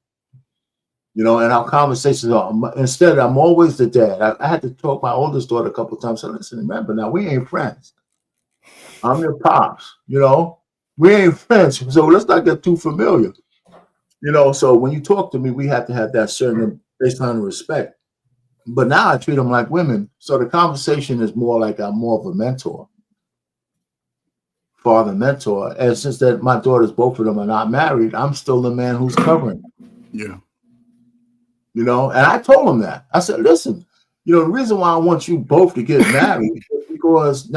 And our conversations are, instead, I'm always the dad. I had to talk my oldest daughter a couple of times. I said, listen, remember, now we ain't friends. I'm your pops, we ain't friends. So let's not get too familiar. So when you talk to me, we have to have that certain baseline of respect. But now I treat them like women. So the conversation is more like I'm more of a mentor, father mentor. And since that my daughters, both of them are not married, I'm still the man who's covering them. Yeah. And I told them that. I said, listen, the reason why I want you both to get married is because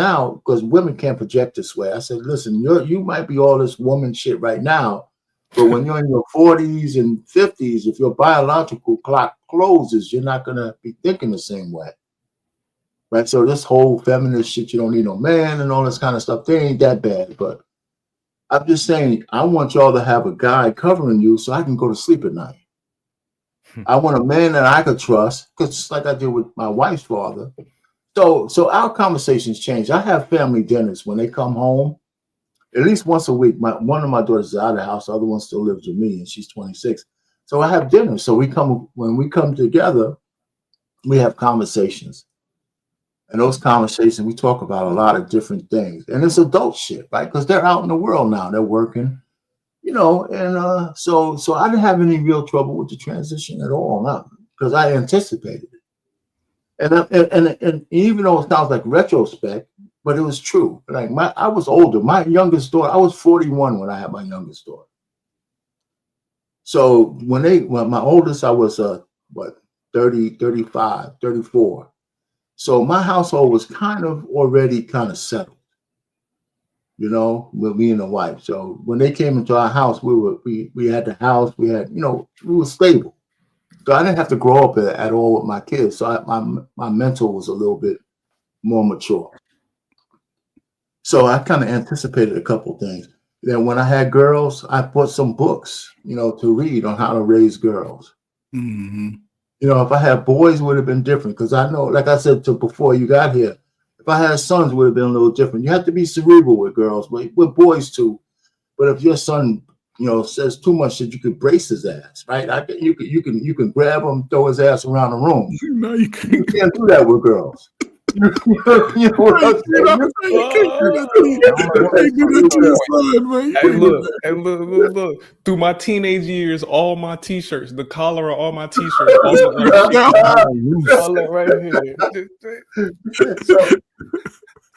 women can't project this way. I said, listen, you might be all this woman shit right now, but when you're in your 40s and 50s, if your biological clock closes, you're not going to be thinking the same way. Right? So this whole feminist shit, you don't need no man and all this kind of stuff, they ain't that bad. But I'm just saying, I want y'all to have a guy covering you so I can go to sleep at night. I want a man that I could trust, because just like I did with my wife's father. So our conversations change. I have family dinners when they come home, at least once a week. One of my daughters is out of the house, the other one still lives with me, and she's 26. So I have dinner. So when we come together, we have conversations. And those conversations, we talk about a lot of different things. And it's adult shit, right? Because they're out in the world now. They're working, and so I didn't have any real trouble with the transition at all, not because I anticipated it. And even though it sounds like retrospect, but it was true. Like I was older. My youngest daughter, I was 41 when I had my youngest daughter. So when my oldest, I was 30, 35, 34. So my household was kind of already settled, with me and the wife. So when they came into our house, we had the house, we were stable. So I didn't have to grow up at all with my kids. So my mental was a little bit more mature. So I kind of anticipated a couple things. Then when I had girls, I bought some books, to read on how to raise girls. Mm-hmm. If I had boys, it would have been different. Because I know, like I said before you got here, if I had sons, it would have been a little different. You have to be cerebral with girls, but with boys too. But if your son, says too much, that you could brace his ass, right? You can grab him, throw his ass around the room. No, you can't. You can't do that with girls. You know what I'm saying? Hey, look. Through my teenage years, all my t-shirts, the collar of all my t-shirts, all that right here.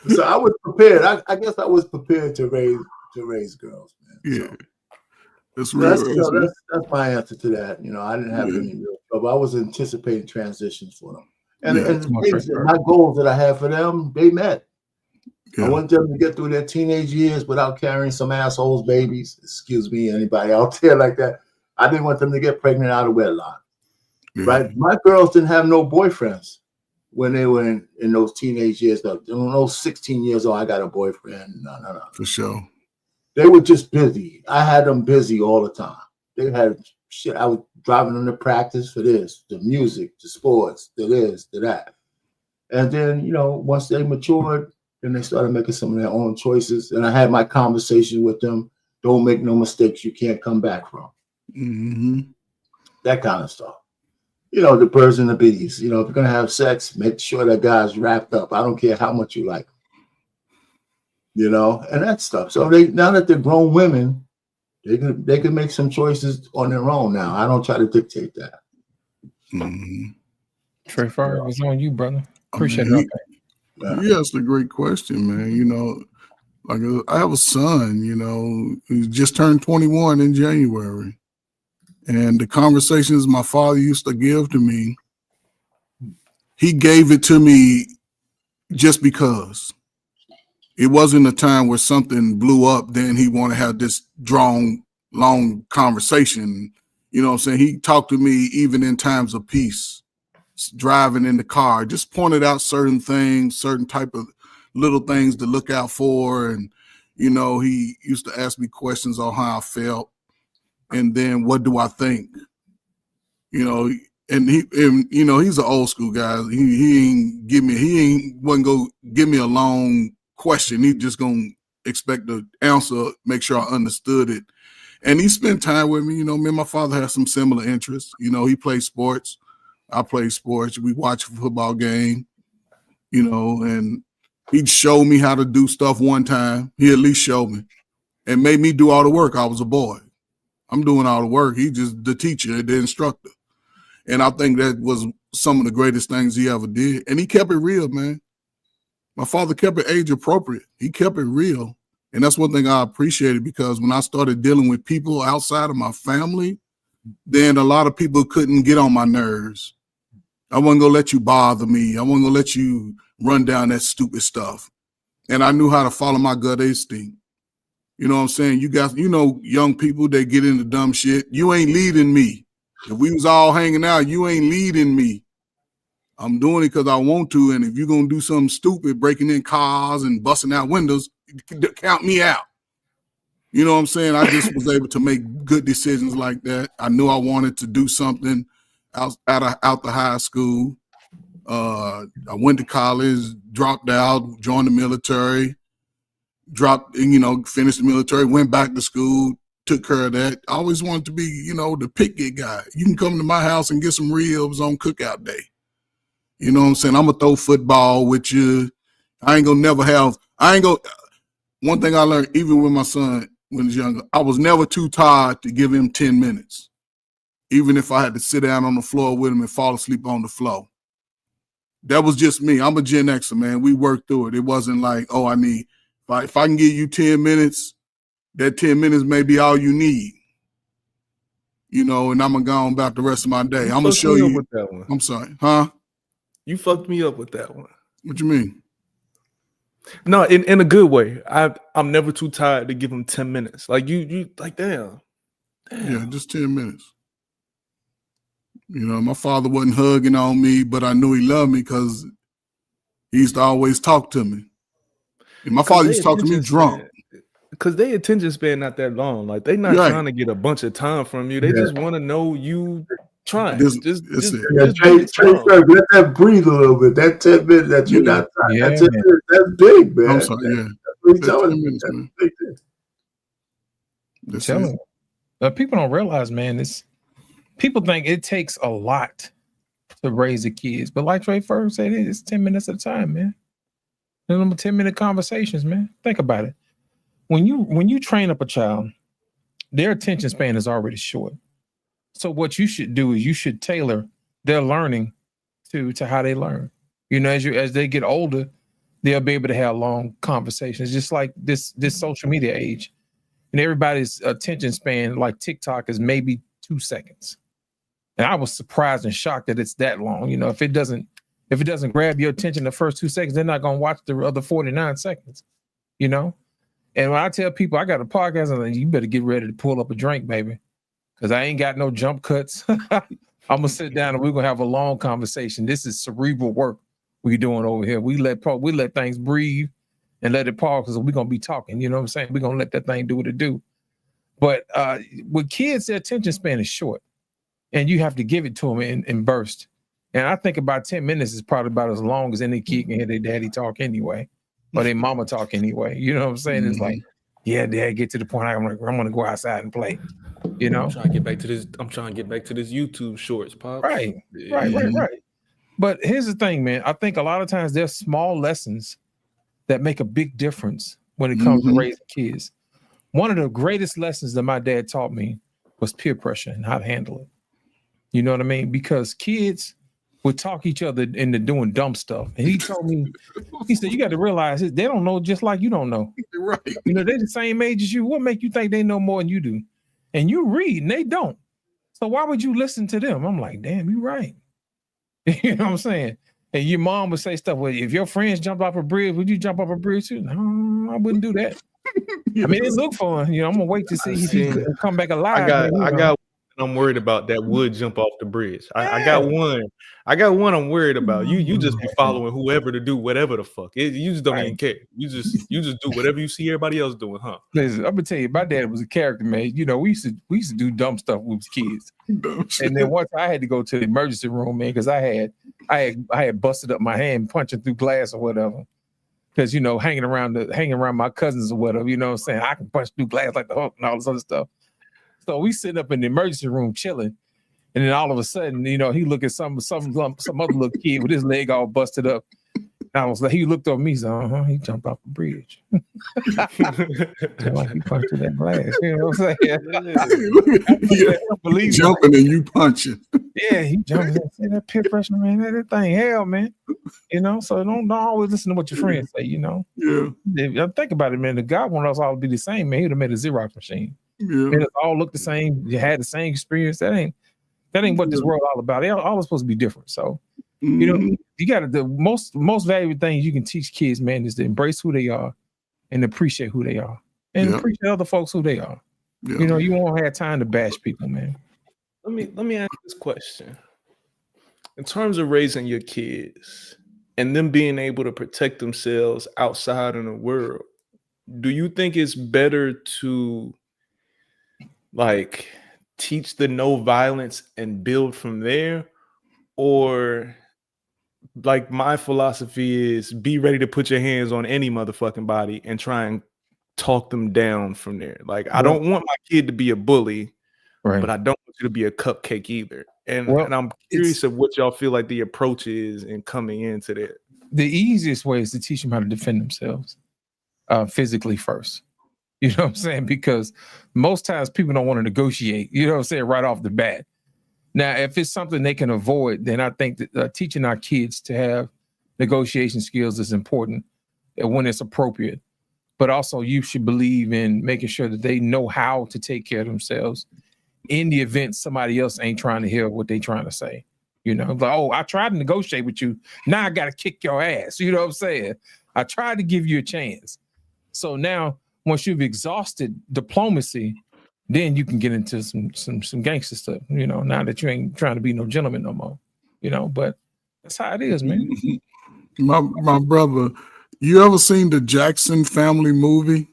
So I was prepared. I guess I was prepared to raise girls, man. Yeah. So that's my answer to that. I didn't have any real trouble. I was anticipating transitions for them. And my goals that I had for them, they met. Yeah. I want them to get through their teenage years without carrying some assholes babies. Excuse me, anybody out there like that. I didn't want them to get pregnant out of wedlock. Yeah. Right? My girls didn't have no boyfriends. when they were in those teenage years, those 16 years old, I got a boyfriend. No. For sure. They were just busy. I had them busy all the time. They had shit. I was driving them to practice for this, the music, the sports, the this, the that. And then, you know, once they matured, then they started making some of their own choices. And I had my conversation with them. Don't make no mistakes you can't come back from. Mm-hmm. That kind of stuff. You know, the birds and the bees. You know, if you're going to have sex, make sure that guy's wrapped up. I don't care how much you like him. You know, and that stuff. So now that they're grown women, they can make some choices on their own now. I don't try to dictate that. Mm-hmm. Trey Farr, was on you, brother. Appreciate it. Yeah. He asked a great question, man. You know, like I have a son, you know, who just turned 21 in January. And the conversations my father used to give to me, he gave it to me just because. It wasn't a time where something blew up, then he wanted to have this long conversation. You know what I'm saying? He talked to me even in times of peace, driving in the car, just pointed out certain things, certain type of little things to look out for. And, you know, he used to ask me questions on how I felt. And then what do I think? You know, and you know, he's an old school guy. He wasn't go give me a long question. He just gonna expect the answer, make sure I understood it. And he spent time with me. You know, me and my father have some similar interests. You know, he plays sports. I play sports. We watch a football game, you know, and he'd show me how to do stuff one time. He at least showed me and made me do all the work. I was a boy. I'm doing all the work. He just the teacher, the instructor. And I think that was some of the greatest things he ever did. And he kept it real, man. My father kept it age appropriate. He kept it real. And that's one thing I appreciated, because when I started dealing with people outside of my family, then a lot of people couldn't get on my nerves. I wasn't going to let you bother me. I wasn't going to let you run down that stupid stuff. And I knew how to follow my gut instinct. You know what I'm saying? You guys, you know, young people, they get into dumb shit. You ain't leading me. If we was all hanging out, you ain't leading me. I'm doing it because I want to. And if you're going to do something stupid, breaking in cars and busting out windows, count me out. You know what I'm saying? I just was able to make good decisions like that. I knew I wanted to do something out the high school. I went to college, dropped out, joined the military, finished the military, went back to school, took care of that. I always wanted to be, you know, the picnic guy. You can come to my house and get some ribs on cookout day. You know what I'm saying? I'm going to throw football with you. One thing I learned, even with my son when he was younger, I was never too tired to give him 10 minutes, even if I had to sit down on the floor with him and fall asleep on the floor. That was just me. I'm a Gen Xer, man. We worked through it. It wasn't like, oh, if I can give you 10 minutes, that 10 minutes may be all you need. You know, and I'm going to go on about the rest of my day. I'm going to show you. With that one. I'm sorry. Huh? You fucked me up with that one. What you mean? No, in a good way. I'm never too tired to give him 10 minutes. Like you like, damn. Yeah, just 10 minutes. You know, my father wasn't hugging on me, but I knew he loved me because he used to always talk to me. And my father used to talk to me drunk. Because their attention span not that long. Like, they not trying to get a bunch of time from you. They just want to know you trying. Just let that breathe a little bit. That 10 minutes that you're not trying. That's big, man. I'm sorry, yeah. That's 10 minutes, man. I'm telling you. People don't realize, man, people think it takes a lot to raise the kids. But like Trey first said, it's 10 minutes at a time, man. And them 10-minute conversations, man. Think about it. When you train up a child, their attention span is already short. So what you should do is you should tailor their learning to how they learn. You know, as they get older, they'll be able to have long conversations, just like this social media age. And everybody's attention span, like TikTok, is maybe 2 seconds. And I was surprised and shocked that it's that long. You know, if it doesn't grab your attention the first 2 seconds, they're not gonna watch the other 49 seconds. You know? And when I tell people I got a podcast, I'm like, you better get ready to pull up a drink, baby. Because I ain't got no jump cuts. I'm going to sit down and we're going to have a long conversation. This is cerebral work we doing over here. We let things breathe and let it pause because we're gonna be talking. You know what I'm saying? We're gonna let that thing do what it do. But with kids, their attention span is short, and you have to give it to them in bursts. And I think about 10 minutes is probably about as long as any kid can hear their daddy talk anyway, or their mama talk anyway. You know what I'm saying? It's like, yeah, dad, get to the point I'm gonna go outside and play. You know, I'm trying to get back to this. I'm trying to get back to this YouTube shorts, Pop. Right. But here's the thing, man. I think a lot of times there's small lessons that make a big difference when it comes to raising kids. One of the greatest lessons that my dad taught me was peer pressure and how to handle it. You know what I mean? Because kids would talk each other into doing dumb stuff. And he told me, he said, you got to realize they don't know just like you don't know. Right. You know, they're the same age as you. What make you think they know more than you do? And you read and they don't. So why would you listen to them? I'm like, damn, you're right. You know what I'm saying? And your mom would say stuff, well, if your friends jumped off a bridge, would you jump off a bridge too? No, I wouldn't do that. I mean, it looked fun. You know, I'm gonna wait to see if he could come back alive. I got I'm worried about that would jump off the bridge. I got one. I got one I'm worried about. You just be following whoever to do whatever the fuck. You just don't even care. You just do whatever you see everybody else doing, huh? Listen, I'm gonna tell you, my dad was a character, man. You know, we used to do dumb stuff with kids. And then once I had to go to the emergency room, man, because I had busted up my hand punching through glass or whatever. Because you know, hanging around my cousins or whatever, you know what I'm saying? I can punch through glass like the Hulk and all this other stuff. So we sitting up in the emergency room chilling, and then all of a sudden, you know, he look at some other little kid with his leg all busted up. And I was like, he looked over me, he said, he jumped off the bridge. Like he punched through that glass. You know what I'm saying? He jumping and you punching. Yeah, he jumping. That peer pressure, man, that thing hell, man. You know, so don't always listen to what your friends say, you know. Yeah. If, think about it, man. The God wanted us all to be the same, man. He'd have made a Xerox machine. Yeah. And it all look the same. You had the same experience. That ain't what this world all about. They all supposed to be different. So, you know, you got to, the most valuable thing you can teach kids, man, is to embrace who they are and appreciate who they are and appreciate other folks who they are. You know, you won't have time to bash people, man. Let me ask this question. In terms of raising your kids and them being able to protect themselves outside in the world, do you think it's better to like teach the no violence and build from there? Or like my philosophy is be ready to put your hands on any motherfucking body and try and talk them down from there. Like I don't want my kid to be a bully, but I don't want you to be a cupcake either. And I'm curious of what y'all feel like the approach is in coming into that. The easiest way is to teach them how to defend themselves physically first. You know what I'm saying? Because most times people don't want to negotiate, you know what I'm saying, right off the bat. Now, if it's something they can avoid, then I think that teaching our kids to have negotiation skills is important when it's appropriate. But also you should believe in making sure that they know how to take care of themselves in the event somebody else ain't trying to hear what they're trying to say. You know, like, oh, I tried to negotiate with you. Now I got to kick your ass. You know what I'm saying? I tried to give you a chance. So now, once you've exhausted diplomacy, then you can get into some gangster stuff, you know, now that you ain't trying to be no gentleman no more, you know, but that's how it is, man. My brother, you ever seen the Jackson Family movie?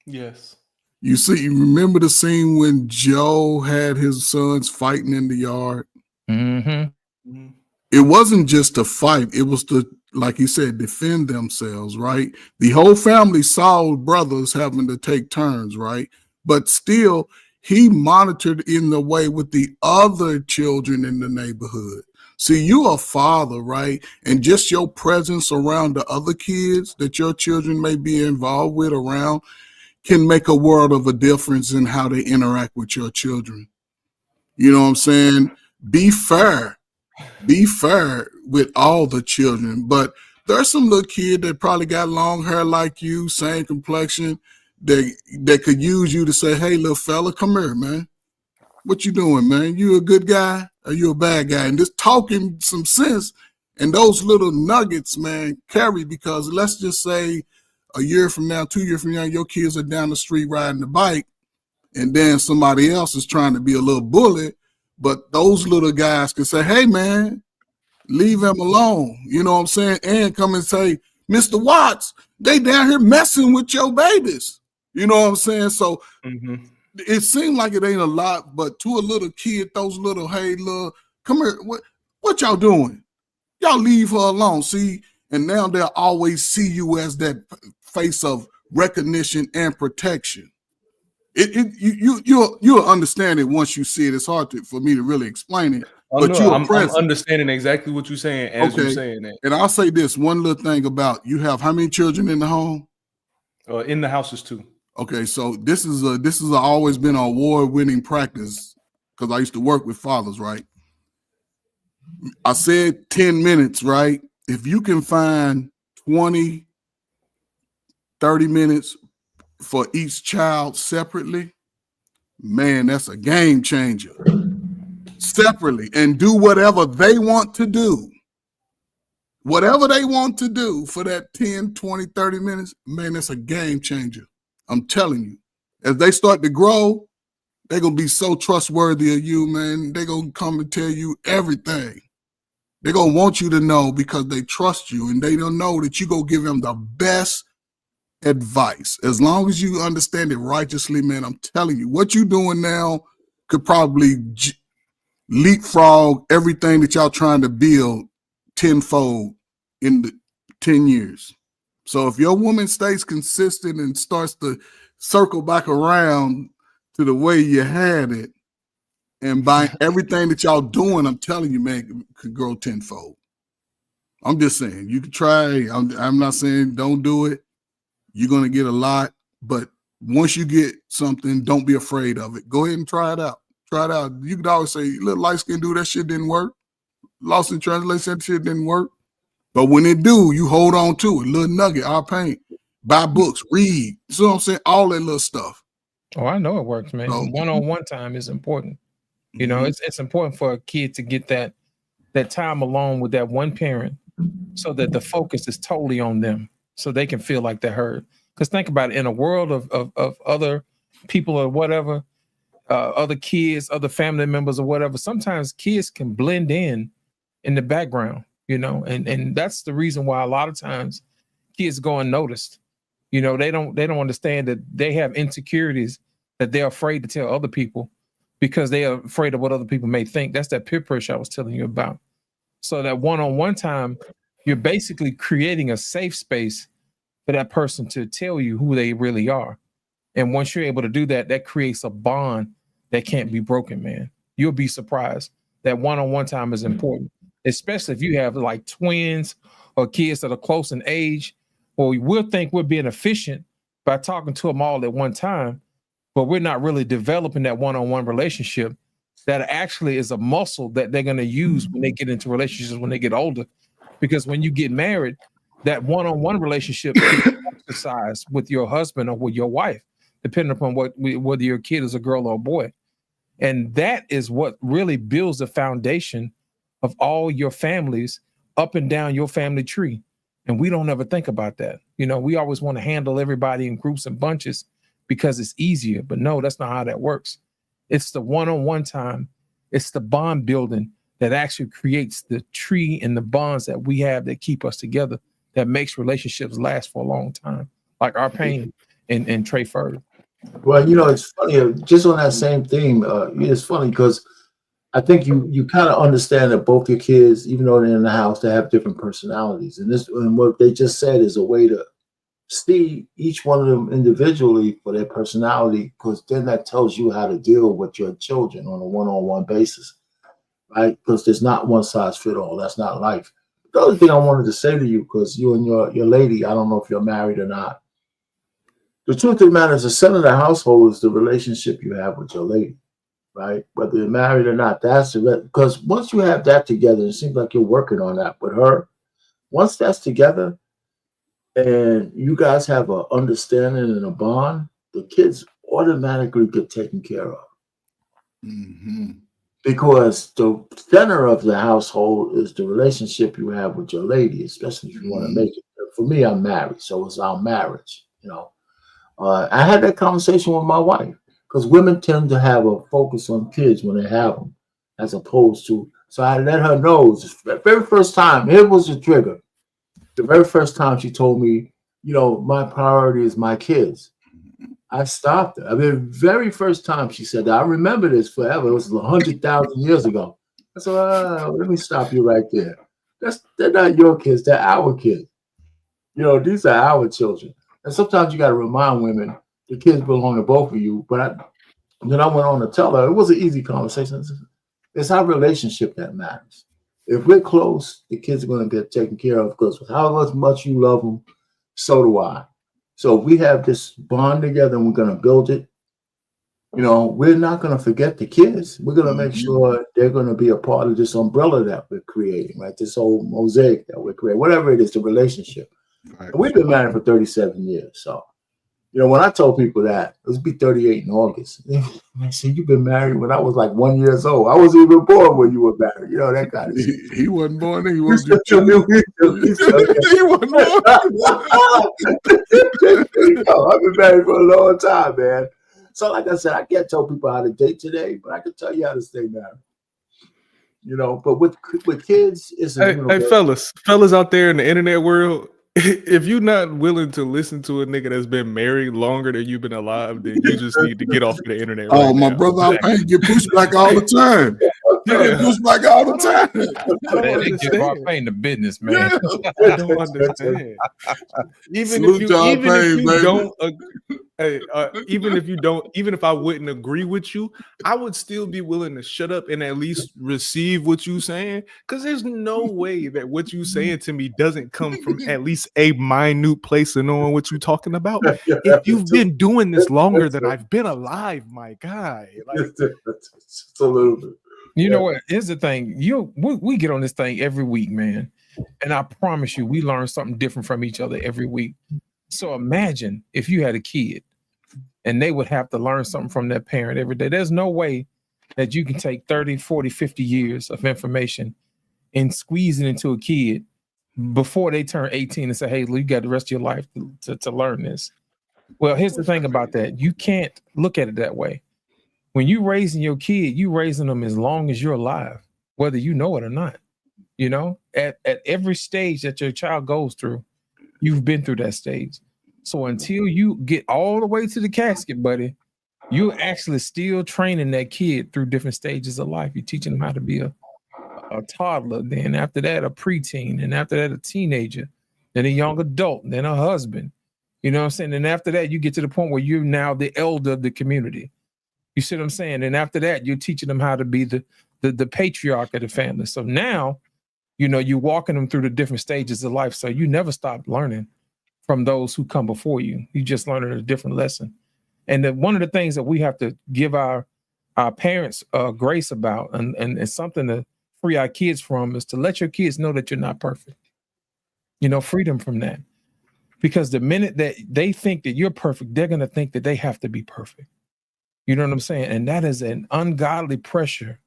Yes. You remember the scene when Joe had his sons fighting in the yard? Mm-hmm. It wasn't just a fight. It was to, like he said, defend themselves, right? The whole family saw brothers having to take turns, right? But still, he monitored in the way with the other children in the neighborhood. See, you are a father, right? And just your presence around the other kids that your children may be involved with around can make a world of a difference in how they interact with your children. You know what I'm saying? Be fair. Be fair with all the children. But there's some little kid that probably got long hair like you, same complexion, that could use you to say, hey, little fella, come here, man. What you doing, man? You a good guy or you a bad guy? And just talking some sense. And those little nuggets, man, carry, because let's just say a year from now, 2 years from now, your kids are down the street riding the bike, and then somebody else is trying to be a little bully. But those little guys can say, hey, man, Leave them alone. You know what I'm saying? And come and say, Mr. Watts, they down here messing with your babies. You know what I'm saying? So it seemed like it ain't a lot, but to a little kid, those little, hey, little, come here, what y'all doing? Y'all leave her alone. See, and now they'll always see you as that face of recognition and protection. You'll understand it once you see it. It's hard for me to really explain it. Oh, But no, you're I'm present. understanding exactly what you're saying as you're saying that. And I'll say this one little thing about you have how many children in the home? In the house is 2. Okay, so this is always been an award-winning practice because I used to work with fathers, right? I said 10 minutes, right? If you can find 20, 30 minutes for each child separately, man, that's a game changer. Separately, and do whatever they want to do. Whatever they want to do for that 10, 20, 30 minutes, man, that's a game changer. I'm telling you. As they start to grow, they're going to be so trustworthy of you, man. They're going to come and tell you everything. They're going to want you to know because they trust you, and they don't know that you go give them the best advice. As long as you understand it righteously, man, I'm telling you, what you're doing now could probably leapfrog everything that y'all trying to build tenfold in the 10 years. So if your woman stays consistent and starts to circle back around to the way you had it, and by everything that y'all doing, I'm telling you, man, it could grow tenfold. I'm just saying, you can try. I'm not saying don't do it. You're going to get a lot, but once you get something, don't be afraid of it. Go ahead and try it out. Try it out. You could always say, little light skin dude, that shit didn't work. Lost in translation, that shit didn't work. But when it do, you hold on to it. Little nugget, our paint. Buy books, read. You know what I'm saying? All that little stuff. Oh, I know it works, man. So, One-on-one time is important. You know, it's important for a kid to get that time alone with that one parent so that the focus is totally on them so they can feel like they're heard. Because think about it, in a world of other people or whatever, other kids, other family members or whatever, sometimes kids can blend in the background, you know, and that's the reason why a lot of times kids go unnoticed. You know, they don't understand that they have insecurities that they're afraid to tell other people because they are afraid of what other people may think. That's that peer pressure I was telling you about. So that one-on-one time, you're basically creating a safe space for that person to tell you who they really are. And once you're able to do that, that creates a bond that can't be broken, man. You'll be surprised. That one-on-one time is important, especially if you have like twins or kids that are close in age. Well, we'll think we're being efficient by talking to them all at one time, but we're not really developing that one-on-one relationship that actually is a muscle that they're going to use when they get into relationships when they get older. Because when you get married, that one-on-one relationship is exercised with your husband or with your wife, depending upon whether your kid is a girl or a boy. And that is what really builds the foundation of all your families up and down your family tree. And we don't ever think about that. You know, we always want to handle everybody in groups and bunches because it's easier. But no, that's not how that works. It's the one-on-one time. It's the bond building that actually creates the tree and the bonds that we have that keep us together, that makes relationships last for a long time, like our pain and Trey Furr. Well, you know, it's funny, just on that same theme, it's funny because I think you kind of understand that both your kids, even though they're in the house, they have different personalities. And what they just said is a way to see each one of them individually for their personality, because then that tells you how to deal with your children on a one-on-one basis, right? Because there's not one size fit all. That's not life. The other thing I wanted to say to you, because you and your lady, I don't know if you're married or not. The truth of the matter is the center of the household is the relationship you have with your lady, right? Whether you're married or not, because once you have that together, it seems like you're working on that with her. Once that's together and you guys have an understanding and a bond, the kids automatically get taken care of. Mm-hmm. Because the center of the household is the relationship you have with your lady, especially if you want to make it. For me, I'm married, so it's our marriage, you know. I had that conversation with my wife because women tend to have a focus on kids when they have them, as opposed to So I let her know the very first time, it was a trigger. The very first time she told me, my priority is my kids. I stopped her. I mean, very first time she said that. I remember this forever. It was 100,000 years ago. I said, let me stop you right there. They're not your kids. They're our kids. These are our children. And sometimes you got to remind women the kids belong to both of you. But then I went on to tell her, it was an easy conversation. It's our relationship that matters. If we're close, the kids are going to get taken care of because however much you love them, so do I. So if we have this bond together and we're going to build it, we're not going to forget the kids. We're going to make sure they're going to be a part of this umbrella that we're creating, right? This whole mosaic that we're creating, whatever it is, the relationship. Right. And we've been married for 37 years. So, when I told people that, it was be 38 in August. I said, you've been married when I was like 1 year old. I wasn't even born when you were married. That kind of shit. He wasn't born. He was just he wasn't born. I've been married for a long time, man. So, like I said, I can't tell people how to date today, but I can tell you how to stay married. But with kids, it's hey, fellas out there in the internet world. If you're not willing to listen to a nigga that's been married longer than you've been alive, then you just need to get off of the internet. Oh, my brother, I get pushed back all the time. Get pushed back all the time. They give our pain to business, man. Yeah, I don't understand. Even if I wouldn't agree with you, I would still be willing to shut up and at least receive what you're saying. Because there's no way that what you're saying to me doesn't come from at least a minute place of knowing what you're talking about. If you've been doing this longer than I've been alive, my guy. Just a little bit. You know what? Here's the thing. We get on this thing every week, man. And I promise you, we learn something different from each other every week. So imagine if you had a kid and they would have to learn something from their parent every day. There's no way that you can take 30, 40, 50 years of information and squeeze it into a kid before they turn 18 and say, hey, you got the rest of your life to learn this. Well, here's the thing about that. You can't look at it that way. When you're raising your kid, you raising them as long as you're alive, whether you know it or not. At every stage that your child goes through, you've been through that stage. So until you get all the way to the casket, buddy, you're actually still training that kid through different stages of life. You're teaching them how to be a toddler, then after that, a preteen, and after that, a teenager, then a young adult, then a husband. You know what I'm saying? And after that, you get to the point where you're now the elder of the community. You see what I'm saying? And after that, you're teaching them how to be the patriarch of the family. So now, you're walking them through the different stages of life. So you never stop learning from those who come before you. You just learn a different lesson. And one of the things that we have to give our parents grace about and something to free our kids from is to let your kids know that you're not perfect. Freedom from that. Because the minute that they think that you're perfect, they're going to think that they have to be perfect. You know what I'm saying? And that is an ungodly pressure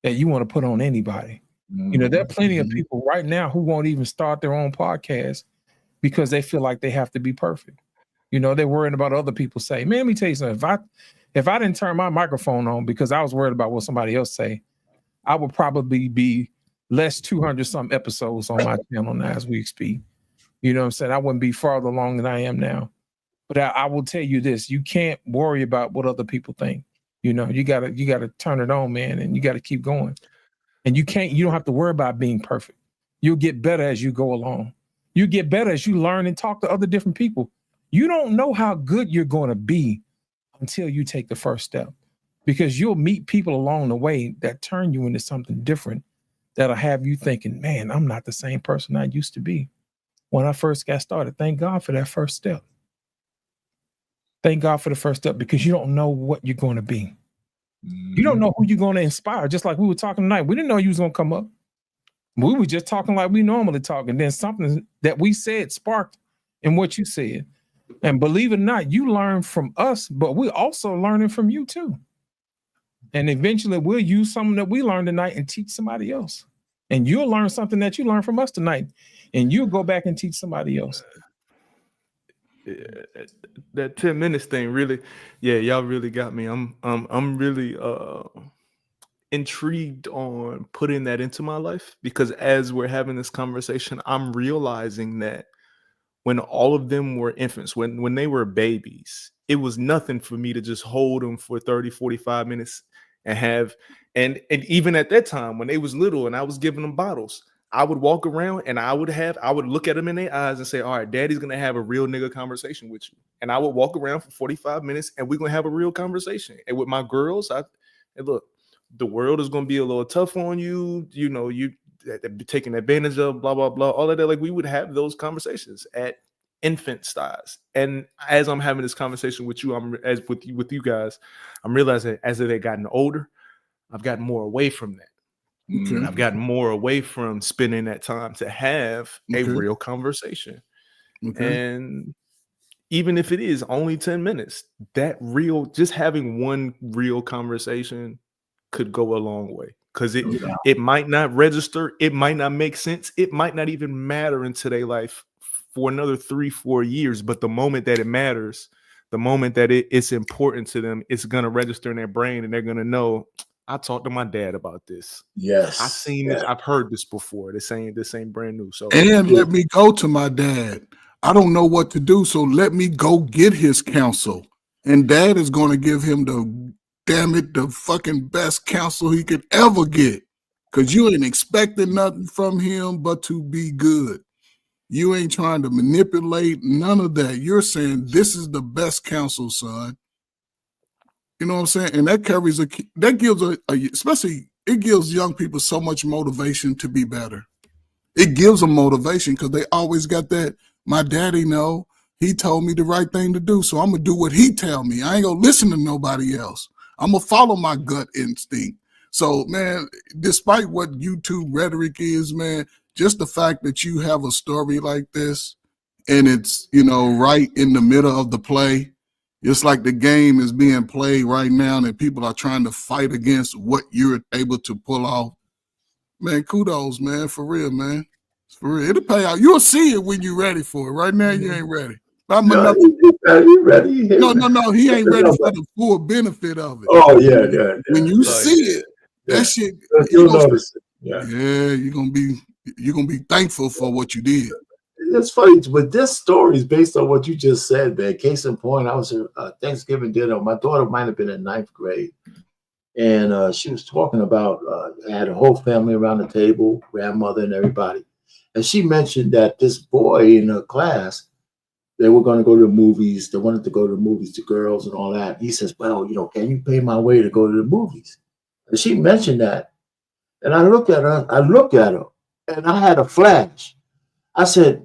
that you want to put on anybody. There are plenty of people right now who won't even start their own podcast because they feel like they have to be perfect. They're worried about other people say. Man, let me tell you something. If I didn't turn my microphone on because I was worried about what somebody else say, I would probably be less 200 some episodes on my channel now as we speak. You know what I'm saying? I wouldn't be farther along than I am now. But I will tell you this, you can't worry about what other people think. You gotta turn it on, man, and you gotta keep going. And you don't have to worry about being perfect. You'll get better as you go along. You get better as you learn and talk to other different people. You don't know how good you're going to be until you take the first step, because you'll meet people along the way that turn you into something different that'll have you thinking, man, I'm not the same person I used to be when I first got started. Thank God for that first step. Thank God for the first step, because you don't know what you're going to be. You don't know who you're going to inspire. Just like we were talking tonight. We didn't know you was going to come up. We were just talking like we normally talk. And then something that we said sparked in what you said. And believe it or not, you learn from us, but we're also learning from you too. And eventually we'll use something that we learned tonight and teach somebody else. And you'll learn something that you learned from us tonight. And you'll go back and teach somebody else. That 10 minutes thing really, y'all really got me. I'm really intrigued on putting that into my life, because as we're having this conversation, I'm realizing that when all of them were infants, when they were babies, it was nothing for me to just hold them for 30, 45 minutes and have, and even at that time when they was little and I was giving them bottles, I would walk around and I would look at them in their eyes and say, all right, daddy's going to have a real nigga conversation with you. And I would walk around for 45 minutes and we're going to have a real conversation. And with my girls, and look, the world is going to be a little tough on you. You know, you taking advantage of, blah, blah, blah, all of that. Like, we would have those conversations at infant styles. And as I'm having this conversation with you, with you guys, I'm realizing as they've gotten older, I've gotten more away from that. Okay. I've gotten more away from spending that time to have a real conversation. Okay. And even if it is only 10 minutes, just having one real conversation could go a long way. Because it might not register, it might not make sense, it might not even matter in today's life for another 3-4 years. But the moment that it matters, the moment that it's important to them, it's gonna register in their brain, and they're gonna know, I talked to my dad about this. Yes, I've seen this, I've heard this before. This ain't brand new. So and let me go to my dad. I don't know what to do, so let me go get his counsel. And dad is going to give him the fucking best counsel he could ever get. Because you ain't expecting nothing from him but to be good. You ain't trying to manipulate, none of that. You're saying this is the best counsel, son. You know what I'm saying? And that gives especially, it gives young people so much motivation to be better. It gives them motivation because they always got that, my daddy know, he told me the right thing to do, so I'm going to do what he tell me. I ain't going to listen to nobody else. I'm going to follow my gut instinct. So, man, despite what YouTube rhetoric is, man, just the fact that you have a story like this and it's, right in the middle of the play, it's like the game is being played right now and people are trying to fight against what you're able to pull off. Man, kudos, man, for real, man. For real. It'll pay out. You'll see it when you're ready for it. Right now, you ain't ready. He ready. No, he ain't ready for the full benefit of it. Oh, yeah. When you see it, that shit, you'll notice it. Yeah, you're gonna be thankful for what you did. It's funny, but this story is based on what you just said, man. Case in point, I was at Thanksgiving dinner. My daughter might have been in 9th grade. And she was talking about, I had a whole family around the table, grandmother and everybody. And she mentioned that this boy in her class, they were going to go to the movies. They wanted to go to the movies, the girls and all that. He says, well, can you pay my way to go to the movies? And she mentioned that. And I looked at her, and I had a flash. I said,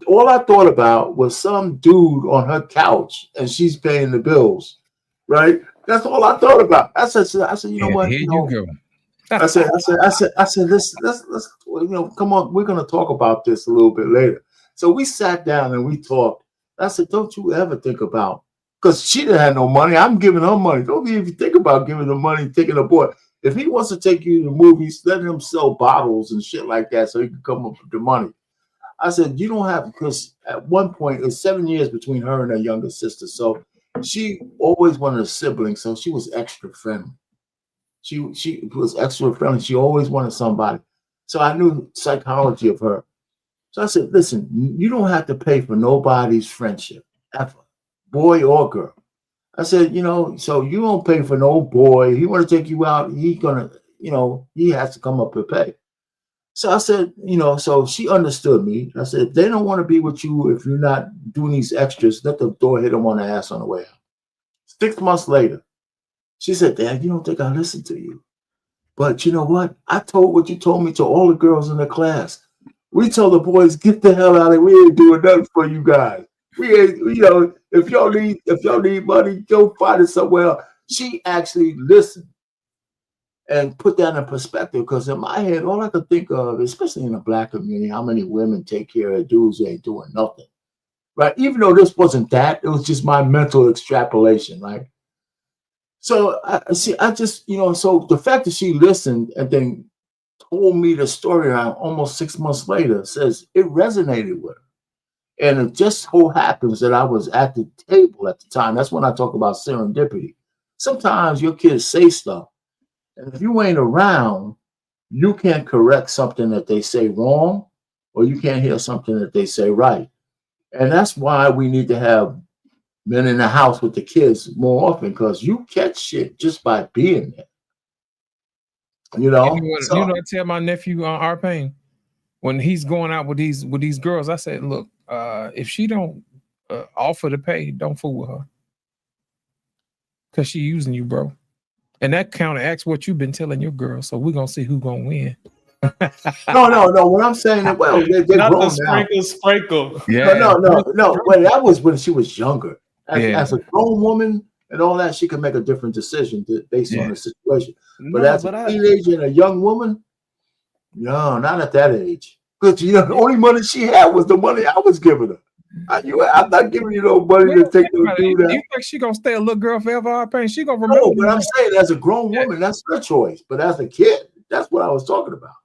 all I thought about was some dude on her couch and she's paying the bills, right? That's all I thought about. I said, you know what? Here you go. I said, let's come on, we're gonna talk about this a little bit later. So we sat down and we talked. I said, don't you ever think about, because she didn't have no money. I'm giving her money. Don't even think about giving her money, taking a boy. If he wants to take you to the movies, let him sell bottles and shit like that so he can come up with the money. I said, you don't have, because at one point it was 7 years between her and her younger sister. So she always wanted a sibling, so she was extra friendly. She was extra friendly. She always wanted somebody. So I knew psychology of her. So I said, listen, you don't have to pay for nobody's friendship, ever, boy or girl. I said, so you don't pay for no boy. He want to take you out. He gonna, he has to come up and pay. So I said, so she understood me. I said, if they don't want to be with you, if you're not doing these extras, let the door hit them on the ass on the way out. 6 months later, she said, Dad, you don't think I listened to you. But you know what? I told what you told me to all the girls in the class. We told the boys, get the hell out of here. We ain't doing nothing for you guys. We ain't, if y'all need money, go find it somewhere else. She actually listened and put that in perspective, because in my head, all I could think of, especially in the Black community, how many women take care of dudes who ain't doing nothing, right? Even though this wasn't that, it was just my mental extrapolation, right? So I just, so the fact that she listened and then told me the story almost 6 months later says it resonated with her. And it just so happens that I was at the table at the time. That's when I talk about serendipity. Sometimes your kids say stuff And if you ain't around, you can't correct something that they say wrong, or you can't hear something that they say right. And that's why we need to have men in the house with the kids more often, because you catch shit just by being there. You know, You know, I tell my nephew Arpain, when he's going out with these girls, I said, look, if she don't offer to pay, don't fool with her, because she using you, bro. And that counteracts what you've been telling your girl. So we're gonna see who's gonna win. No. What I'm saying is, well, they're Not grown the sprinkle. now. No. Well, that was when she was younger. Yeah. As a grown woman and all that, she can make a different decision based on the situation. But No, as a teenager and a young woman, no, not at that age. Because the only money she had was the money I was giving her. I'm not giving you no money to take her to do that. You think she gonna stay a little girl forever, Arpain? She gonna remember. No, but I'm saying as a grown woman, that's her choice. But as a kid, that's what I was talking about.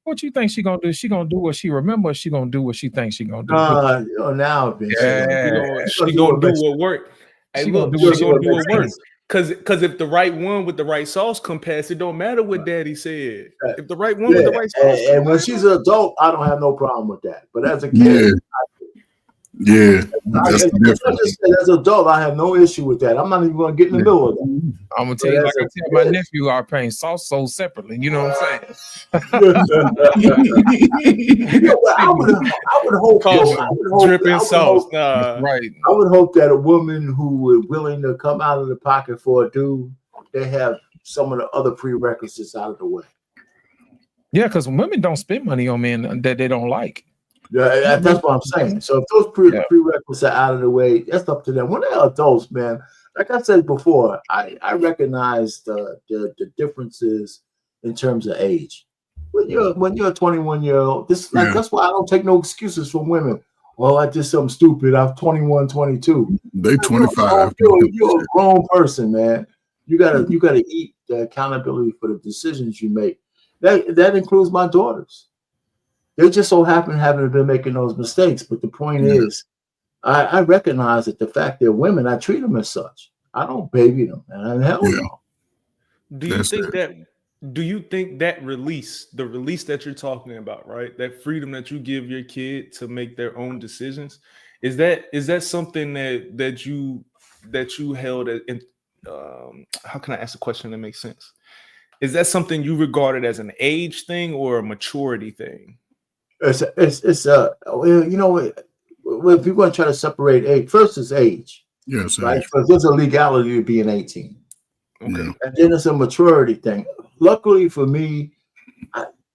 What you think she gonna do? She gonna do what she remember, or she gonna do what she thinks she gonna do? Now Vince, she gonna do what work. Hey, look, she gonna do what work. Because if the right one with the right sauce come past, it don't matter what Daddy said. If the right one with the right sauce, and when she's an adult, I don't have no problem with that. But as a kid, that's the difference. As an adult, I have no issue with that. I'm not even going to get in the middle of that. I'm gonna tell you, like I tell my nephew, Arpain, sauce sold separately. You know what I'm saying? I would hope dripping sauce. Right. I would hope that a woman who was willing to come out of the pocket for a dude, they have some of the other prerequisites out of the way. Yeah, because women don't spend money on men that they don't like. Yeah, that's what I'm saying. So if those prerequisites are out of the way, that's up to them. When they're adults, man, like I said before, I recognize the differences in terms of age. When you're a 21-year-old, that's why I don't take no excuses from women. Well, I did something stupid. I'm 21, 22. They 25. You're a grown person, man. You gotta eat the accountability for the decisions you make. That includes my daughters. They just so haven't been making those mistakes. But the point is, I recognize that the fact they're women, I treat them as such. I don't baby them, and hell no. Do you think that release, the release that you're talking about, right? That freedom that you give your kid to make their own decisions, is that something that you held in? How can I ask a question that makes sense? Is that something you regarded as an age thing or a maturity thing? It's you know, if you're going to try to separate age, first is age. Yes, right? Because there's a legality to being 18. Okay. And then it's a maturity thing. Luckily for me,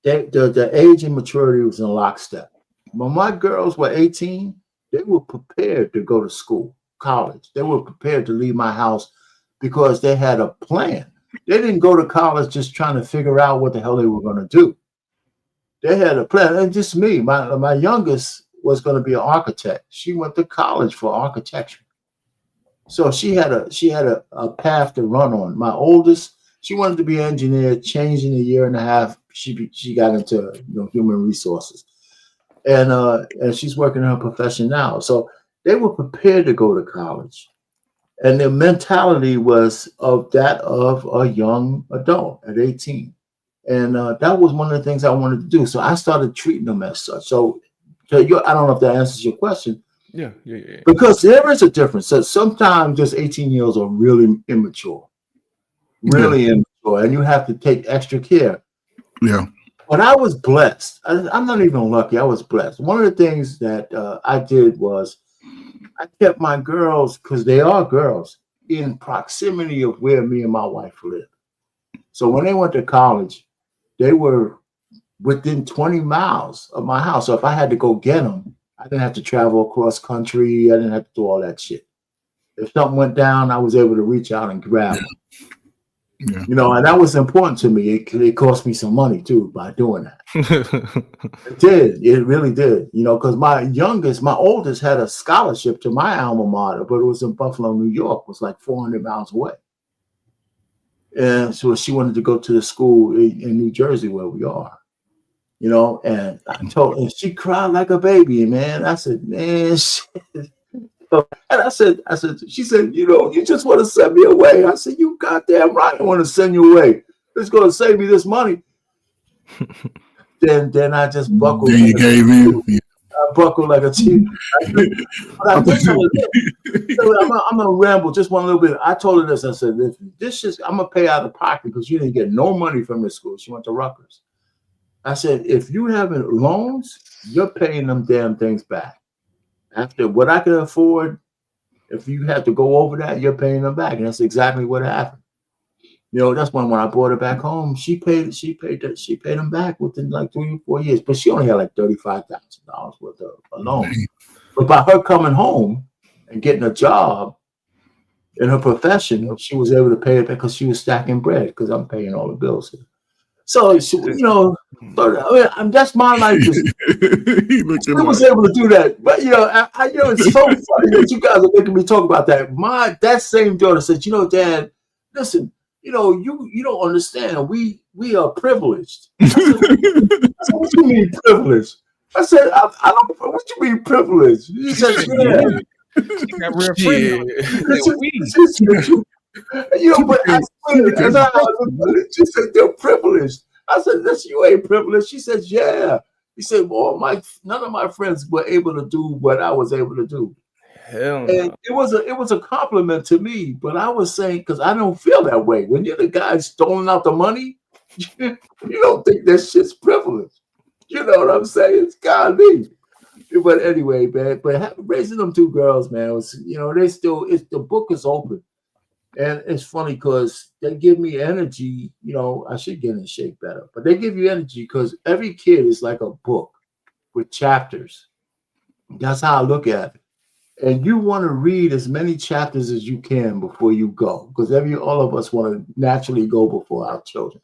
the age and maturity was in lockstep. When my girls were 18, they were prepared to go to school, college. They were prepared to leave my house because they had a plan. They didn't go to college just trying to figure out what the hell they were going to do. They had a plan. And just me, my youngest was going to be an architect. She went to college for architecture. So she had a path to run on. My oldest, she wanted to be an engineer, changed in a year and a half. She got into human resources. And she's working in her profession now. So they were prepared to go to college. And their mentality was of that of a young adult at 18. And that was one of the things I wanted to do. So I started treating them as such. So I don't know if that answers your question. Yeah. Because there is a difference. So sometimes just 18-year-olds are really immature. Really immature. And you have to take extra care. Yeah. But I was blessed. I'm not even lucky. I was blessed. One of the things that I did was I kept my girls, because they are girls, in proximity of where me and my wife live. So when they went to college, they were within 20 miles of my house. So if I had to go get them, I didn't have to travel across country. I didn't have to do all that shit. If something went down, I was able to reach out and grab them. Yeah. And that was important to me. It cost me some money too by doing that. It did. It really did. Because my oldest had a scholarship to my alma mater, but it was in Buffalo, New York. It was like 400 miles away. And so she wanted to go to the school in New Jersey where we are. And I told her, and she cried like a baby, man. I said, man, shit. And I said, she said, you just want to send me away. I said, you goddamn right, I want to send you away. it's going to save me this money. Then I just buckled. Then you gave in. I buckled like a chief. But I did tell her this. I'm gonna ramble just one little bit. I told her this. I said, this is I'm gonna pay out of pocket because you didn't get no money from this school. She went to Rutgers. I said, if you having loans, you're paying them damn things back. After what I can afford, if you have to go over that, you're paying them back. And that's exactly what happened. You know, that's when I brought her back home, she paid them back within like 3 or 4 years. But she only had like $35,000 worth of loans. But by her coming home and getting a job in her profession, she was able to pay it because she was stacking bread because I'm paying all the bills here. So, you know, that's my life. I was able to do that. But, you know, it's so funny that you guys are making me talk about that. That same daughter said, you know, Dad, listen, you know, you don't understand. We are privileged. I said, what you mean privileged? I said, I don't. What you mean privileged? She said, yeah. She got real friends. You know, but I swear, she said they're privileged. I said, listen, you ain't privileged. She said, yeah. He said, well, none of my friends were able to do what I was able to do. Hell and no. it was a compliment to me, but I was saying, because I don't feel that way. When you're the guy stoling out the money, you don't think that shit's privilege. You know what I'm saying? It's golly. But anyway, man, but raising them two girls, man, was, you know, the book is open. And it's funny because they give me energy. You know, I should get in shape better, but they give you energy because every kid is like a book with chapters. That's how I look at it. And you want to read as many chapters as you can before you go, because all of us want to naturally go before our children.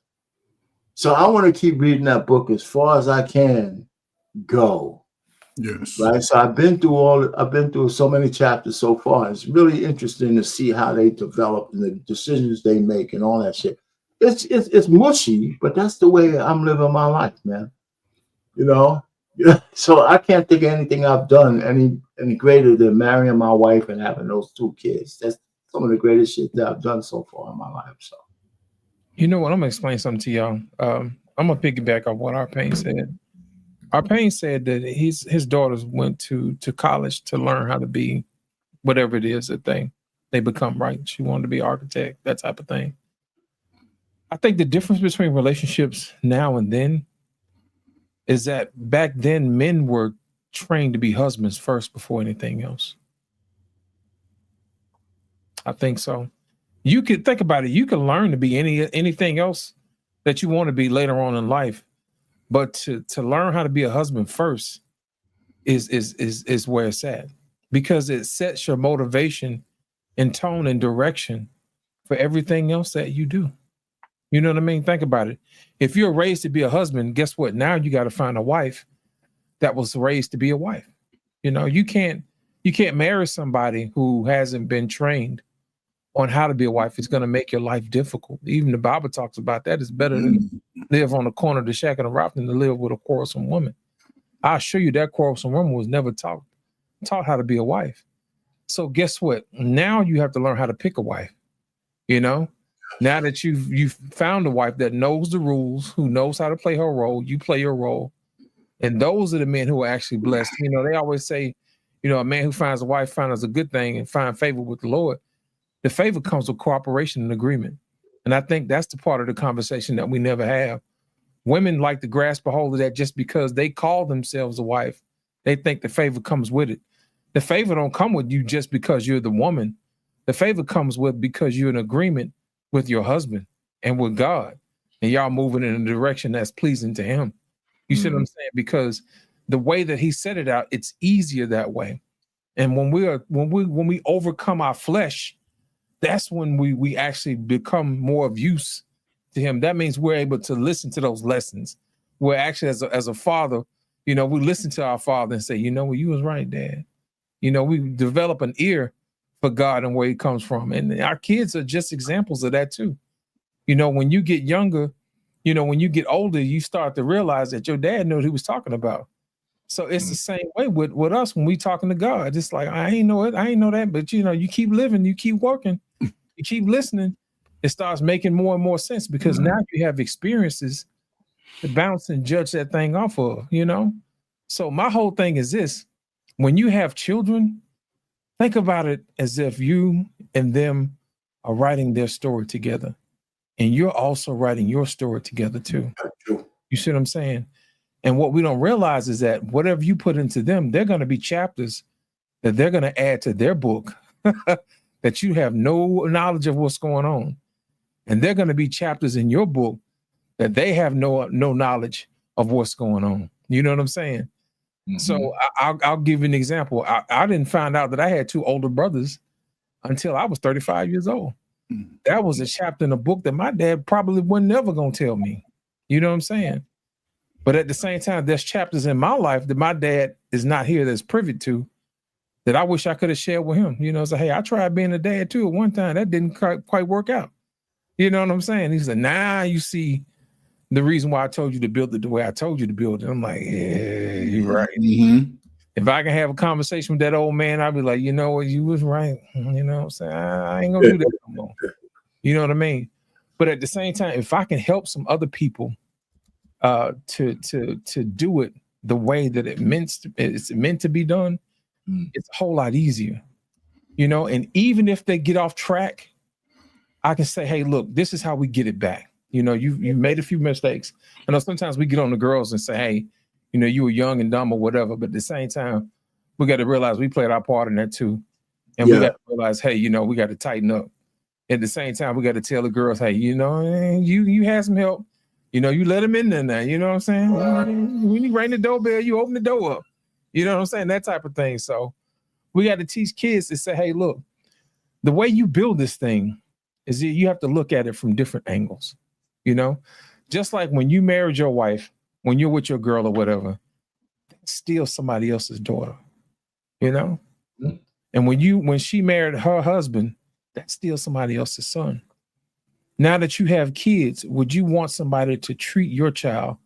So I want to keep reading that book as far as I can go. Yes. Right. So I've been through so many chapters so far. It's really interesting to see how they develop and the decisions they make and all that shit. It's mushy, but that's the way I'm living my life, man. You know? Yeah. So I can't think of anything I've done any greater than marrying my wife and having those two kids. That's some of the greatest shit that I've done so far in my life. So, you know what? I'm gonna explain something to y'all. I'm gonna piggyback off what Arpain said. Arpain said that his daughters went to college to learn how to be whatever it is that they become. Right? She wanted to be an architect, that type of thing. I think the difference between relationships now and then is that back then men were trained to be husbands first before anything else. I think so. You could think about it. You can learn to be anything else that you want to be later on in life, but to learn how to be a husband first is where it's at, because it sets your motivation and tone and direction for everything else that you do. You know what I mean? Think about it. If you're raised to be a husband, guess what? Now you got to find a wife that was raised to be a wife. You know, you can't marry somebody who hasn't been trained on how to be a wife. It's going to make your life difficult. Even the Bible talks about that. It's better to live on the corner of the shack and the rock than to live with a quarrelsome woman. I'll show you that quarrelsome woman was never taught how to be a wife. So guess what? Now you have to learn how to pick a wife. You know, now that you've found a wife that knows the rules, who knows how to play her role, you play your role. And those are the men who are actually blessed. You know, they always say, you know, a man who finds a wife finds a good thing and find favor with the Lord. The favor comes with cooperation and agreement. And I think that's the part of the conversation that we never have. Women like to grasp a hold of that just because they call themselves a wife. They think the favor comes with it. The favor don't come with you just because you're the woman. The favor comes with because you're in agreement with your husband and with God. And y'all moving in a direction that's pleasing to him. You see what I'm saying? Because the way that he set it out, it's easier that way. And when we overcome our flesh, that's when we actually become more of use to him. That means we're able to listen to those lessons. We're actually, as a father, you know, we listen to our father and say, you know, well, you was right, Dad. You know, we develop an ear for God and where he comes from. And our kids are just examples of that too. You know, when you get younger, you know, when you get older, you start to realize that your dad knew what he was talking about. So it's the same way with us when we talking to God. It's like, I ain't know it, I ain't know that, but you know, you keep living, you keep working, you keep listening, it starts making more and more sense because now you have experiences to bounce and judge that thing off of, you know? So my whole thing is this: when you have children, think about it as if you and them are writing their story together. And you're also writing your story together too. You see what I'm saying? And what we don't realize is that whatever you put into them, they're going to be chapters that they're going to add to their book that you have no knowledge of what's going on. And they're going to be chapters in your book that they have no knowledge of what's going on. You know what I'm saying? So I'll give you an example. I didn't find out that I had two older brothers until I was 35 years old. That was a chapter in a book that my dad probably was never going to tell me. You know what I'm saying? But at the same time, there's chapters in my life that my dad is not here that's privy to that I wish I could have shared with him. You know, say, hey, I tried being a dad too at one time. That didn't quite work out. You know what I'm saying? He said, nah, you see the reason why I told you to build it the way I told you to build it. I'm like, yeah, you're right. If I can have a conversation with that old man, I'd be like, you know what, you was right. You know what I'm saying? I ain't gonna do that no more. You know what I mean? But at the same time, if I can help some other people to do it the way that it's meant to be done, it's a whole lot easier. You know, and even if they get off track, I can say, hey, look, this is how we get it back. You know, you've made a few mistakes. I know sometimes we get on the girls and say, hey, you know, you were young and dumb or whatever, but at the same time, we got to realize we played our part in that too. And we got to realize, hey, you know, we got to tighten up. At the same time, we got to tell the girls, hey, you know, you had some help. You know, you let them in there now. You know what I'm saying? When you ring the doorbell, you open the door up. You know what I'm saying? That type of thing. So we got to teach kids to say, hey, look, the way you build this thing is that you have to look at it from different angles. You know, just like when you married your wife, when you're with your girl or whatever, that's still somebody else's daughter, you know? And when she married her husband, that's still somebody else's son. Now that you have kids, would you want somebody to treat your child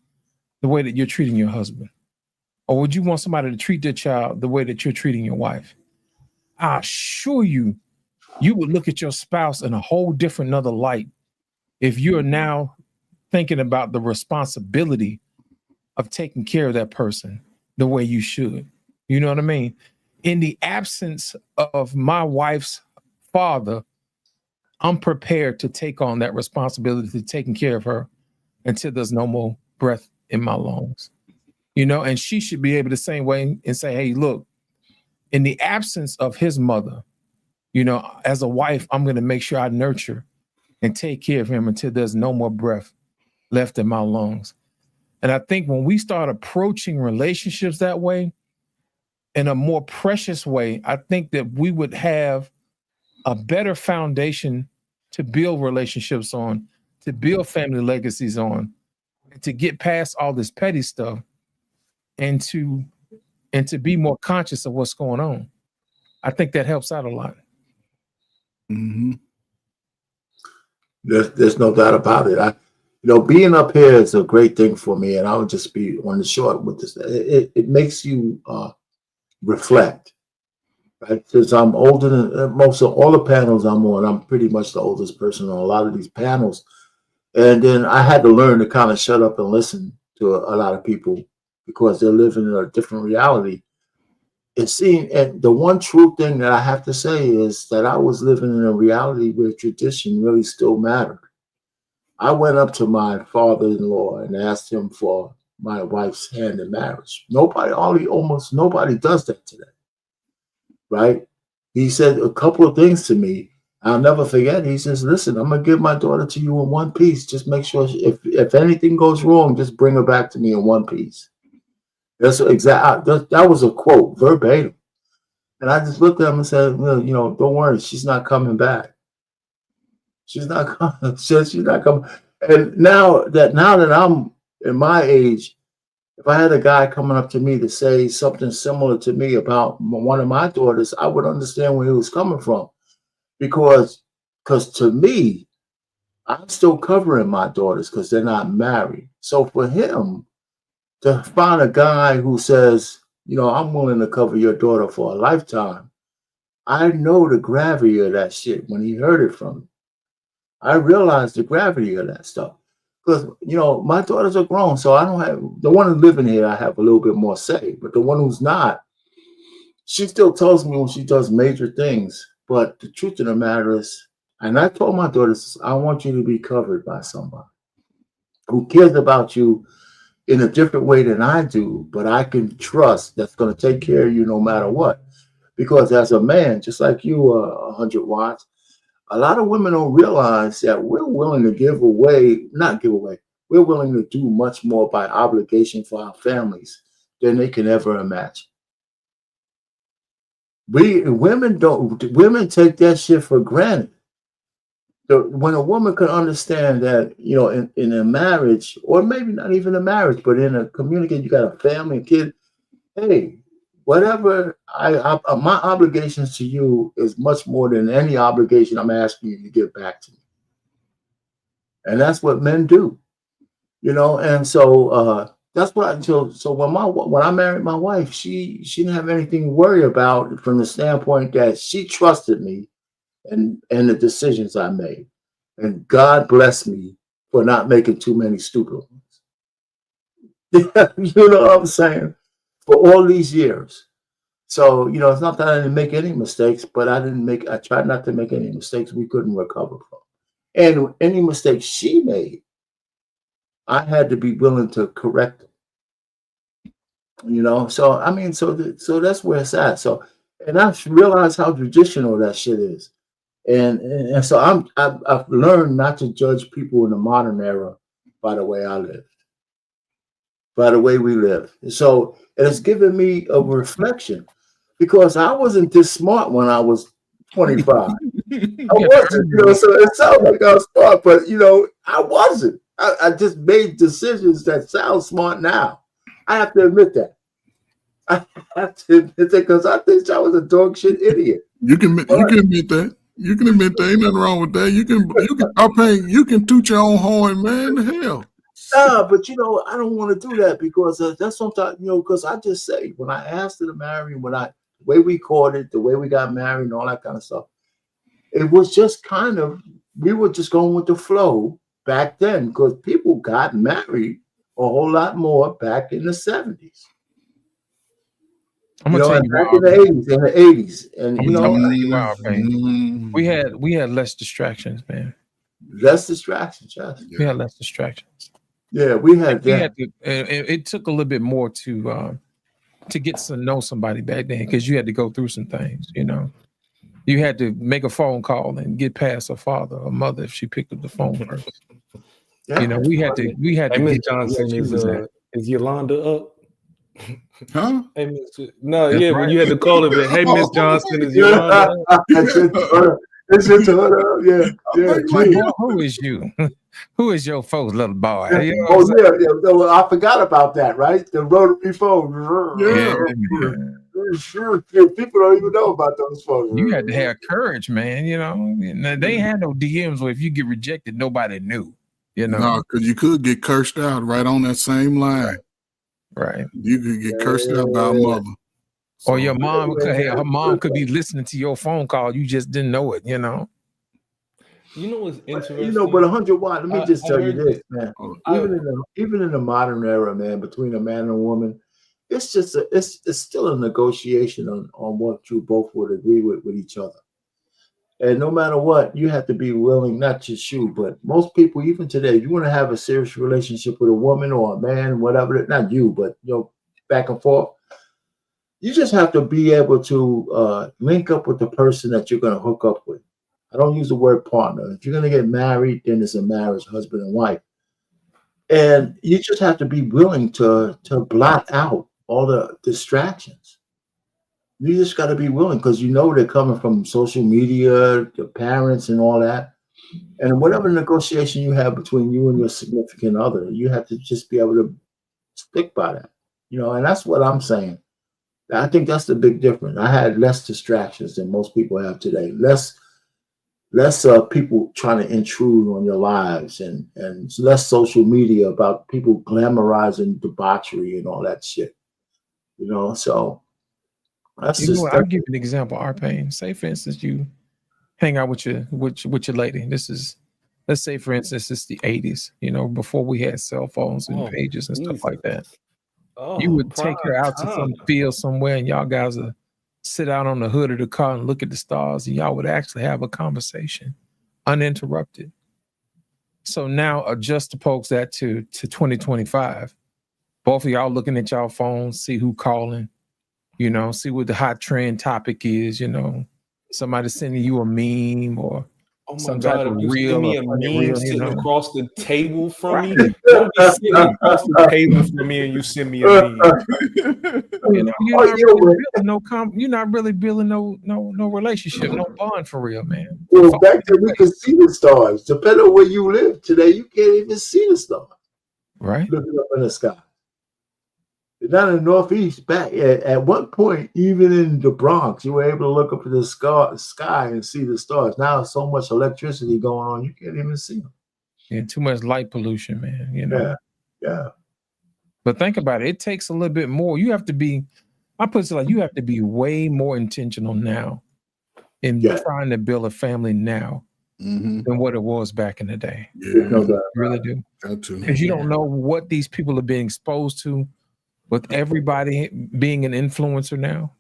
the way that you're treating your husband? Or would you want somebody to treat their child the way that you're treating your wife? I assure you, you would look at your spouse in a whole different another light if you're now thinking about the responsibility of taking care of that person the way you should. You know what I mean? In the absence of my wife's father, I'm prepared to take on that responsibility of taking care of her until there's no more breath in my lungs. You know, and she should be able to same way and say, hey, look, in the absence of his mother, you know, as a wife, I'm going to make sure I nurture and take care of him until there's no more breath left in my lungs. And I think when we start approaching relationships that way, in a more precious way, I think that we would have a better foundation to build relationships on, to build family legacies on, and to get past all this petty stuff and to be more conscious of what's going on. I think that helps out a lot. There's no doubt about it. Being up here is a great thing for me, and I would just be on the short with this. It makes you reflect, right? Since I'm older than most of all the panels I'm on, I'm pretty much the oldest person on a lot of these panels, and then I had to learn to kind of shut up and listen to a lot of people because they're living in a different reality. And the one true thing that I have to say is that I was living in a reality where tradition really still mattered. I went up to my father-in-law and asked him for my wife's hand in marriage. Almost nobody does that today, right? He said a couple of things to me. I'll never forget. He says, listen, I'm going to give my daughter to you in one piece. Just make sure if anything goes wrong, just bring her back to me in one piece. That's exact. That was a quote verbatim. And I just looked at him and said, well, don't worry. She's not coming back. She's not coming. She's not coming. And now that I'm in my age, if I had a guy coming up to me to say something similar to me about one of my daughters, I would understand where he was coming from. Because to me, I'm still covering my daughters because they're not married. So for him to find a guy who says, I'm willing to cover your daughter for a lifetime, I know the gravity of that shit when he heard it from me. I realized the gravity of that stuff. Because, you know, my daughters are grown, so I don't have, the one who's living here, I have a little bit more say. But the one who's not, she still tells me when she does major things. But the truth of the matter is, and I told my daughters, I want you to be covered by somebody who cares about you in a different way than I do, but I can trust that's going to take care of you no matter what. Because as a man, just like you, 100 watts, a lot of women don't realize that we're willing to give away, not give away, we're willing to do much more by obligation for our families than they can ever imagine. Women take that shit for granted. When a woman can understand that, you know, in a marriage, or maybe not even a marriage, but in a community, you got a family, a kid, hey, whatever my obligations to you is much more than any obligation I'm asking you to give back to me. And that's what men do, you know. And so that's what so when I married my wife, she didn't have anything to worry about from the standpoint that she trusted me and the decisions I made. And God bless me for not making too many stupid ones. You know what I'm saying? For all these years. So, you know, it's not that I didn't make any mistakes, but I tried not to make any mistakes we couldn't recover from. And any mistakes she made, I had to be willing to correct them. You know, so I mean, so that's where it's at. So, and I've realized how traditional that shit is. And so I've learned not to judge people in the modern era by the way I live, by the way we live. So it has given me a reflection because I wasn't this smart when I was 25. I wasn't, you know, so it sounds like I was smart, but you know, I wasn't. I just made decisions that sound smart now. I have to admit that. I have to admit that because I think I was a dog shit idiot. You can admit that. You can admit that. Ain't nothing wrong with that. You can toot your own horn, man. The hell. Nah, but you know, I don't want to do that because that's sometimes, you know, because I just say when I asked her to marry, the way we courted, the way we got married, and all that kind of stuff, it was just kind of, we were just going with the flow back then because people got married a whole lot more back in the 70s. I'm gonna tell you back why, in the 80s, and I'm you gonna know, tell you why, man. We had less distractions, man. Less distractions, yes. We had less distractions. Yeah, we had that. It took a little bit more to get to know somebody back then because you had to go through some things, you know. You had to make a phone call and get past a father or mother if she picked up the phone first. Yeah. You know, we had to Hey, Miss get Johnson, is Yolanda up? Huh? Hey, no, That's yeah, right. when you had to call her, hey, Miss Johnson, is Yolanda up? It's just yeah. Boy, who is you? Who is your folks, little boy? Yeah. You know Yeah. Well, I forgot about that, right? The rotary phone. Yeah. People don't even know about those phones. You had to have courage, man. You know, they had no DMs where if you get rejected, nobody knew. You know, No, because you could get cursed out right on that same line. Right. You could get cursed out by a mother. Or your mom, her mom could be listening to your phone call. You just didn't know it, you know. You know what's interesting? You know, but 100 watt. Let me just tell you this, man. I- Even in the modern era, man, between a man and a woman, it's just it's still a negotiation on what you both would agree with each other. And no matter what, you have to be willing, not just you, but most people, even today, you want to have a serious relationship with a woman or a man, whatever, not you, but you know, back and forth. You just have to be able to link up with the person that you're going to hook up with. I don't use the word partner. If you're going to get married, then it's a marriage, husband and wife. And you just have to be willing to blot out all the distractions. You just got to be willing because you know they're coming from social media, the parents and all that. And whatever negotiation you have between you and your significant other, you have to just be able to stick by that. You know, and that's what I'm saying. I think that's the big difference. I had less distractions than most people have today. Less people trying to intrude on your lives and less social media about people glamorizing debauchery and all that shit. You know, so that's You know just what, I'll give you an example, Arpain. Say, for instance, you hang out with your lady. This is let's say, for instance, it's the 80s, you know, before we had cell phones and pages and stuff like that. You would take her out to some field somewhere, and y'all guys would sit out on the hood of the car and look at the stars, and y'all would actually have a conversation uninterrupted. So now adjust the pokes that to 2025. Both of y'all looking at y'all phones, see who calling, you know, see what the hot trend topic is, you know, somebody sending you a meme or Oh my some God, type of if you reel send me or a funny meme reel, you sitting know. across the table from Right. me, don't be sitting across the table from me and you send me a meme. You know, you're not really building no relationship, no bond for real, man. Well, back then we could see the stars. Depending on where you live today, you can't even see the stars. Right. Looking up in the sky. Down in the Northeast, back at one point, even in the Bronx, you were able to look up at the sky and see the stars. Now, so much electricity going on, you can't even see them. Yeah, too much light pollution, man. You know. Yeah. But think about it. It takes a little bit more. You have to be, I put it like, you have to be way more intentional now in trying to build a family now than what it was back in the day. Yeah, You really do. got to. Because you don't know what these people are being exposed to, with everybody being an influencer now.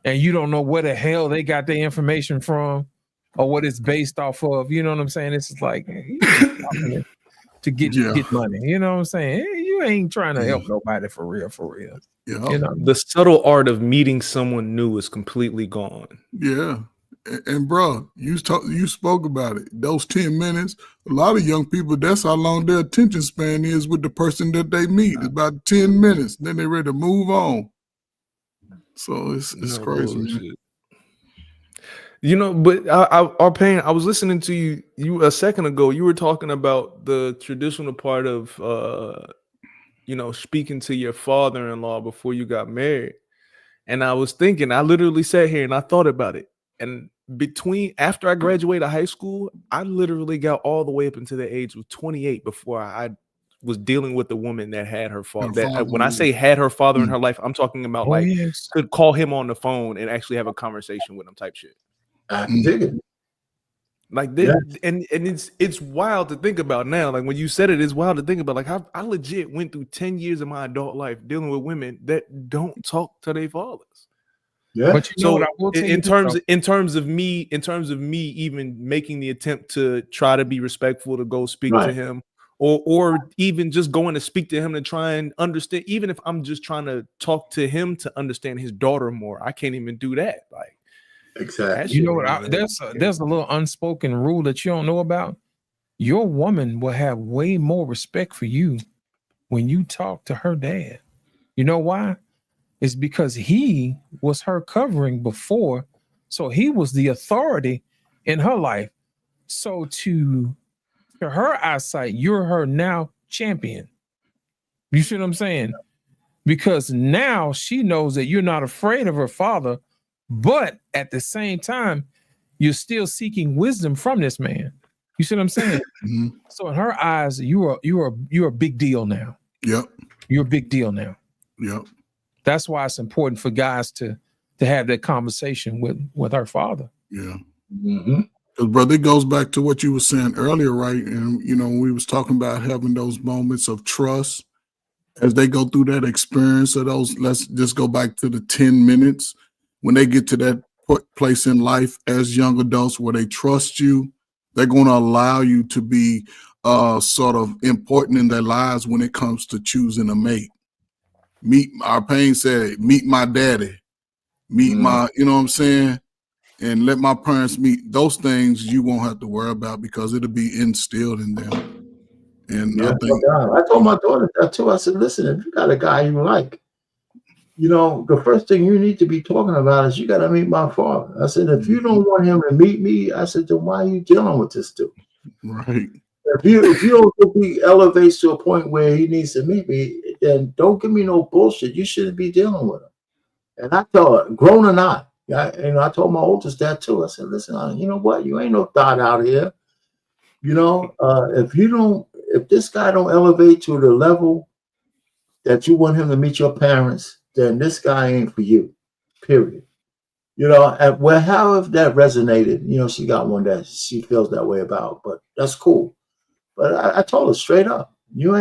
And you don't know where the hell they got their information from or what it's based off of. You know what I'm saying? It's just like to get money. You know what I'm saying? You ain't trying to help nobody for real. Yeah. You know? The subtle art of meeting someone new is completely gone. Yeah. And bro, you spoke about it. Those 10 minutes, a lot of young people, that's how long their attention span is with the person that they meet. It's about 10 minutes. Then they're ready to move on. So it's No crazy. bullshit. You know, but our pain, I was listening to you a second ago. You were talking about the traditional part of you know, speaking to your father-in-law before you got married. And I was thinking, I literally sat here and I thought about it. And after I graduated high school, I literally got all the way up into the age of 28 before I was dealing with a woman that had her father. When I say had her father in her life, I'm talking about could call him on the phone and actually have a conversation with him type shit. I can dig it. Like this, and it's wild to think about now. Like when you said it, it's wild to think about. Like I legit went through 10 years of my adult life dealing with women that don't talk to their fathers. Yeah. But you know what I will tell in terms of me even making the attempt to try to be respectful to go speak to him, or even just going to speak to him to try and understand, even if I'm just trying to talk to him to understand his daughter more, I can't even do that. Like exactly. You know what? There's a little unspoken rule that you don't know about. Your woman will have way more respect for you when you talk to her dad. You know why? It's because he was her covering before, so he was the authority in her life. So to her eyesight, you're her now champion. You see what I'm saying? Because now she knows that you're not afraid of her father, but at the same time, you're still seeking wisdom from this man. You see what I'm saying? So in her eyes, you're a big deal now. Yep. You're a big deal now. Yep. That's why it's important for guys to have that conversation with her father. Yeah. Because brother, it goes back to what you were saying earlier, right? And you know, we was talking about having those moments of trust as they go through that experience of those. Let's just go back to the 10 minutes when they get to that place in life as young adults where they trust you. They're going to allow you to be sort of important in their lives when it comes to choosing a mate. Our pain said, meet my daddy, meet my, you know what I'm saying? And let my parents meet. Those things you won't have to worry about because it'll be instilled in them. And I think I told my daughter that too. I said, listen, if you got a guy you like, you know, the first thing you need to be talking about is you got to meet my father. I said, if you don't want him to meet me, I said, then why are you dealing with this dude? Right. If you don't think he elevates to a point where he needs to meet me, then don't give me no bullshit. You shouldn't be dealing with him. And I tell her, grown or not, I told my oldest that too. I said, listen, you know what? You ain't no thought out here. You know, if this guy don't elevate to the level that you want him to meet your parents, then this guy ain't for you. Period. You know, and well, however that resonated, you know, she got one that she feels that way about, but that's cool. But I told her straight up, you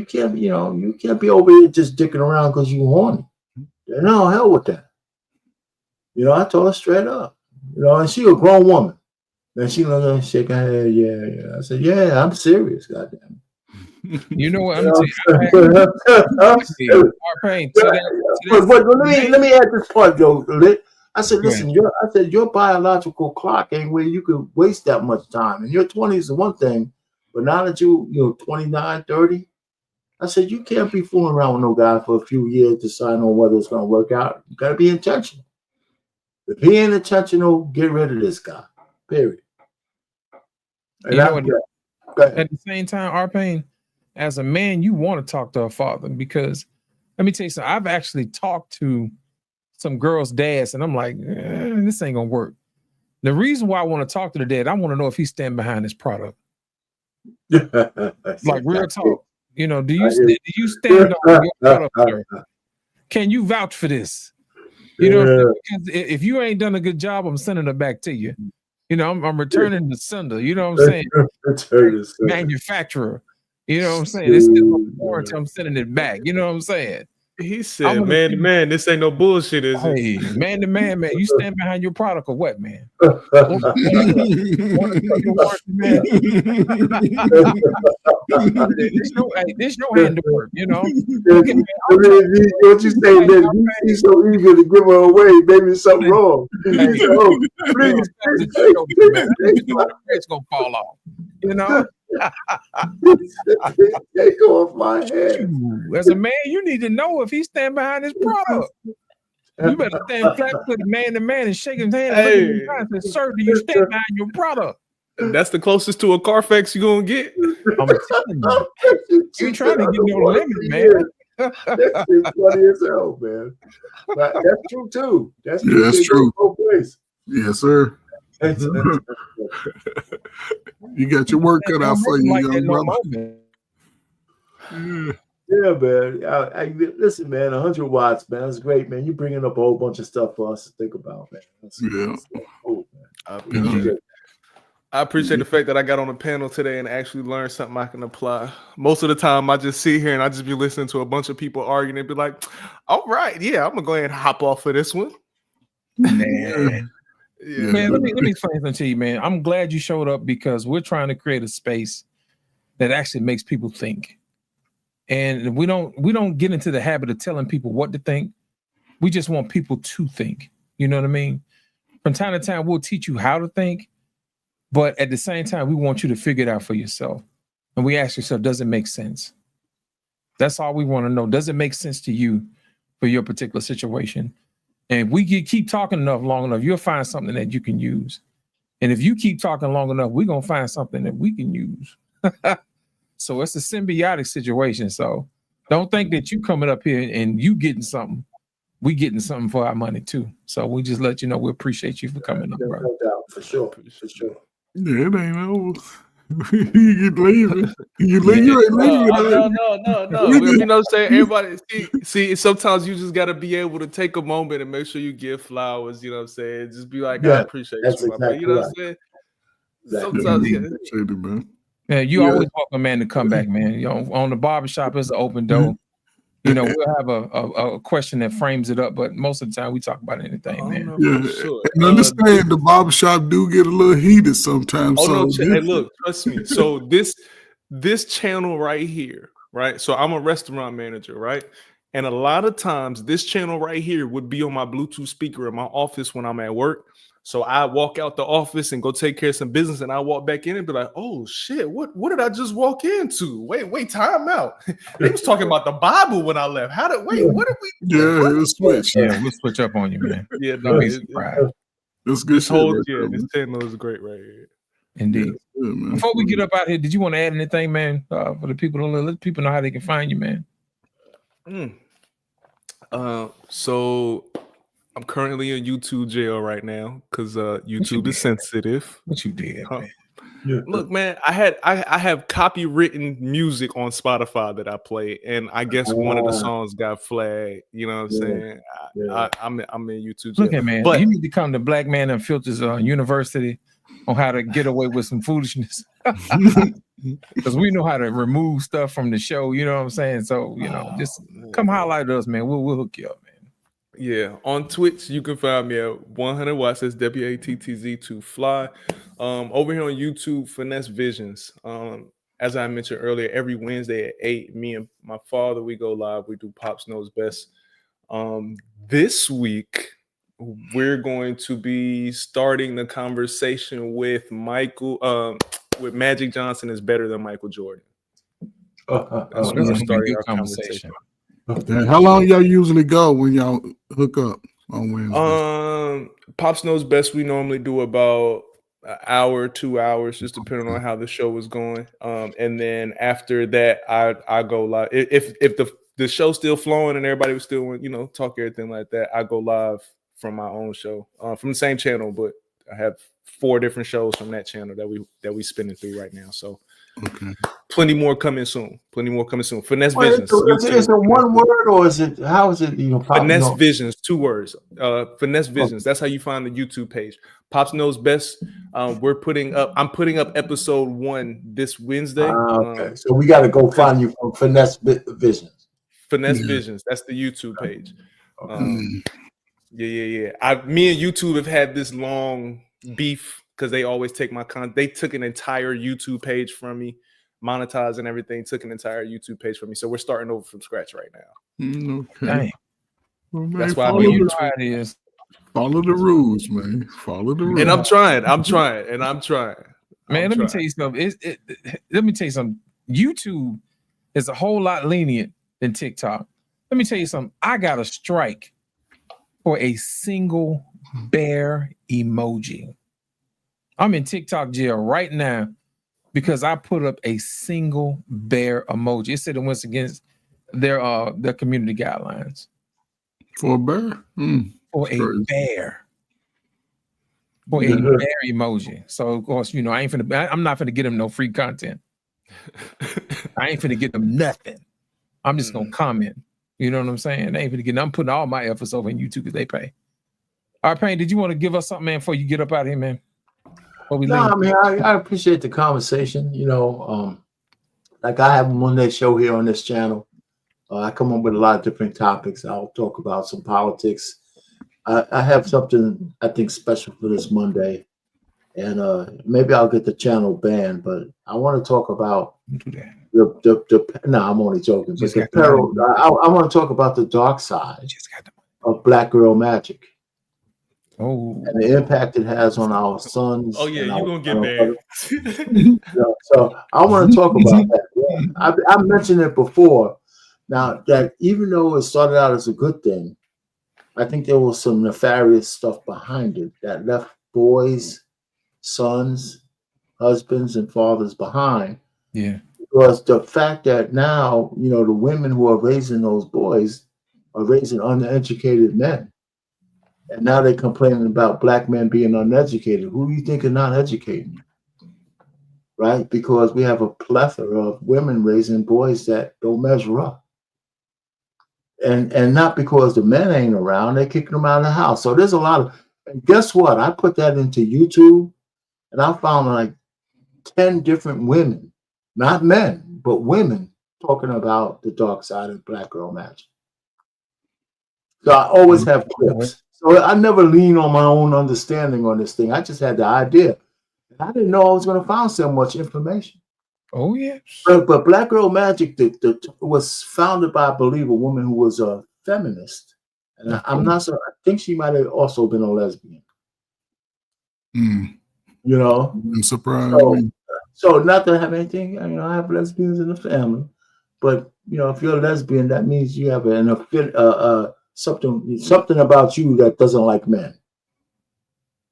can't, you know, you can't be over here just dicking around because you horny. No, hell with that. You know, I told her straight up. You know, and she a grown woman. And she looked and shake her head, yeah. I said, yeah, I'm serious, goddamn. You know what? I'm gonna tell you. Let me add this part, Joe. I said, listen, your biological clock ain't where you could waste that much time. In your 20s is one thing, but now that you 29, 30, I said, you can't be fooling around with no guy for a few years deciding on whether it's going to work out. You got to be intentional. If he ain't intentional, get rid of this guy. Period. And you know what? At the same time, Arpain, as a man, you want to talk to a father because let me tell you something. I've actually talked to some girls' dads, and I'm like, this ain't gonna work. The reason why I want to talk to the dad, I want to know if he's standing behind his product. Like real talk. You know, do you stand on your product, sir? Can you vouch for this? You know, because if you ain't done a good job, I'm sending it back to you. You know, I'm returning the sender. You know what I'm saying? Manufacturer. You know what I'm saying? It's still a warranty. I'm sending it back. You know what I'm saying? He said, man to man, this ain't no bullshit, is it? Hey, man to man, you stand behind your product or what, man? There's no hand to work, you know. What you say that you so eager to give her away, maybe something wrong. He said, oh, please, it's gonna fall off, you know. Take off my head. As a man, you need to know if he stand behind his product. You better stand flat with man to man and shake his hand and look in his eyes and say, sir, do you stand behind your product? That's the closest to a Carfax you're gonna get. I'm telling you. You trying to get no limit, man. That's funny as hell, man. But that's true too. That's true. That's true. Both ways. Yes, sir. You got your work cut out for you, young brother. Yeah, man. I listen, man. 100 watts, man. That's great, man. You bringing up a whole bunch of stuff for us to think about, man. That's cool, man. I appreciate the fact that I got on the panel today and actually learned something I can apply. Most of the time, I just sit here and I just be listening to a bunch of people arguing and be like, all right, yeah, I'm going to go ahead and hop off of this one. Man. Yeah. Man, let me explain something to you, man. I'm glad you showed up because we're trying to create a space that actually makes people think. And we don't get into the habit of telling people what to think. We just want people to think. You know what I mean? From time to time, we'll teach you how to think. But at the same time, we want you to figure it out for yourself. And we ask yourself, does it make sense? That's all we want to know. Does it make sense to you for your particular situation? And if we keep talking long enough, you'll find something that you can use. And if you keep talking long enough, we're going to find something that we can use. So it's a symbiotic situation. So don't think that you coming up here and you getting something. We getting something for our money too. So we just let you know we appreciate you for coming up, bro. No doubt, for sure. Yeah, it ain't over. You leaving. You ain't leaving. No. You know what I'm saying? Everybody see, sometimes you just gotta be able to take a moment and make sure you give flowers, you know what I'm saying? Just be like, I appreciate you, exactly my boy. You know what I'm saying? Sometimes appreciate it, man. Yeah, you always welcome a man to come back, man. You know, on the barbershop, it's an open door. You know, we'll have a question that frames it up, but most of the time we talk about anything, man. Yeah, sure. And understand the barbershop do get a little heated sometimes. Hey, look, trust me. So this channel right here, right? So I'm a restaurant manager, right? And a lot of times this channel right here would be on my Bluetooth speaker in my office when I'm at work. So I walk out the office and go take care of some business, and I walk back in and be like, "Oh shit, what did I just walk into? Wait, time out. They was talking about the Bible when I left. What did we? Yeah, it'll switch. Yeah, we'll switch up on you, man. Yeah, Don't be surprised. That's good. This channel is great right here. Indeed. Yeah, before we get up out here, did you want to add anything, man? For the people to let people know how they can find you, man. So I'm currently in YouTube jail right now because YouTube is sensitive. What you did, man? Look, man, I have copywritten music on Spotify that I play, and I guess one of the songs got flagged. You know what I'm saying? I'm in YouTube jail. Look at man, But you need to come to Black Man and Filters University on how to get away with some foolishness. Because we know how to remove stuff from the show, you know what I'm saying? So, just come highlight us, man. We'll hook you up, man. yeah, on Twitch, you can find me at 100 watts. That's WATTZ to fly. Over here on YouTube, Finesse Visions. As I mentioned earlier, every Wednesday at 8, me and my father, we go live. We do Pops Knows Best. This week, we're going to be starting the conversation with with Magic Johnson is better than Michael Jordan. That's where we're starting our conversation. Okay. How long y'all usually go when y'all hook up on Wednesday? Pops Knows Best, we normally do about an hour, 2 hours, just depending on how the show is going. And then after that, I go live. If the show's still flowing and everybody was still, talk everything like that, I go live from my own show, from the same channel, but I have 4 different shows from that channel that we spinning through right now. So plenty more coming soon. Finesse Visions. Is it one word or is it, how is it? Finesse Visions, 2 words. Finesse Visions. That's how you find the YouTube page. Pops Knows Best. I'm putting up episode 1 this Wednesday. Okay. So we got to go find you from Finesse Visions. Finesse Visions. That's the YouTube page. Yeah. Me and YouTube have had this long beef because they always take my content. They took an entire YouTube page from me, monetized and everything. Took an entire YouTube page from me. So we're starting over from scratch right now. Okay. Well, man, that's why follow the rules, man. Follow the rules. And I'm trying. Man, let me tell you something. Let me tell you something. YouTube is a whole lot lenient than TikTok. Let me tell you something. I got a strike for a single bear emoji. I'm in TikTok jail right now because I put up a single bear emoji. It said it went against their community guidelines. For a bear? For a bear. For a bear emoji. So of course, I'm not finna get them no free content. I ain't finna get them nothing. I'm just gonna comment. You know what I'm saying? They ain't finna get. I'm putting all my efforts over in YouTube because they pay. All right, Payne, did you want to give us something, man, before you get up out of here, man? I mean, I appreciate the conversation. Like I have a Monday show here on this channel. I come up with a lot of different topics. I'll talk about some politics. I have something I think special for this Monday, and maybe I'll get the channel banned. But I want to talk about I'm only joking. But the peril. I want to talk about the dark side of Black Girl Magic. Oh, and the impact it has on our sons. Oh yeah, you're gonna get banned. So I want to talk about that. I mentioned it before. Now that even though it started out as a good thing, I think there was some nefarious stuff behind it that left boys, sons, husbands, and fathers behind. Yeah. Because the fact that now, the women who are raising those boys are raising uneducated men. And now they're complaining about black men being uneducated. Who do you think are not educated? Right? Because we have a plethora of women raising boys that don't measure up. And not because the men ain't around, they're kicking them out of the house. So there's a lot of, and guess what? I put that into YouTube and I found like 10 different women, not men, but women talking about the dark side of Black Girl Magic. So I always have clips. So I never lean on my own understanding on this thing. I just had the idea. And I didn't know I was going to find so much information. Oh, yeah. But Black Girl Magic was founded by, I believe, a woman who was a feminist. And I'm not sure. I think she might have also been a lesbian. I'm surprised. So not to have anything, I have lesbians in the family. But, if you're a lesbian, that means you have something about you that doesn't like men.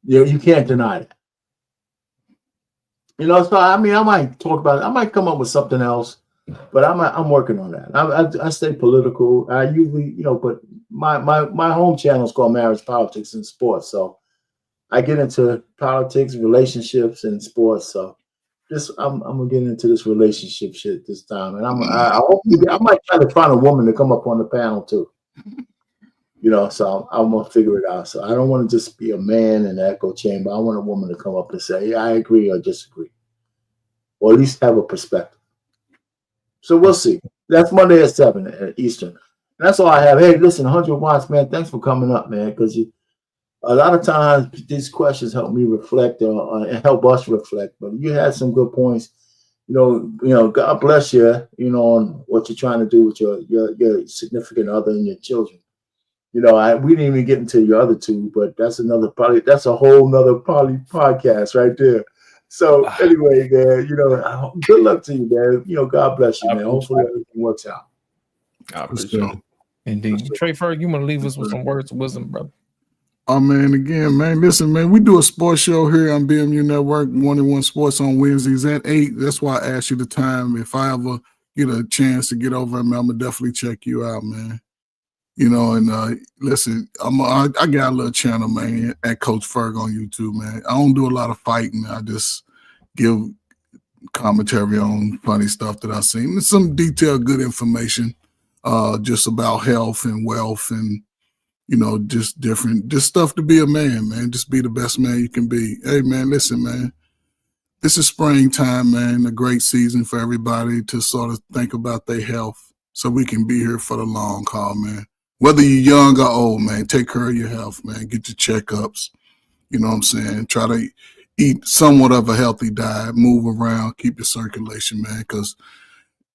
You can't deny that. So I might talk about it. I might come up with something else, but I'm working on that. I stay political. I usually, but my home channel is called Marriage, Politics, and Sports. So I get into politics, relationships, and sports. So I'm gonna get into this relationship shit this time, and I hope I might try to find a woman to come up on the panel too. So I'm gonna figure it out. So I don't want to just be a man in the echo chamber. I want a woman to come up and say, "Yeah, I agree" or disagree, or at least have a perspective. So we'll see. That's Monday at 7 at Eastern. That's all I have. Hey, listen, 100 watts, man. Thanks for coming up, man. Because a lot of times these questions help me reflect and help us reflect. But you had some good points. God bless you. On what you're trying to do with your significant other and your children. We didn't even get into your other two, but that's a whole nother podcast right there. So anyway, man, good luck to you, man. God bless you, man. Hopefully everything works out. I appreciate it. Indeed. Trey Ferg, you want to leave us with some words of wisdom, brother? Oh, man, again, man, listen, man, we do a sports show here on BMU Network, 1-on-1 Sports on Wednesdays at 8. That's why I asked you the time. If I ever get a chance to get over, man, I'm going to definitely check you out, man. Listen, I got a little channel, man, at Coach Ferg on YouTube, man. I don't do a lot of fighting. I just give commentary on funny stuff that I've seen. And some detailed, good information just about health and wealth and, just stuff to be a man, man. Just be the best man you can be. Hey, man, listen, man. This is springtime, man, a great season for everybody to sort of think about their health so we can be here for the long haul, man. Whether you're young or old, man, take care of your health, man. Get your checkups. You know what I'm saying? Try to eat somewhat of a healthy diet, move around, keep your circulation, man, because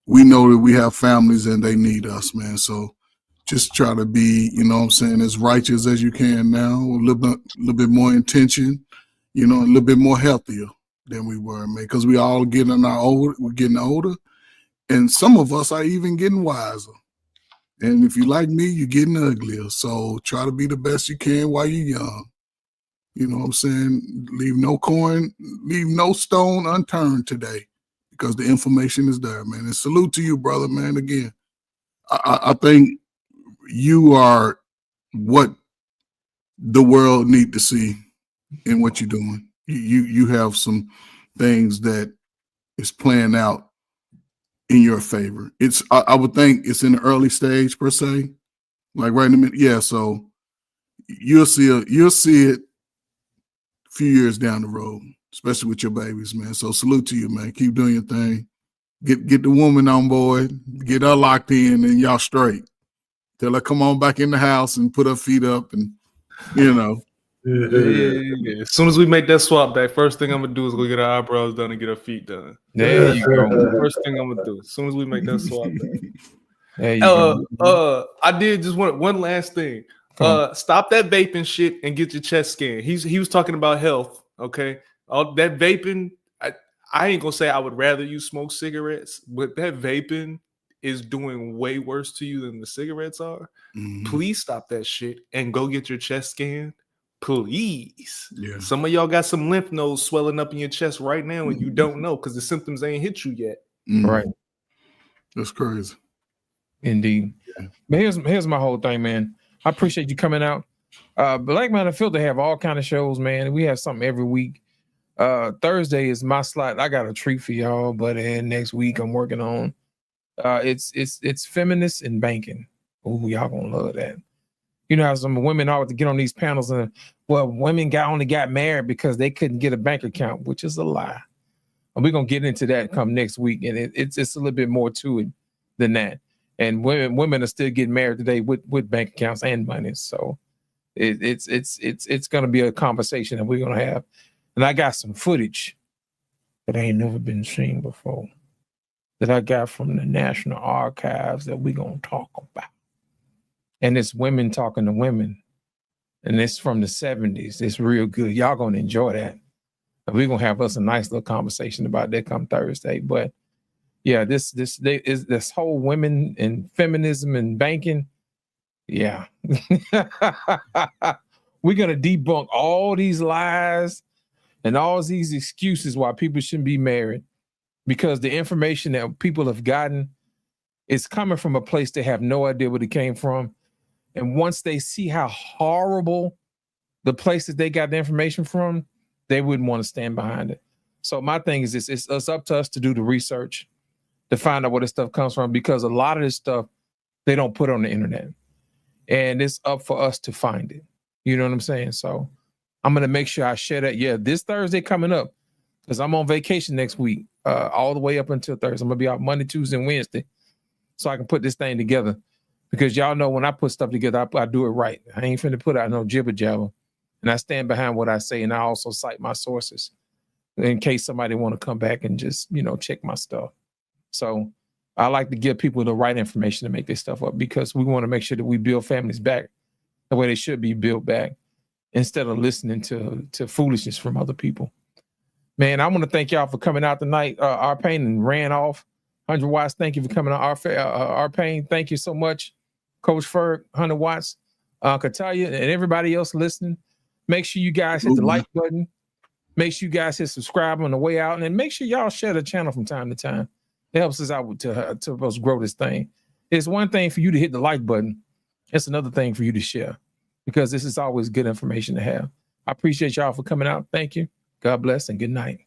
we know that we have families and they need us, man. So just try to be, as righteous as you can now, a little bit more intention, a little bit more healthier than we were, man, because we all we're getting older, and some of us are even getting wiser. And if you like me, you're getting uglier. So try to be the best you can while you're young. You know what I'm saying? Leave no stone unturned today because the information is there, man. And salute to you, brother, man. Again, I think you are what the world need to see in what you're doing. You have some things that is playing out in your favor. I would think it's in the early stage per se, like right in the middle. Yeah, so you'll see it a few years down the road, especially with your babies, man. So salute to you, man. Keep doing your thing. Get the woman on board, get her locked in, and y'all straight. Tell her come on back in the house and put her feet up, and Yeah. As soon as we make that swap back, first thing I'm gonna do is go get her eyebrows done and get her feet done. There you go. First thing I'm gonna do. As soon as we make that swap back. There you go. I did just want one last thing. Stop that vaping shit and get your chest scanned. He was talking about health. Okay, all that vaping. I ain't gonna say I would rather you smoke cigarettes, but that vaping is doing way worse to you than the cigarettes are. Mm-hmm. Please stop that shit and go get your chest scanned. Please. Yeah. Some of y'all got some lymph nodes swelling up in your chest right now and you don't know because the symptoms ain't hit you yet. Mm-hmm. Right. That's crazy. Indeed. Yeah. But here's my whole thing, man. I appreciate you coming out. Black Man of Filter have all kind of shows, man. We have something every week. Thursday is my slot. I got a treat for y'all, but next week I'm working on. It's feminists in banking. Ooh, y'all gonna love that. You know how some women always get on these panels and women only got married because they couldn't get a bank account, which is a lie. And we're gonna get into that come next week, and it's a little bit more to it than that. And women are still getting married today with bank accounts and money. So it's gonna be a conversation that we're gonna have. And I got some footage that ain't never been seen before that I got from the National Archives that we're gonna talk about. And it's women talking to women. And it's from the 70s. It's real good. Y'all gonna enjoy that. And we're gonna have us a nice little conversation about that come Thursday. But yeah, this whole women and feminism and banking. Yeah. We're gonna debunk all these lies and all these excuses why people shouldn't be married, because the information that people have gotten is coming from a place they have no idea where it came from. And once they see how horrible the places they got the information from, they wouldn't want to stand behind it. So my thing is this: it's up to us to do the research to find out where this stuff comes from, because a lot of this stuff they don't put on the internet, and it's up for us to find it. You know what I'm saying? So I'm gonna make sure I share that. Yeah, this Thursday coming up, because I'm on vacation next week, all the way up until Thursday. I'm gonna be out Monday, Tuesday, and Wednesday, so I can put this thing together. Because y'all know when I put stuff together, I do it right. I ain't finna put out no jibber jabber, and I stand behind what I say, and I also cite my sources in case somebody want to come back and just check my stuff. So I like to give people the right information to make this stuff up, because we want to make sure that we build families back the way they should be built back, instead of listening to foolishness from other people. Man, I want to thank y'all for coming out tonight. Our Pain and ran off. 100 Watts, thank you for coming on. Our Pain, thank you so much. Coach Ferg, 100 Watts, Katalia, and everybody else listening. Make sure you guys hit the like button. Make sure you guys hit subscribe on the way out, and then make sure y'all share the channel from time to time. It helps us out to us grow this thing. It's one thing for you to hit the like button. It's another thing for you to share, because this is always good information to have. I appreciate y'all for coming out. Thank you. God bless and good night.